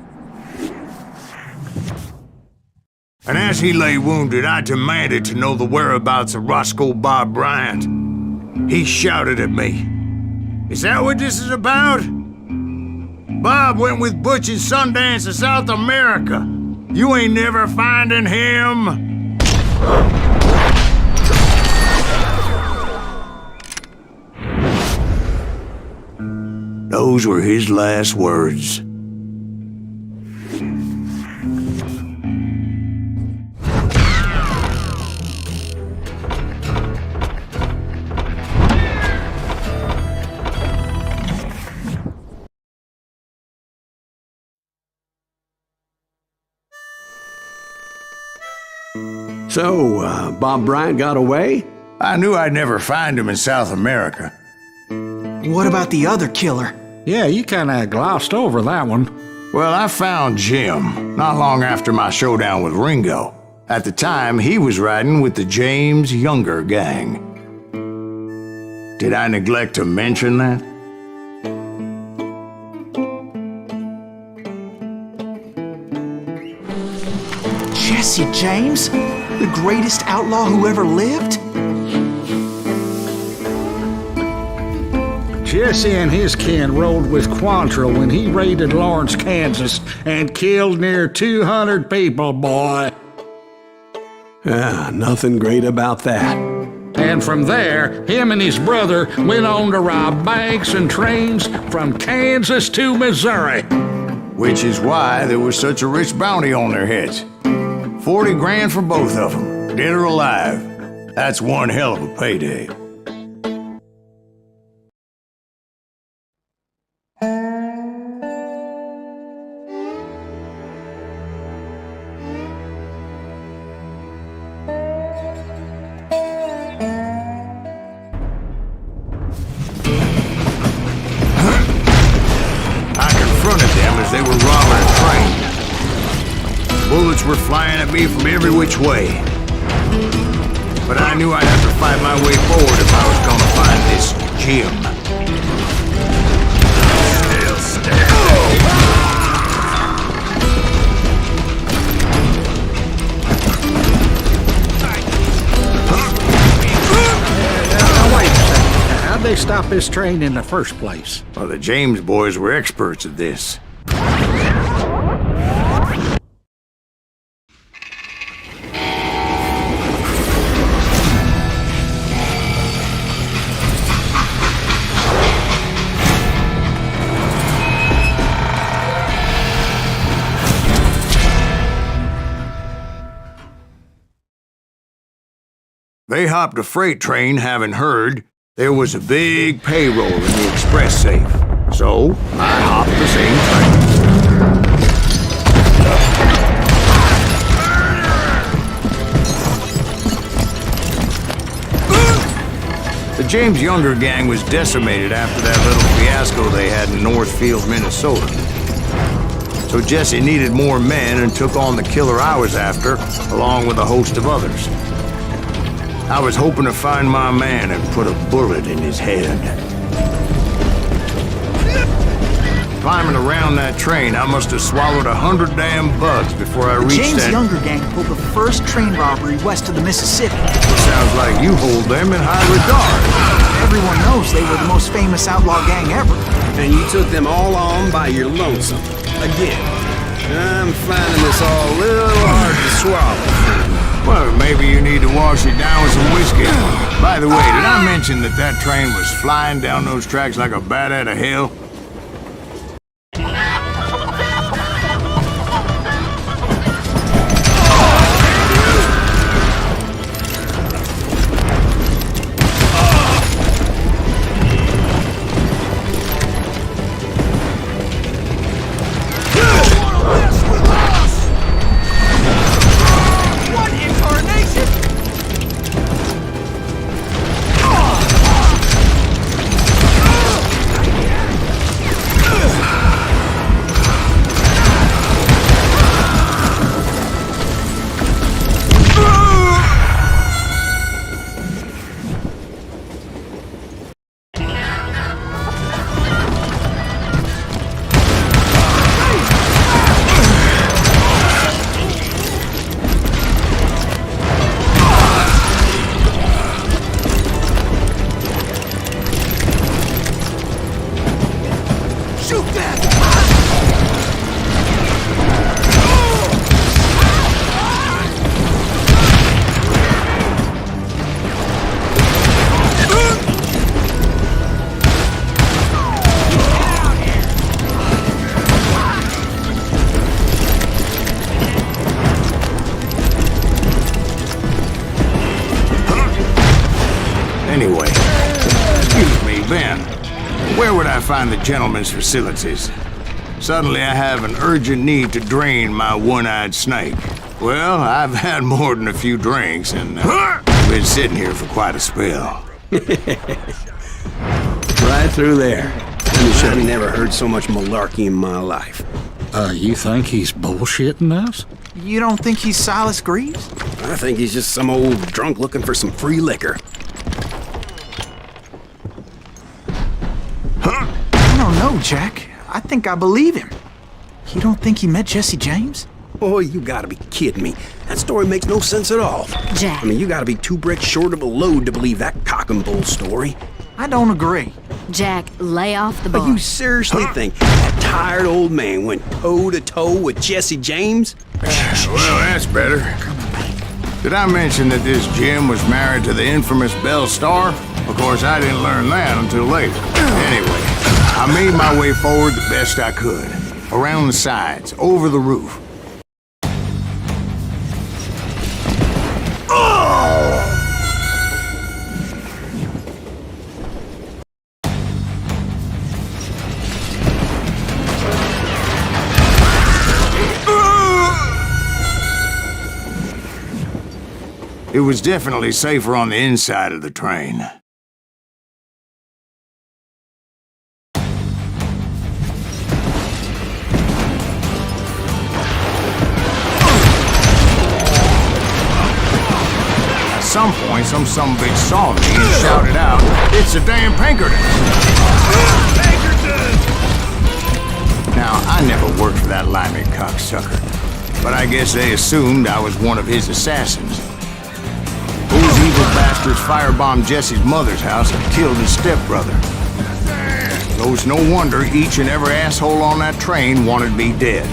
And as he lay wounded, I demanded to know the whereabouts of Roscoe Bob Bryant. He shouted at me, "Is that what this is about? Bob went with Butch and Sundance to South America. You ain't never finding him." Those were his last words. So, Bob Bryant got away? I knew I'd never find him in South America. What about the other killer? Yeah, you kinda glossed over that one. Well, I found Jim not long after my showdown with Ringo. At the time, he was riding with the James Younger gang. Did I neglect to mention that? Jesse James? The greatest outlaw who ever lived? Jesse and his kin rode with Quantrill when he raided Lawrence, Kansas, and killed near 200 people, boy. Nothing great about that. And from there, him and his brother went on to rob banks and trains from Kansas to Missouri. Which is why there was such a rich bounty on their heads. 40 grand for both of them, dead or alive. That's one hell of a payday. They were robbing a train. Bullets were flying at me from every which way. but I knew I'd have to fight my way forward if I was gonna find this gem. Still standing. How'd they stop this train in the first place? Well, the James boys were experts at this. They hopped a freight train having heard there was a big payroll in the express safe. So, I hopped the same train. The James Younger gang was decimated after that little fiasco they had in Northfield, Minnesota. So Jesse needed more men and took on the killer I was after, along with a host of others. I was hoping to find my man and put a bullet in his head. Climbing around that train, I must have swallowed 100 damn bugs before I reached James that... Younger gang pulled the first train robbery west of the Mississippi. Sounds like you hold them in high regard. Everyone knows they were the most famous outlaw gang ever. And you took them all on by your lonesome. Again. I'm finding this all a little hard to swallow. Well, maybe you need to wash it down with some whiskey. By the way, did I mention that train was flying down those tracks like a bat out of hell? Anyway, excuse me, Ben. Where would I find the gentleman's facilities? Suddenly I have an urgent need to drain my one-eyed snake. Well, I've had more than a few drinks and been sitting here for quite a spell. Right through there. I'm sure I never heard so much malarkey in my life. You think he's bullshitting us? You don't think he's Silas Greaves? I think he's just some old drunk looking for some free liquor. I don't know, Jack. I think I believe him. You don't think he met Jesse James? Oh, you gotta be kidding me. That story makes no sense at all. Jack. I mean, you gotta be 2 bricks short of a load to believe that cock and bull story. I don't agree. Jack, lay off the But bar. you seriously think that tired old man went toe-to-toe with Jesse James? Well, that's better. Did I mention that this Jim was married to the infamous Belle Starr? Of course, I didn't learn that until later. Anyway, I made my way forward the best I could. Around the sides, over the roof. It was definitely safer on the inside of the train. some point, some sumbitch saw me and shouted out, "It's a damn Pinkerton!" Now, I never worked for that limey cocksucker, but I guess they assumed I was one of his assassins. Those evil bastards firebombed Jesse's mother's house and killed his stepbrother. So it's no wonder each and every asshole on that train wanted me dead.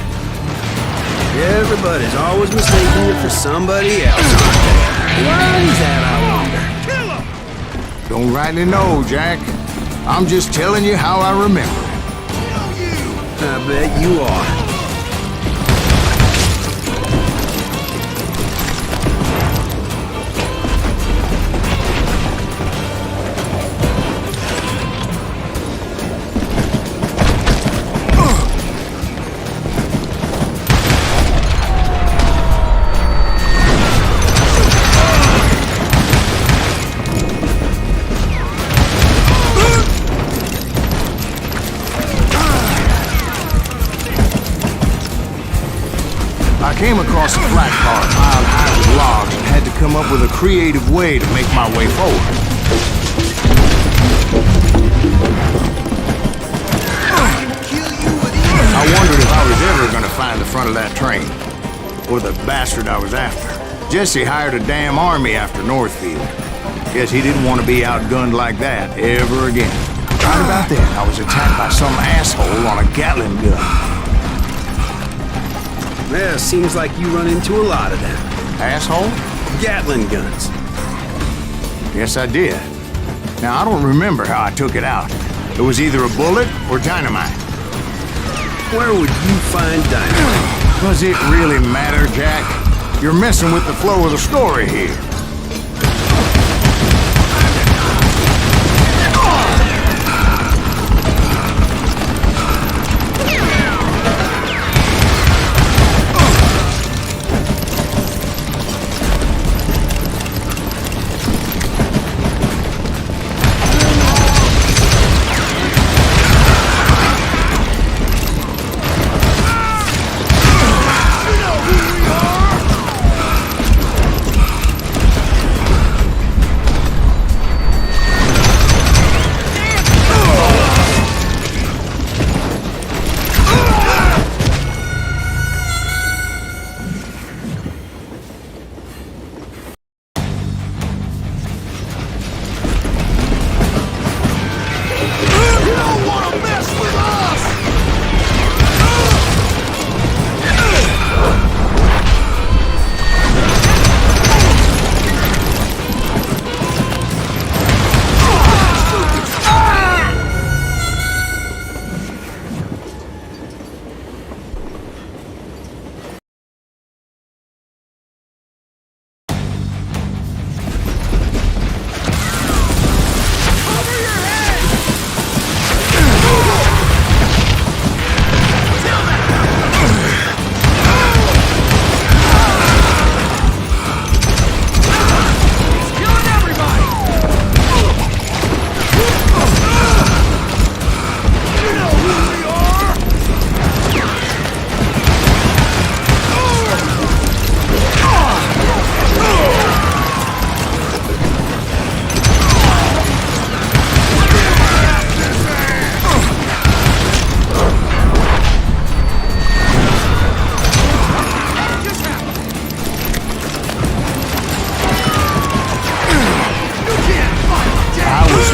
Everybody's always mistaking you for somebody else, aren't they? Why is that, I wonder? Kill him! Don't rightly know, Jack. I'm just telling you how I remember it. Kill you! I bet you are. I came across a flat car piled high with logs and had to come up with a creative way to make my way forward. I wondered if I was ever going to find the front of that train, or the bastard I was after. Jesse hired a damn army after Northfield. Guess he didn't want to be outgunned like that ever again. Right about then, I was attacked by some asshole on a Gatling gun. Well, seems like you run into a lot of them. Asshole? Gatling guns. Yes, I did. Now, I don't remember how I took it out. It was either a bullet or dynamite. Where would you find dynamite? Does it really matter, Jack? You're messing with the flow of the story here.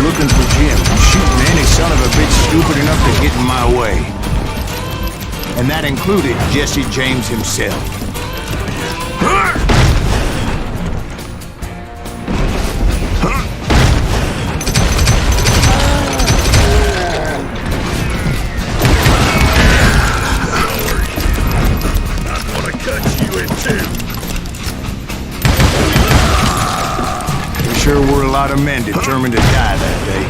looking for Jim, shooting any son of a bitch stupid enough to get in my way. And that included Jesse James himself. Sure were a lot of men determined to die that day.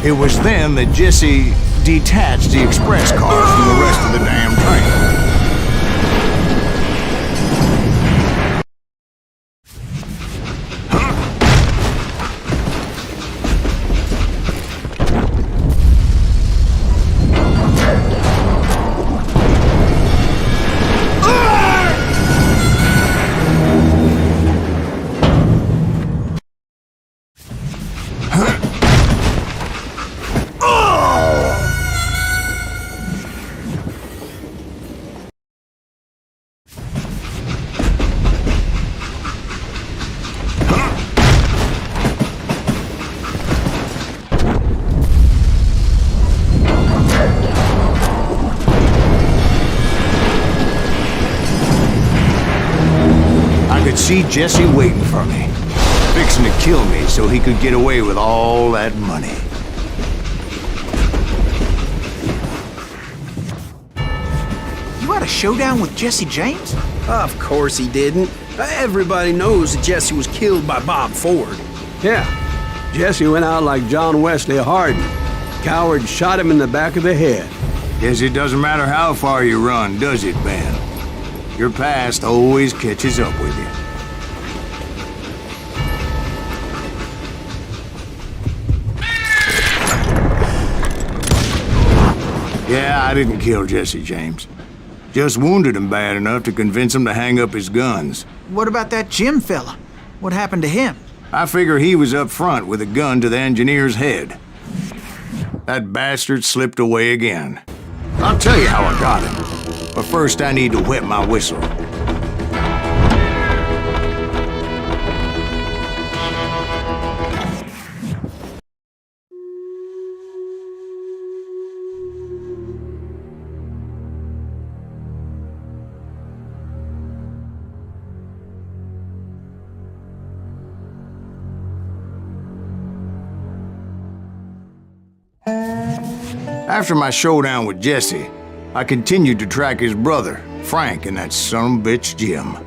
It was then that Jesse detached the express cars from the rest of the damn train. see Jesse waiting for me, fixing to kill me so he could get away with all that money. You had a showdown with Jesse James? Of course he didn't. Everybody knows that Jesse was killed by Bob Ford. Yeah, Jesse went out like John Wesley Hardin. Coward shot him in the back of the head. Guess it doesn't matter how far you run, does it, Ben? Your past always catches up with you. Yeah, I didn't kill Jesse James. Just wounded him bad enough to convince him to hang up his guns. What about that Jim fella? What happened to him? I figure he was up front with a gun to the engineer's head. That bastard slipped away again. I'll tell you how I got him. But first I need to wet my whistle. After my showdown with Jesse, I continued to track his brother, Frank, and that son of a bitch, Jim.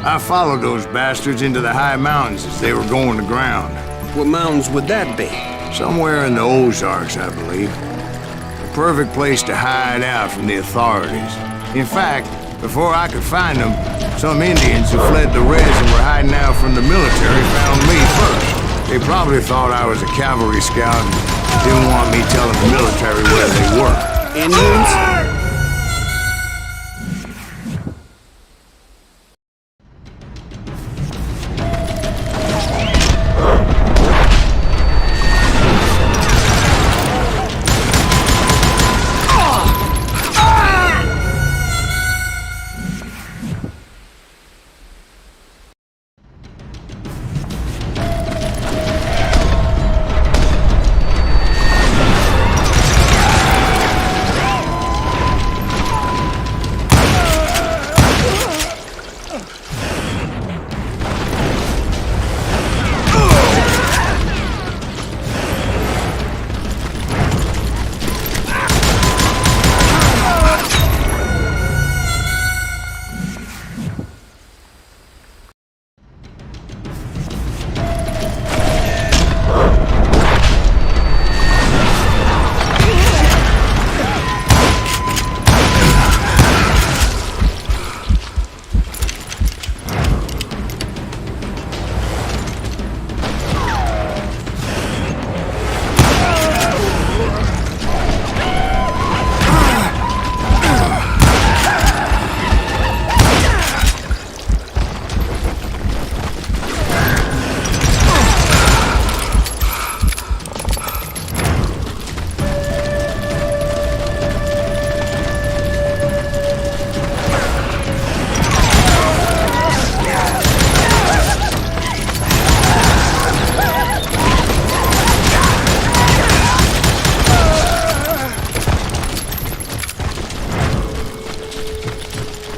I followed those bastards into the high mountains as they were going to ground. What mountains would that be? Somewhere in the Ozarks, I believe. The perfect place to hide out from the authorities. In fact, before I could find them, some Indians who fled the Reds and were hiding out from the military found me first. They probably thought I was a cavalry scout and didn't want me telling the military where they were. Indians?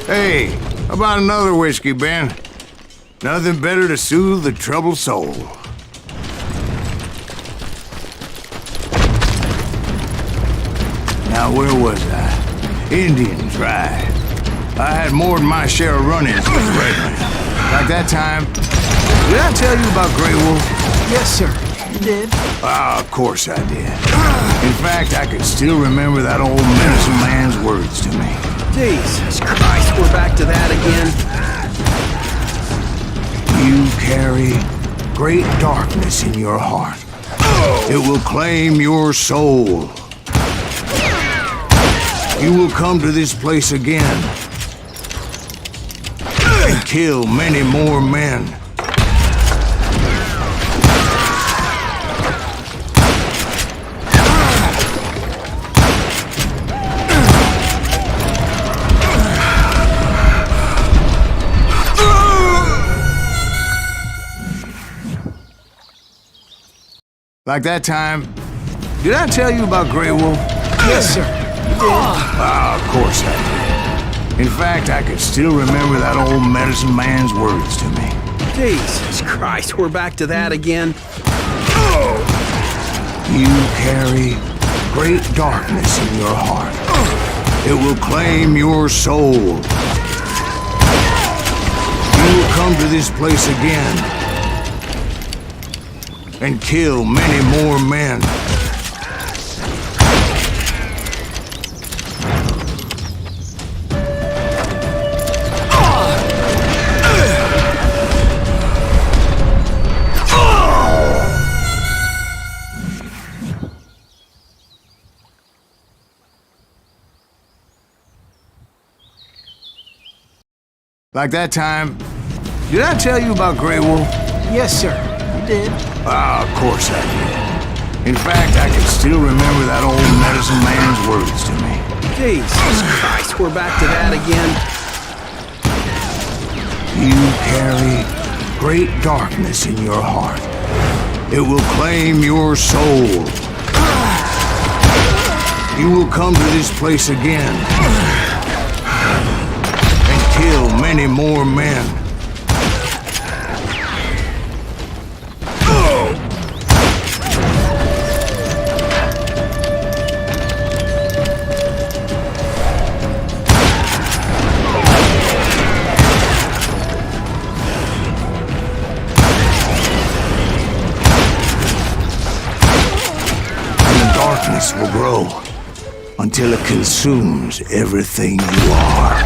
Hey, how about another whiskey, Ben? Nothing better to soothe the troubled soul. Now, where was I? Indians, right. I had more than my share of run-ins with Redman. Like that time, did I tell you about Grey Wolf? Yes, sir. You did. Ah, of course I did. In fact, I can still remember that old medicine man's words to me. Jesus Christ, we're back to that again. You carry great darkness in your heart. It will claim your soul. You will come to this place again and kill many more men. Like that time, did I tell you about Grey Wolf? Yes, sir. You did. Ah, of course I did. In fact, I could still remember that old medicine man's words to me. Jesus Christ, we're back to that again? You carry great darkness in your heart. It will claim your soul. You will come to this place again and kill many more men. Like that time, did I tell you about Grey Wolf? Yes, sir. You did. Of course I did. In fact, I can still remember that old medicine man's words to me. Jesus Christ, we're back to that again? You carry great darkness in your heart. It will claim your soul. You will come to this place again and kill many more men. Darkness will grow until it consumes everything you are.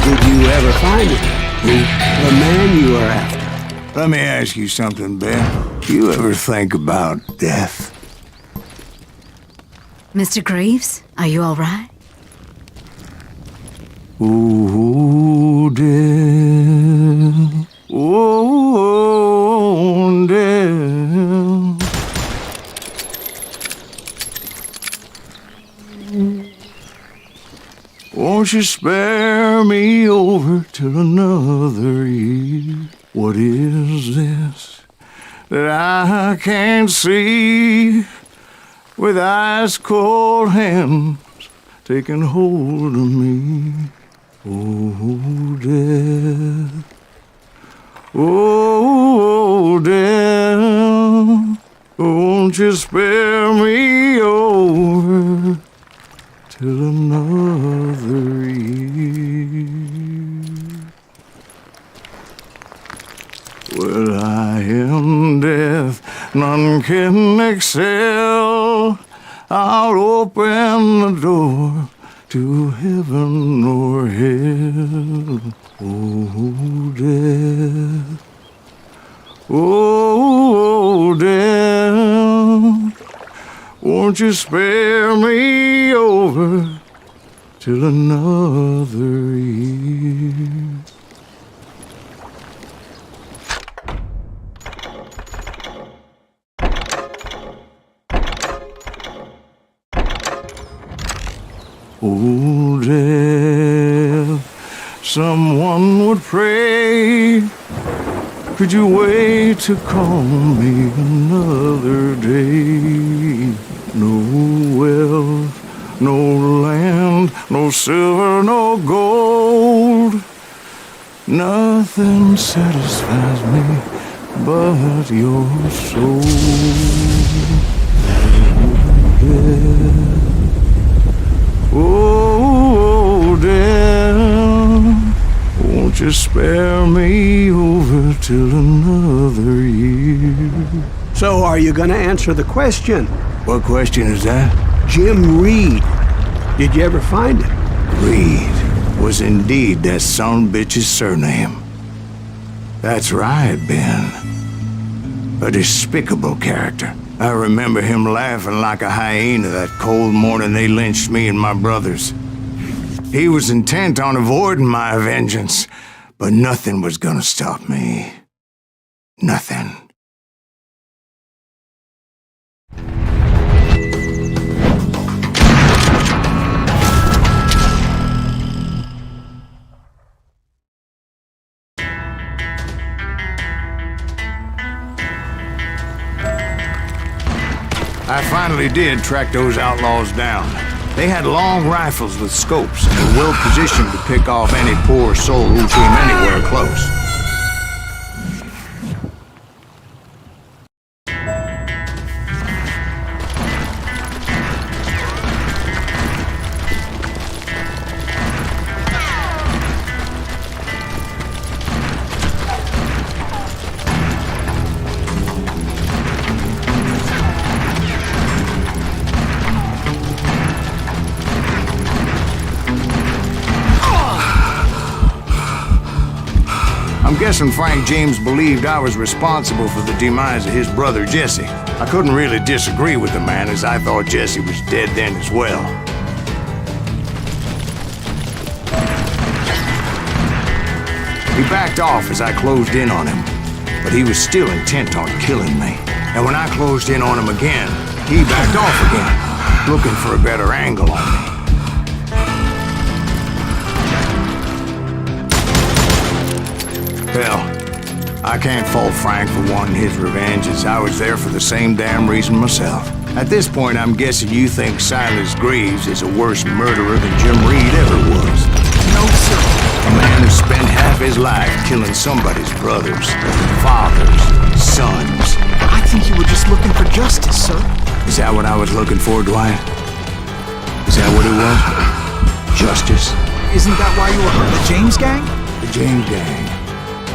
Did you ever find it? The man you are after? Let me ask you something, Ben. Do you ever think about death? Mr. Greaves, are you all right? Ooh, death. Ooh, death. Won't you spare me over till another year? What is this that I can't see with ice cold hands taking hold of me? Oh, death. Oh, death. Won't you spare me over till another year? Well, I am death, none can excel. I'll open the door to heaven or hell. Oh, death. Oh, death. Won't you spare me over till another year? Oh, death, someone would pray. Could you wait to call me another day? No wealth, no land, no silver, no gold. Nothing satisfies me but your soul. Oh, death, won't you spare me over till another year? So are you gonna answer the question? What question is that? Jim Reed. Did you ever find him? Reed was indeed that son of a bitch's surname. That's right, Ben. A despicable character. I remember him laughing like a hyena that cold morning they lynched me and my brothers. He was intent on avoiding my vengeance, but nothing was gonna stop me. Nothing. I finally did track those outlaws down. They had long rifles with scopes and were well positioned to pick off any poor soul who came anywhere close. I'm guessing Frank James believed I was responsible for the demise of his brother Jesse. I couldn't really disagree with the man, as I thought Jesse was dead then as well. He backed off as I closed in on him, but he was still intent on killing me. And when I closed in on him again, he backed off again, looking for a better angle on me. Hell, I can't fault Frank for wanting his revenge, as I was there for the same damn reason myself. At this point, I'm guessing you think Silas Greaves is a worse murderer than Jim Reed ever was. No, sir. A man who spent half his life killing somebody's brothers, fathers, sons. I think you were just looking for justice, sir. Is that what I was looking for, Dwight? Is that what it was? Justice? Isn't that why you were part of the James gang? The James gang.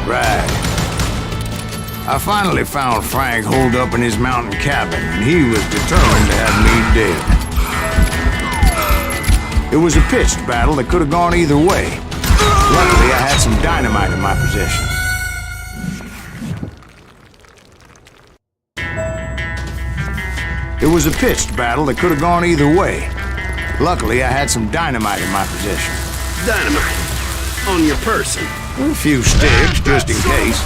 Right. I finally found Frank holed up in his mountain cabin, and he was determined to have me dead. It was a pitched battle that could have gone either way. Luckily, I had some dynamite in my possession. It was a pitched battle that could have gone either way. Luckily, I had some dynamite in my possession. Dynamite? On your person? A few sticks, just in case.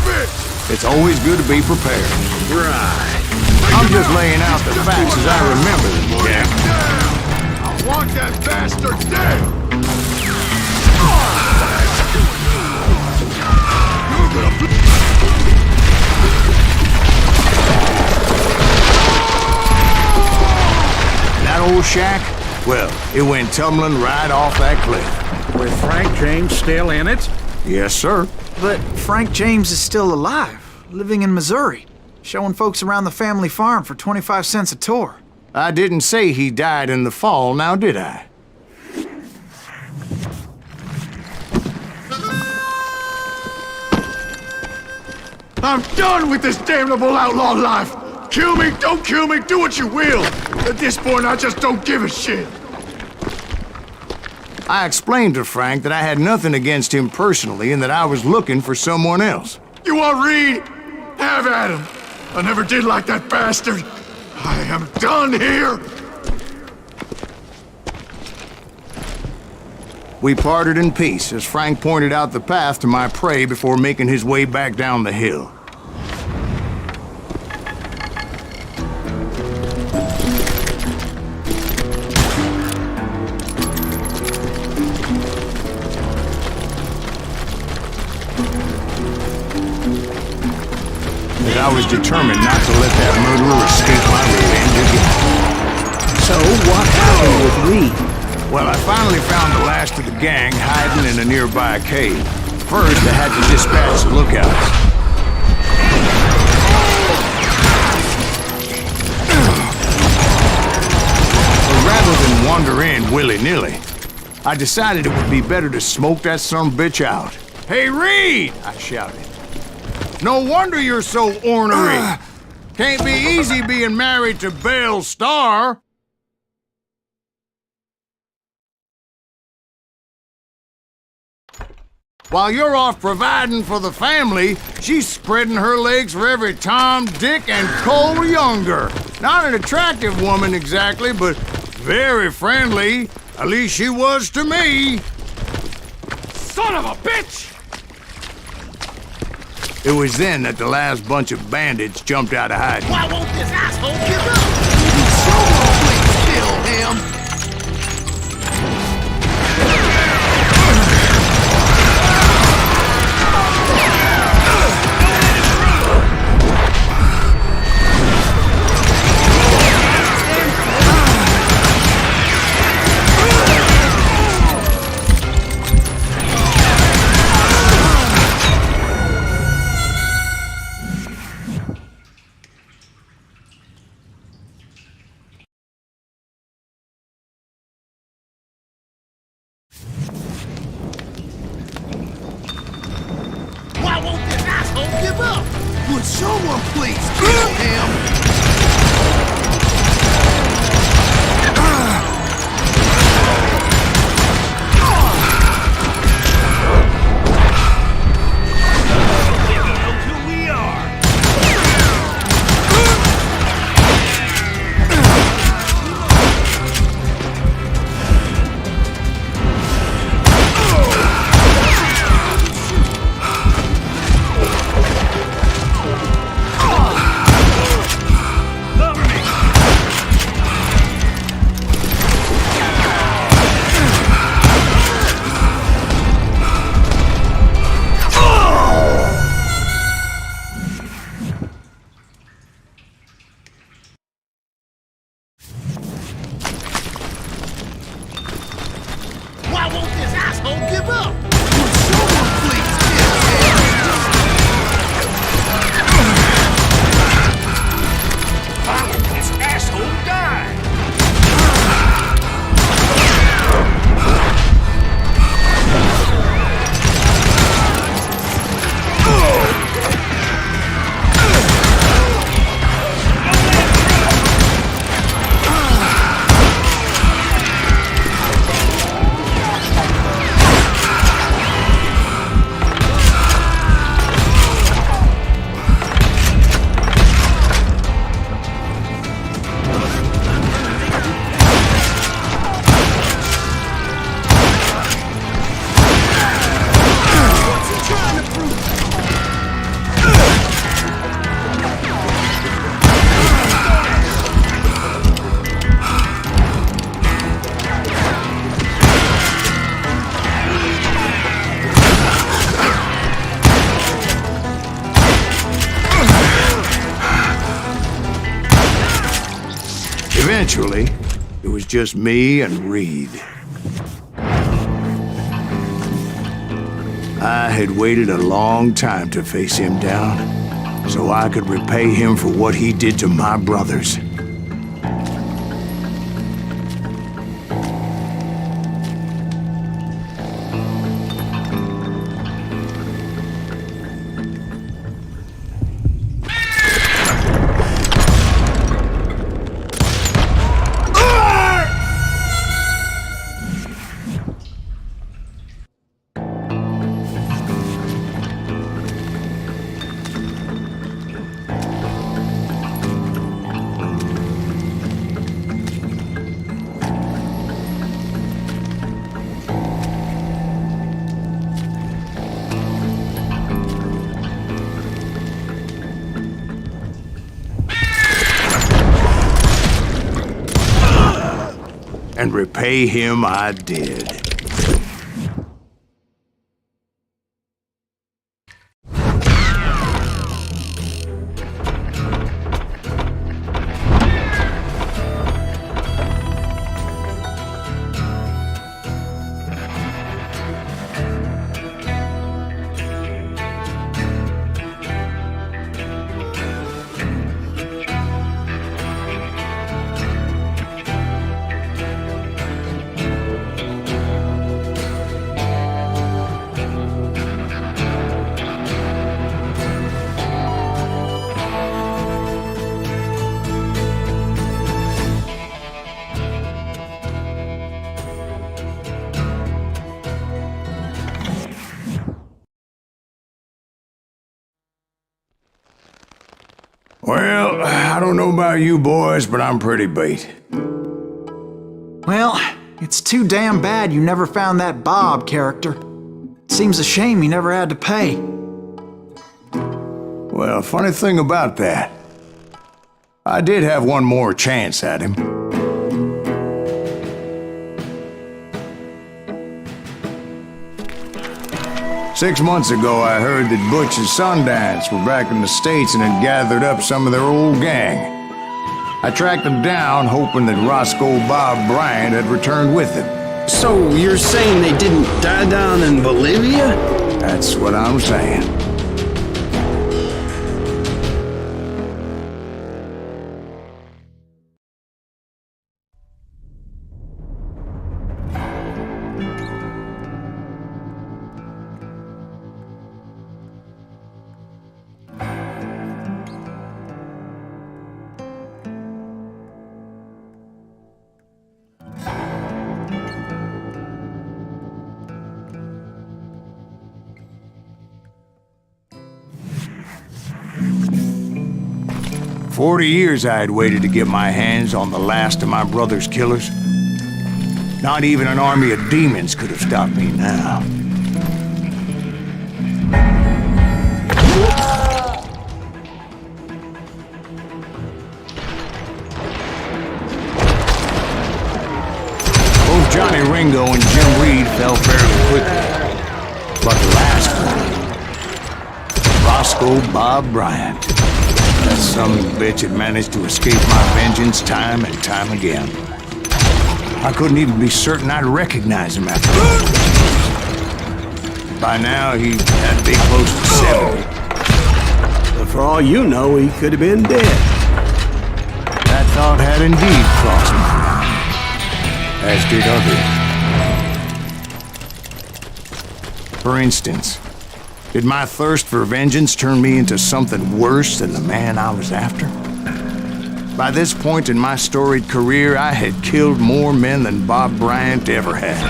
It's always good to be prepared. Right. I'm just laying out the facts as I remember them, Jack. I want that bastard dead! That old shack? Well, it went tumbling right off that cliff. With Frank James still in it? Yes, sir. But Frank James is still alive, living in Missouri, showing folks around the family farm for 25 cents a tour. I didn't say he died in the fall, now did I? I'm done with this damnable outlaw life! Kill me, don't kill me, do what you will! At this point, I just don't give a shit! I explained to Frank that I had nothing against him personally and that I was looking for someone else. You want Reed? Have at him! I never did like that bastard! I am done here! We parted in peace as Frank pointed out the path to my prey before making his way back down the hill. I was determined not to let that murderer escape my revenge again. So, what happened with Reed? Well, I finally found the last of the gang hiding in a nearby cave. First, I had to dispatch the lookouts. But rather than wander in willy-nilly, I decided it would be better to smoke that son-of-a-bitch out. "Hey, Reed!" I shouted. "No wonder you're so ornery. Can't be easy being married to Belle Starr." While you're off providing for the family, she's spreading her legs for every Tom, Dick, and Cole Younger. Not an attractive woman exactly, but very friendly. At least she was to me. Son of a bitch! It was then that the last bunch of bandits jumped out of hiding. Why won't this asshole give up? Someone please kill him! Why won't this asshole give up? Would someone please kill him? Why won't this asshole give up? Would someone please kill him? Why won't this asshole die? Eventually, it was just me and Reed. I had waited a long time to face him down, so I could repay him for what he did to my brothers. And repay him I did. Well, I don't know about you boys, but I'm pretty beat. Well, it's too damn bad you never found that Bob character. Seems a shame you never had to pay. Well, funny thing about that, I did have one more chance at him. Six months ago, I heard that Butch and Sundance were back in the States and had gathered up some of their old gang. I tracked them down, hoping that Roscoe Bob Bryant had returned with them. So you're saying they didn't die down in Bolivia? That's what I'm saying. "40 years I had waited to get my hands on the last of my brother's killers. Not even an army of demons could have stopped me now. Both Johnny Ringo and Jim Reed fell fairly quickly. But the last one, Roscoe Bob Bryant. That son of a bitch had managed to escape my vengeance time and time again. I couldn't even be certain I'd recognize him after all. By now, he had to be close to 70. But for all you know, he could have been dead. That thought had indeed crossed my mind, as did others. For instance, did my thirst for vengeance turn me into something worse than the man I was after? By this point in my storied career, I had killed more men than Bob Bryant ever had.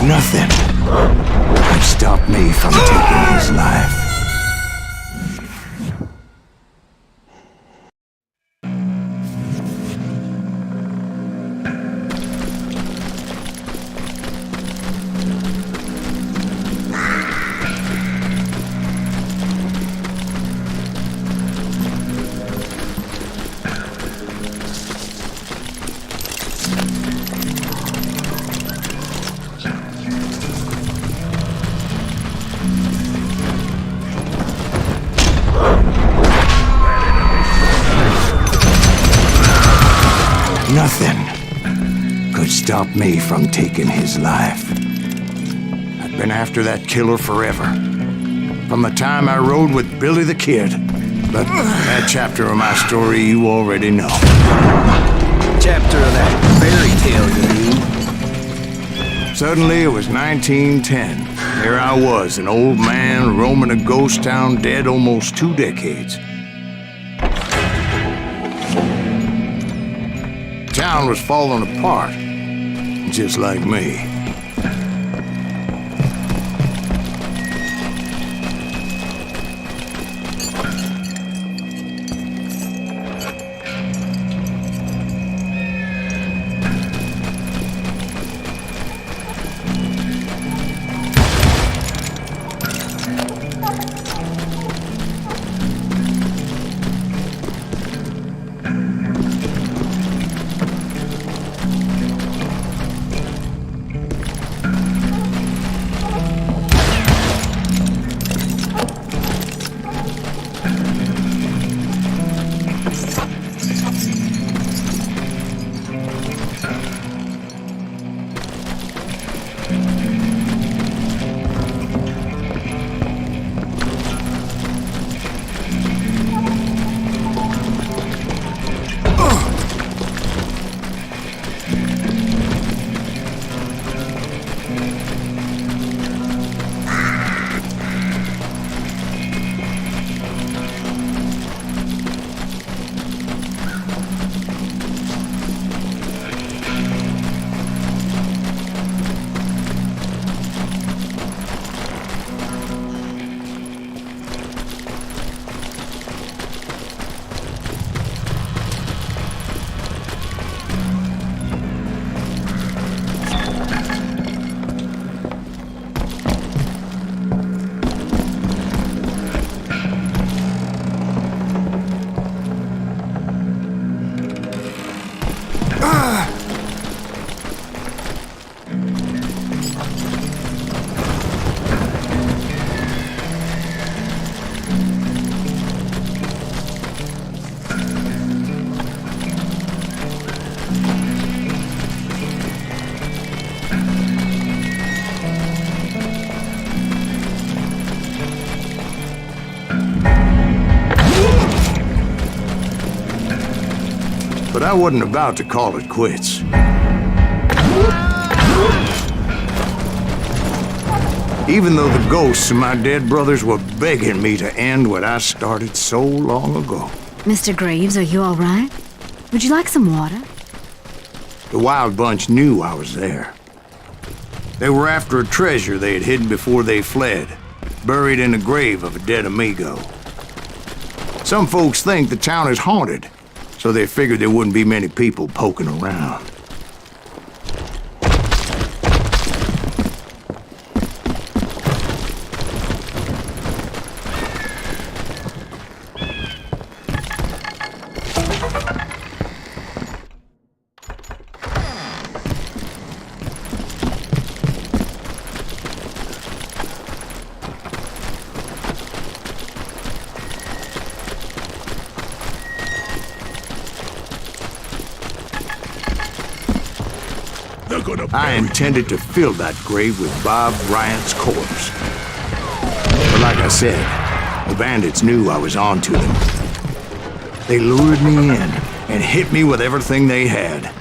Nothing could stop me from taking his life. Nothing could stop me from taking his life. I'd been after that killer forever. From the time I rode with Billy the Kid. But that chapter of my story you already know. Chapter of that fairy tale, you mean? Suddenly, it was 1910. Here I was, an old man roaming a ghost town dead almost 2 decades. Town was falling apart, just like me. But I wasn't about to call it quits. Even though the ghosts of my dead brothers were begging me to end what I started so long ago. Mr. Graves, are you all right? Would you like some water? The Wild Bunch knew I was there. They were after a treasure they had hidden before they fled, buried in the grave of a dead amigo. Some folks think the town is haunted, so they figured there wouldn't be many people poking around. I intended to fill that grave with Bob Bryant's corpse. But like I said, the bandits knew I was on to them. They lured me in and hit me with everything they had.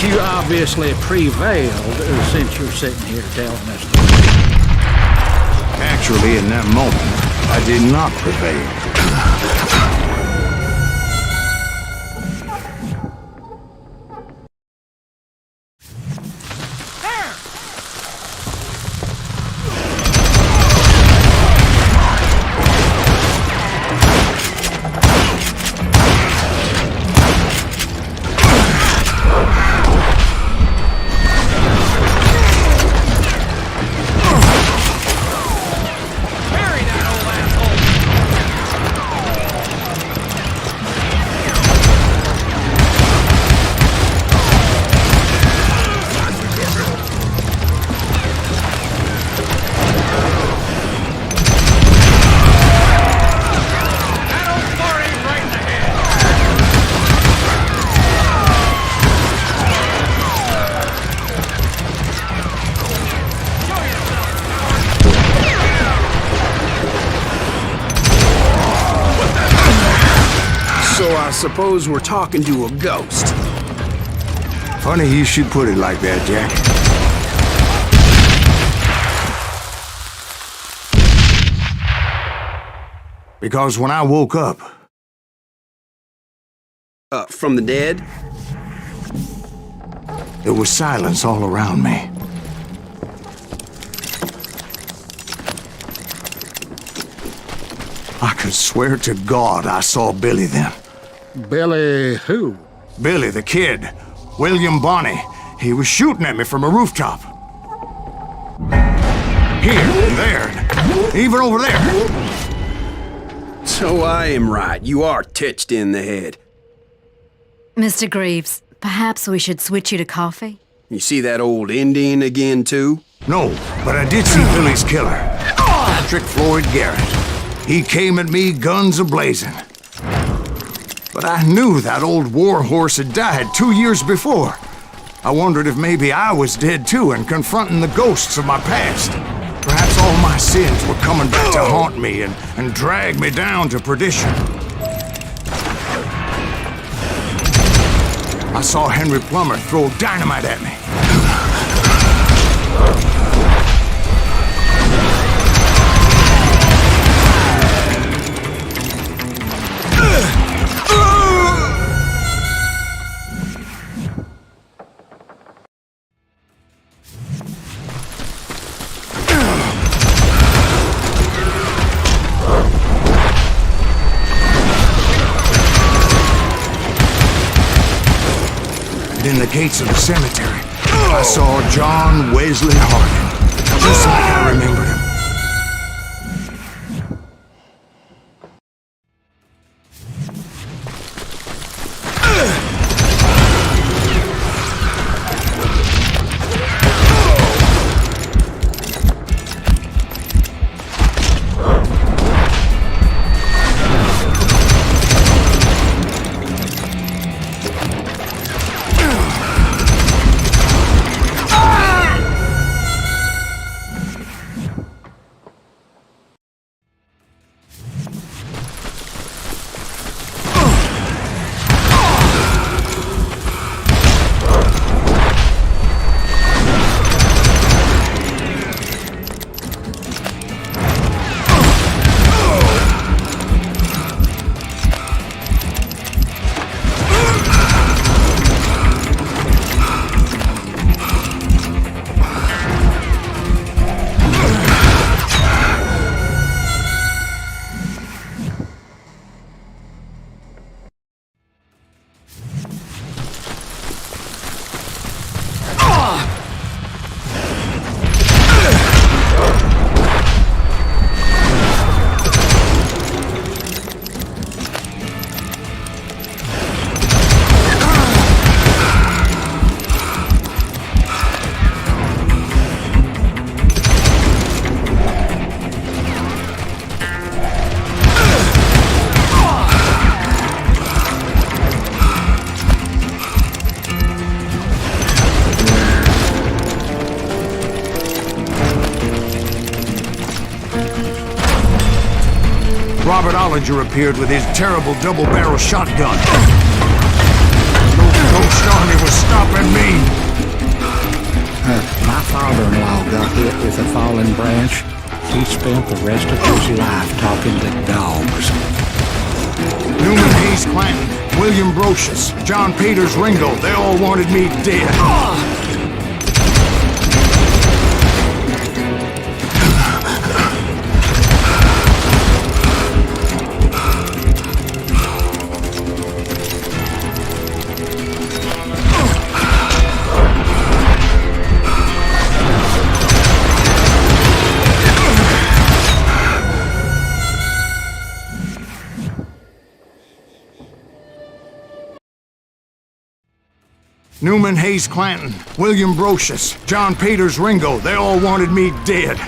You obviously prevailed since you're sitting here telling us. Actually, in that moment, I did not prevail. So I suppose we're talking to a ghost. Funny you should put it like that, Jack. Because when I woke up... From the dead? There was silence all around me. I could swear to God I saw Billy then. Billy who? Billy, the kid. William Bonney. He was shooting at me from a rooftop. Here, and there, even over there. So I am right. You are titched in the head. Mr. Greaves, perhaps we should switch you to coffee? You see that old Indian again, too? No, but I did see Billy's killer, Patrick Floyd Garrett. He came at me guns a-blazing. But I knew that old war horse had died 2 years before. I wondered if maybe I was dead too and confronting the ghosts of my past. Perhaps all my sins were coming back to haunt me and drag me down to perdition. I saw Henry Plummer throw dynamite at me. In the gates of the cemetery, I saw John Wesley Hardin, just like I remembered him. Robert Ollinger appeared with his terrible double-barrel shotgun. No ghost army was stopping me. My father-in-law got hit with a fallen branch. He spent the rest of his life talking to dogs. Newman Hayes Clanton, William Brocious, John Peters Ringo, they all wanted me dead. Newman Hayes Clanton, William Brocious, John Peters Ringo, they all wanted me dead.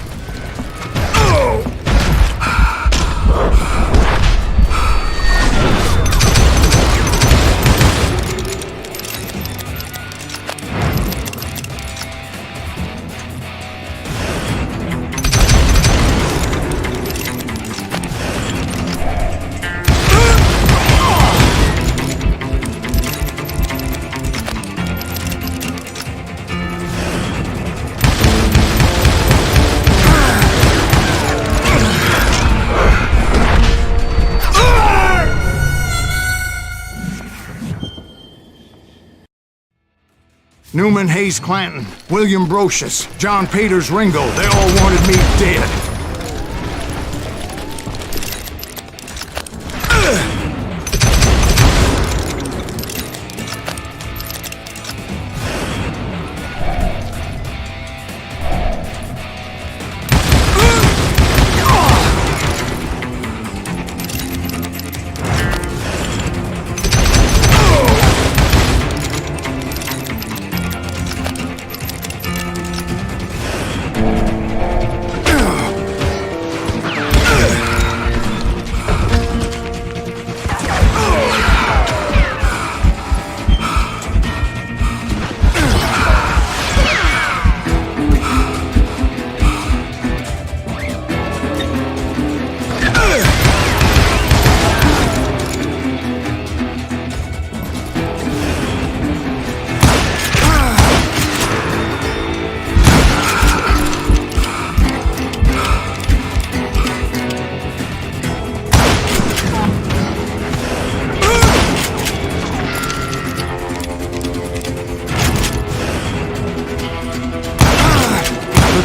Newman Hayes Clanton, William Brocious, John Peters Ringo, they all wanted me dead.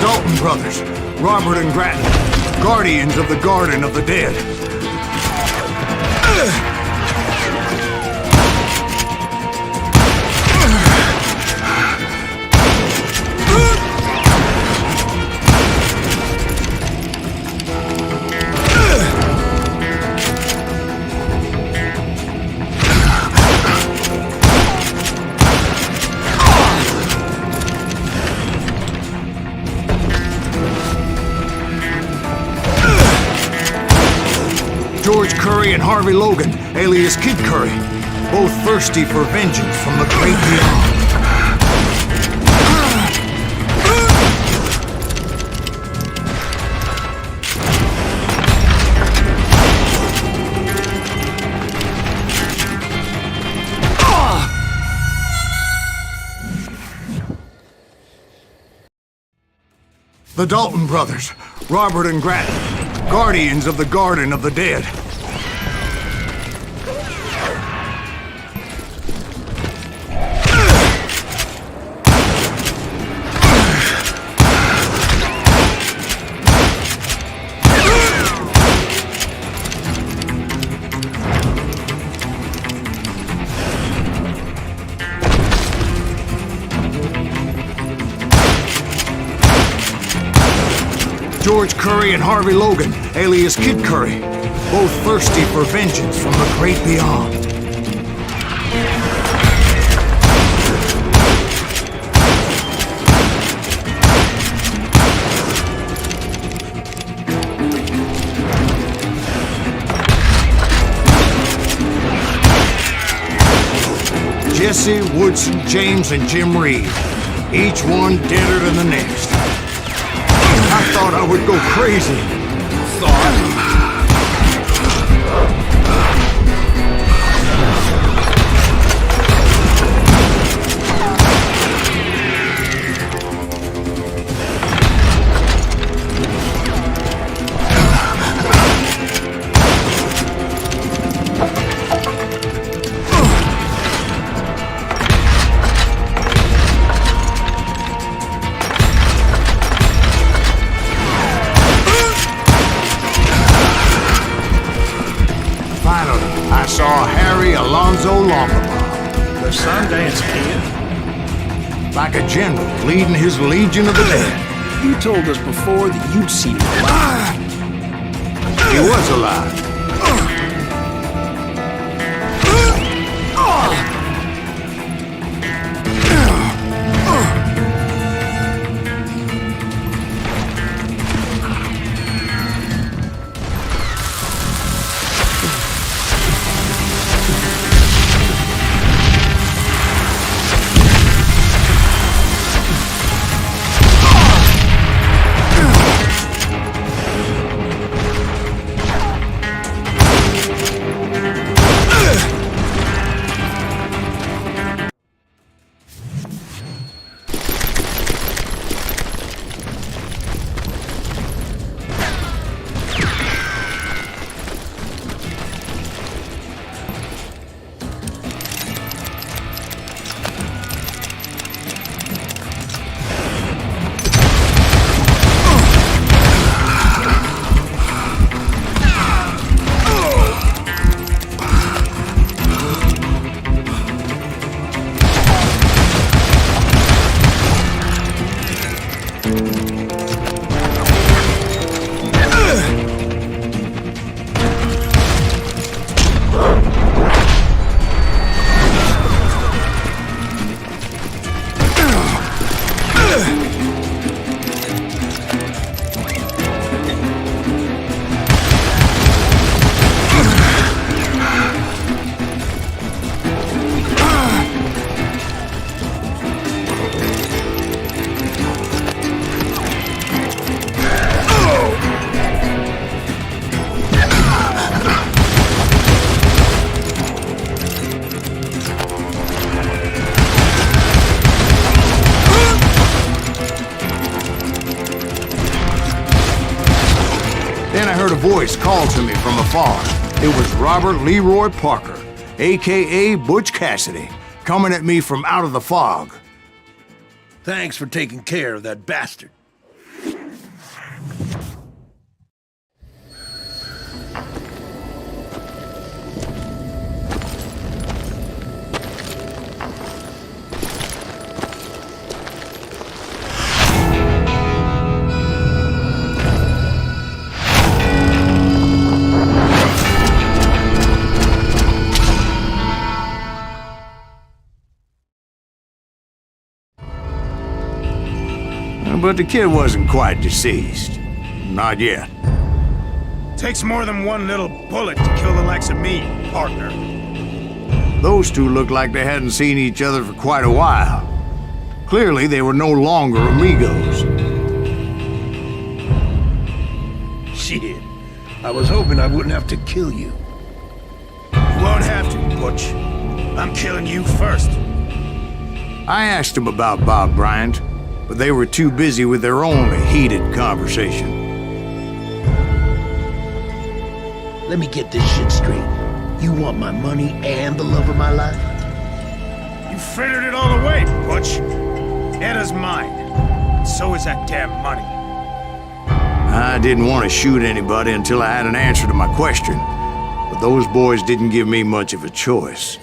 Dalton brothers, Robert and Grattan, guardians of the Garden of the Dead. George Curry and Harvey Logan, alias Kid Curry, both thirsty for vengeance from the great beyond. The Dalton brothers, Robert and Grattan, guardians of the Garden of the Dead. George Curry and Harvey Logan, alias Kid Curry, both thirsty for vengeance from the great beyond. Jesse, Woodson, James, and Jim Reed, each one deader than the next. I thought I would go crazy. I saw Harry Alonzo Longabaugh. The Sundance Kid? Like a general leading his legion of the dead. You told us before that you'd seen him alive. He was alive. Then I heard a voice call to me from afar. It was Robert Leroy Parker, a.k.a. Butch Cassidy, coming at me from out of the fog. Thanks for taking care of that bastard. But the kid wasn't quite deceased. Not yet. Takes more than one little bullet to kill the likes of me, partner. Those two looked like they hadn't seen each other for quite a while. Clearly, they were no longer amigos. Shit. I was hoping I wouldn't have to kill you. You won't have to, Butch. I'm killing you first. I asked them about Bob Bryant, but they were too busy with their own heated conversation. Let me get this shit straight. You want my money and the love of my life? You frittered it all away, Butch. Eda's mine. So is that damn money. I didn't want to shoot anybody until I had an answer to my question, but those boys didn't give me much of a choice.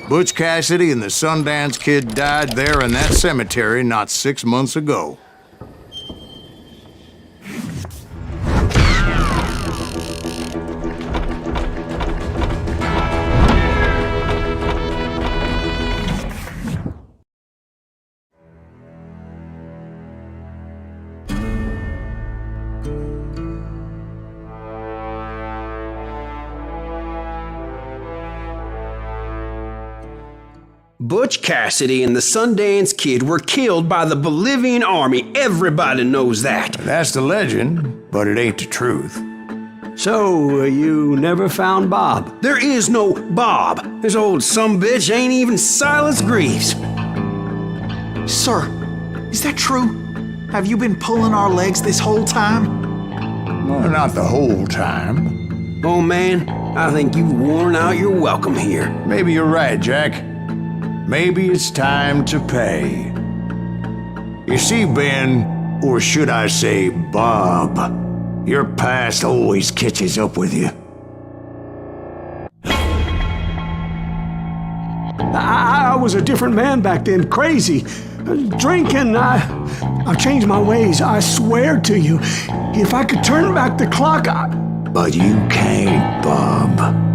Butch Cassidy and the Sundance Kid died there in that cemetery not 6 months ago. Butch Cassidy and the Sundance Kid were killed by the Bolivian army. Everybody knows that. That's the legend, but it ain't the truth. So, you never found Bob? There is no Bob. This old sumbitch ain't even Silas Greaves. Sir, is that true? Have you been pulling our legs this whole time? Well, not the whole time. Oh man, I think you've worn out your welcome here. Maybe you're right, Jack. Maybe it's time to pay. You see, Ben, or should I say Bob, your past always catches up with you. I was a different man back then, crazy. Drinking, I've changed my ways, I swear to you. If I could turn back the clock, But you can't, Bob.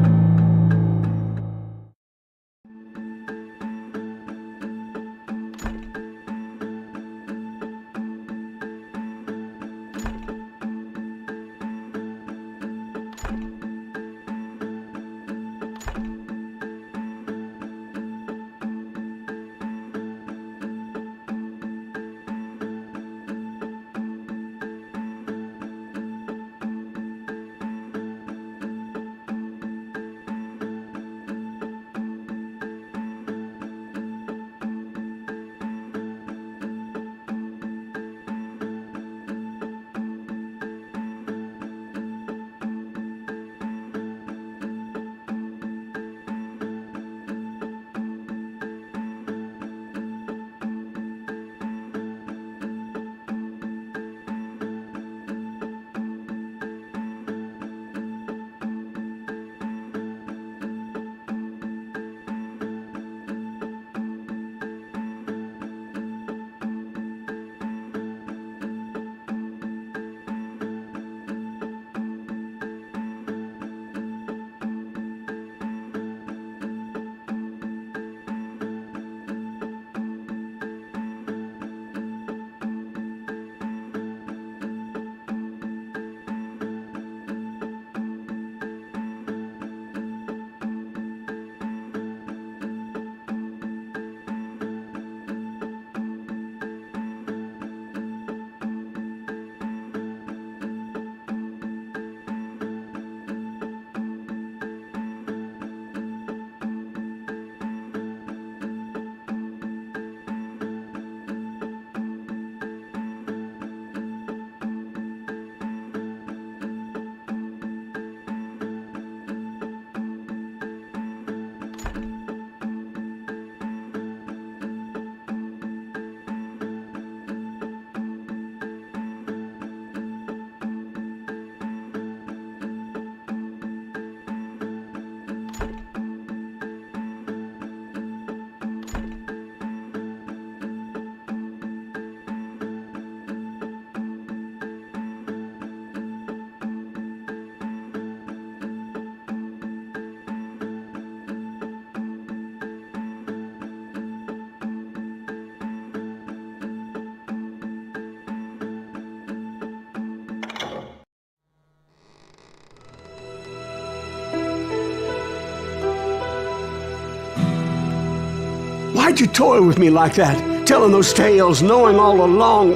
Why'd you toy with me like that? Telling those tales, knowing all along.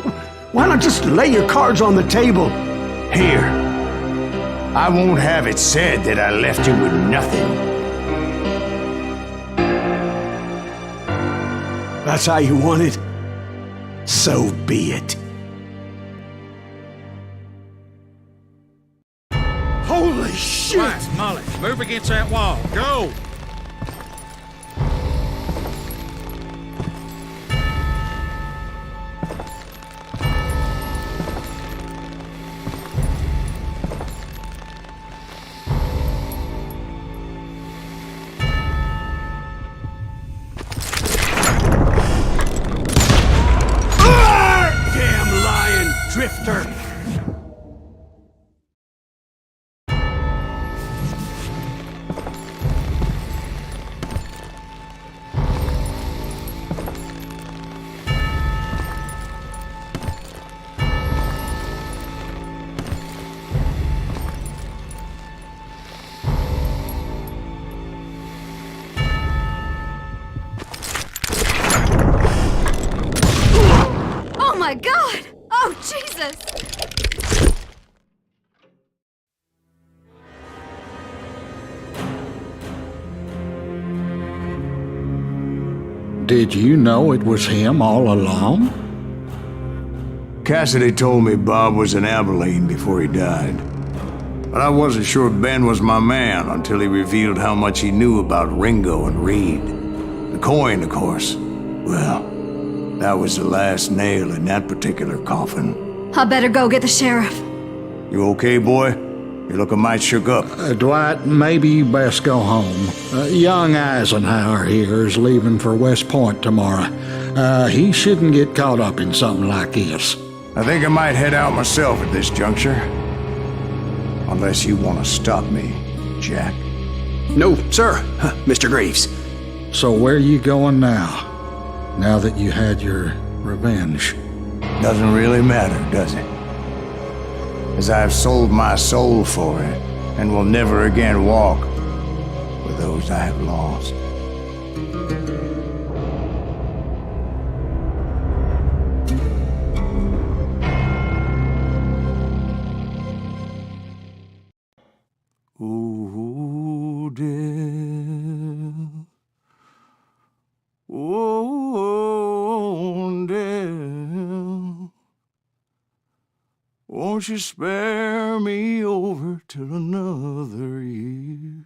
Why not just lay your cards on the table? Here. I won't have it said that I left you with nothing. That's how you want it? So be it. Holy shit! Right, Molly, move against that wall. Go! Drifter! my God! Oh, Jesus! Did you know it was him all along? Cassidy told me Bob was in Abilene before he died. But I wasn't sure Ben was my man until he revealed how much he knew about Ringo and Reed. The coin, of course. Well, that was the last nail in that particular coffin. I better go get the sheriff. You okay, boy? You're looking mighty shook up. Dwight, maybe you best go home. Young Eisenhower here is leaving for West Point tomorrow. He shouldn't get caught up in something like this. I think I might head out myself at this juncture. Unless you want to stop me, Jack. No, sir, Mr. Greaves. So where you going now? Now that you had your revenge? Doesn't really matter, does it? As I've sold my soul for it, and will never again walk with those I have lost. Ooh, dear. Oh, dear. Won't you spare me over till another year?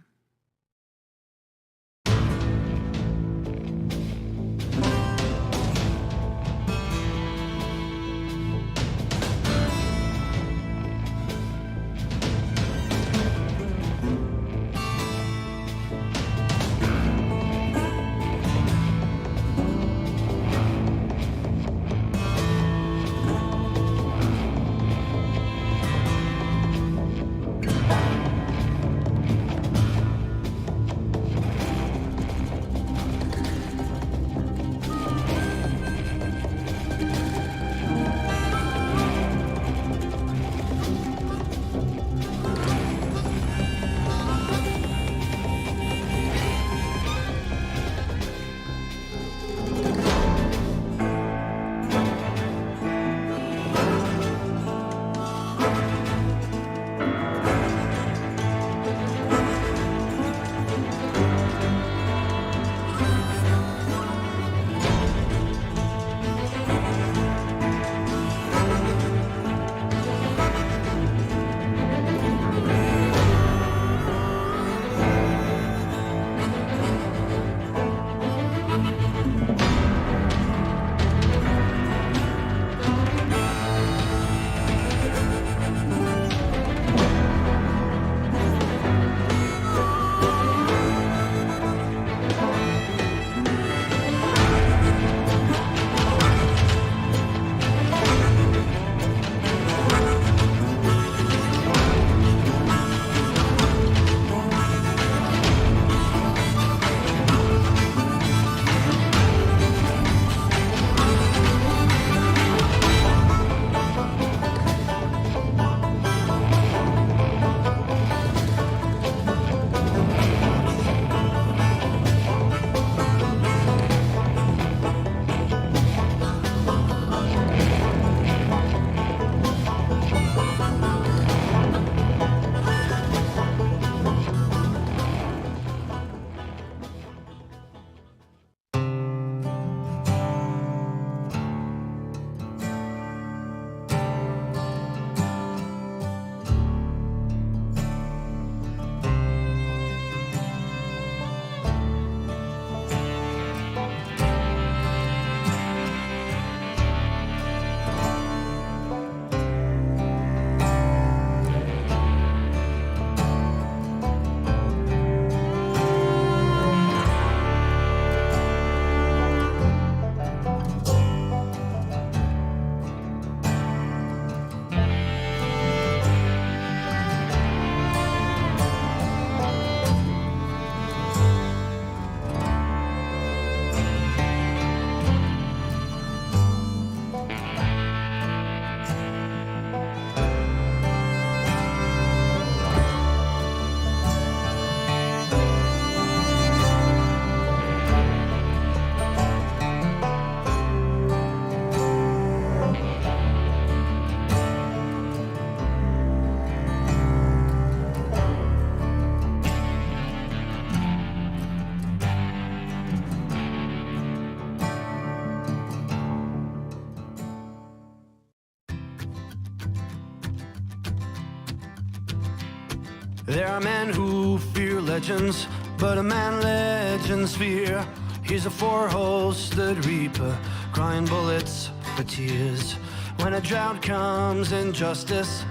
There are men who fear legends, but a man legends fear. He's a four-hosted reaper, crying bullets for tears. When a drought comes in justice,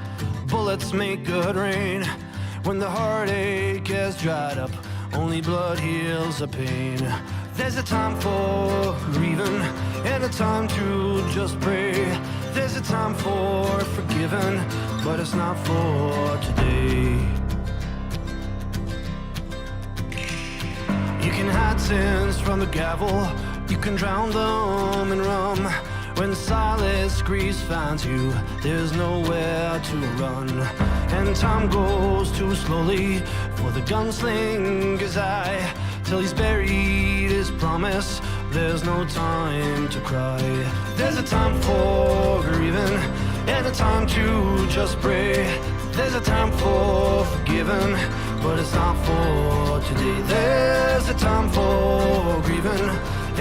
bullets make good rain. When the heartache has dried up, only blood heals the pain. There's a time for grieving, and a time to just pray. There's a time for forgiving, but it's not for today. You can hide sins from the gavel, you can drown them in rum. When silence grease finds you, there's nowhere to run. And time goes too slowly for the gunslinger's eye. Till he's buried his promise, there's no time to cry. There's a time for grieving, and a time to just pray. There's a time for forgiving, but it's not for today. There's a time for grieving,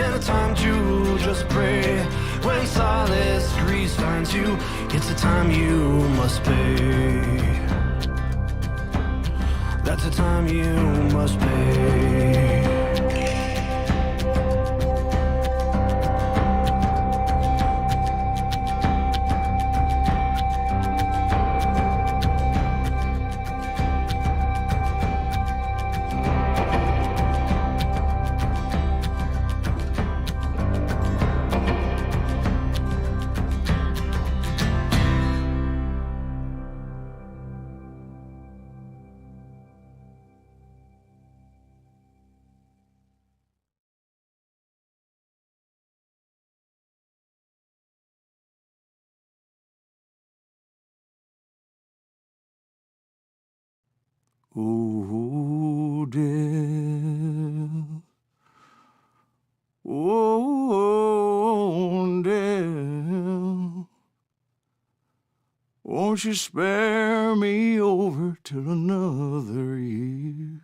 and a time to just pray. When silence grease finds you, it's a time you must pay. That's a time you must pay. Oh, dear. Oh, dear. Won't you spare me over till another year?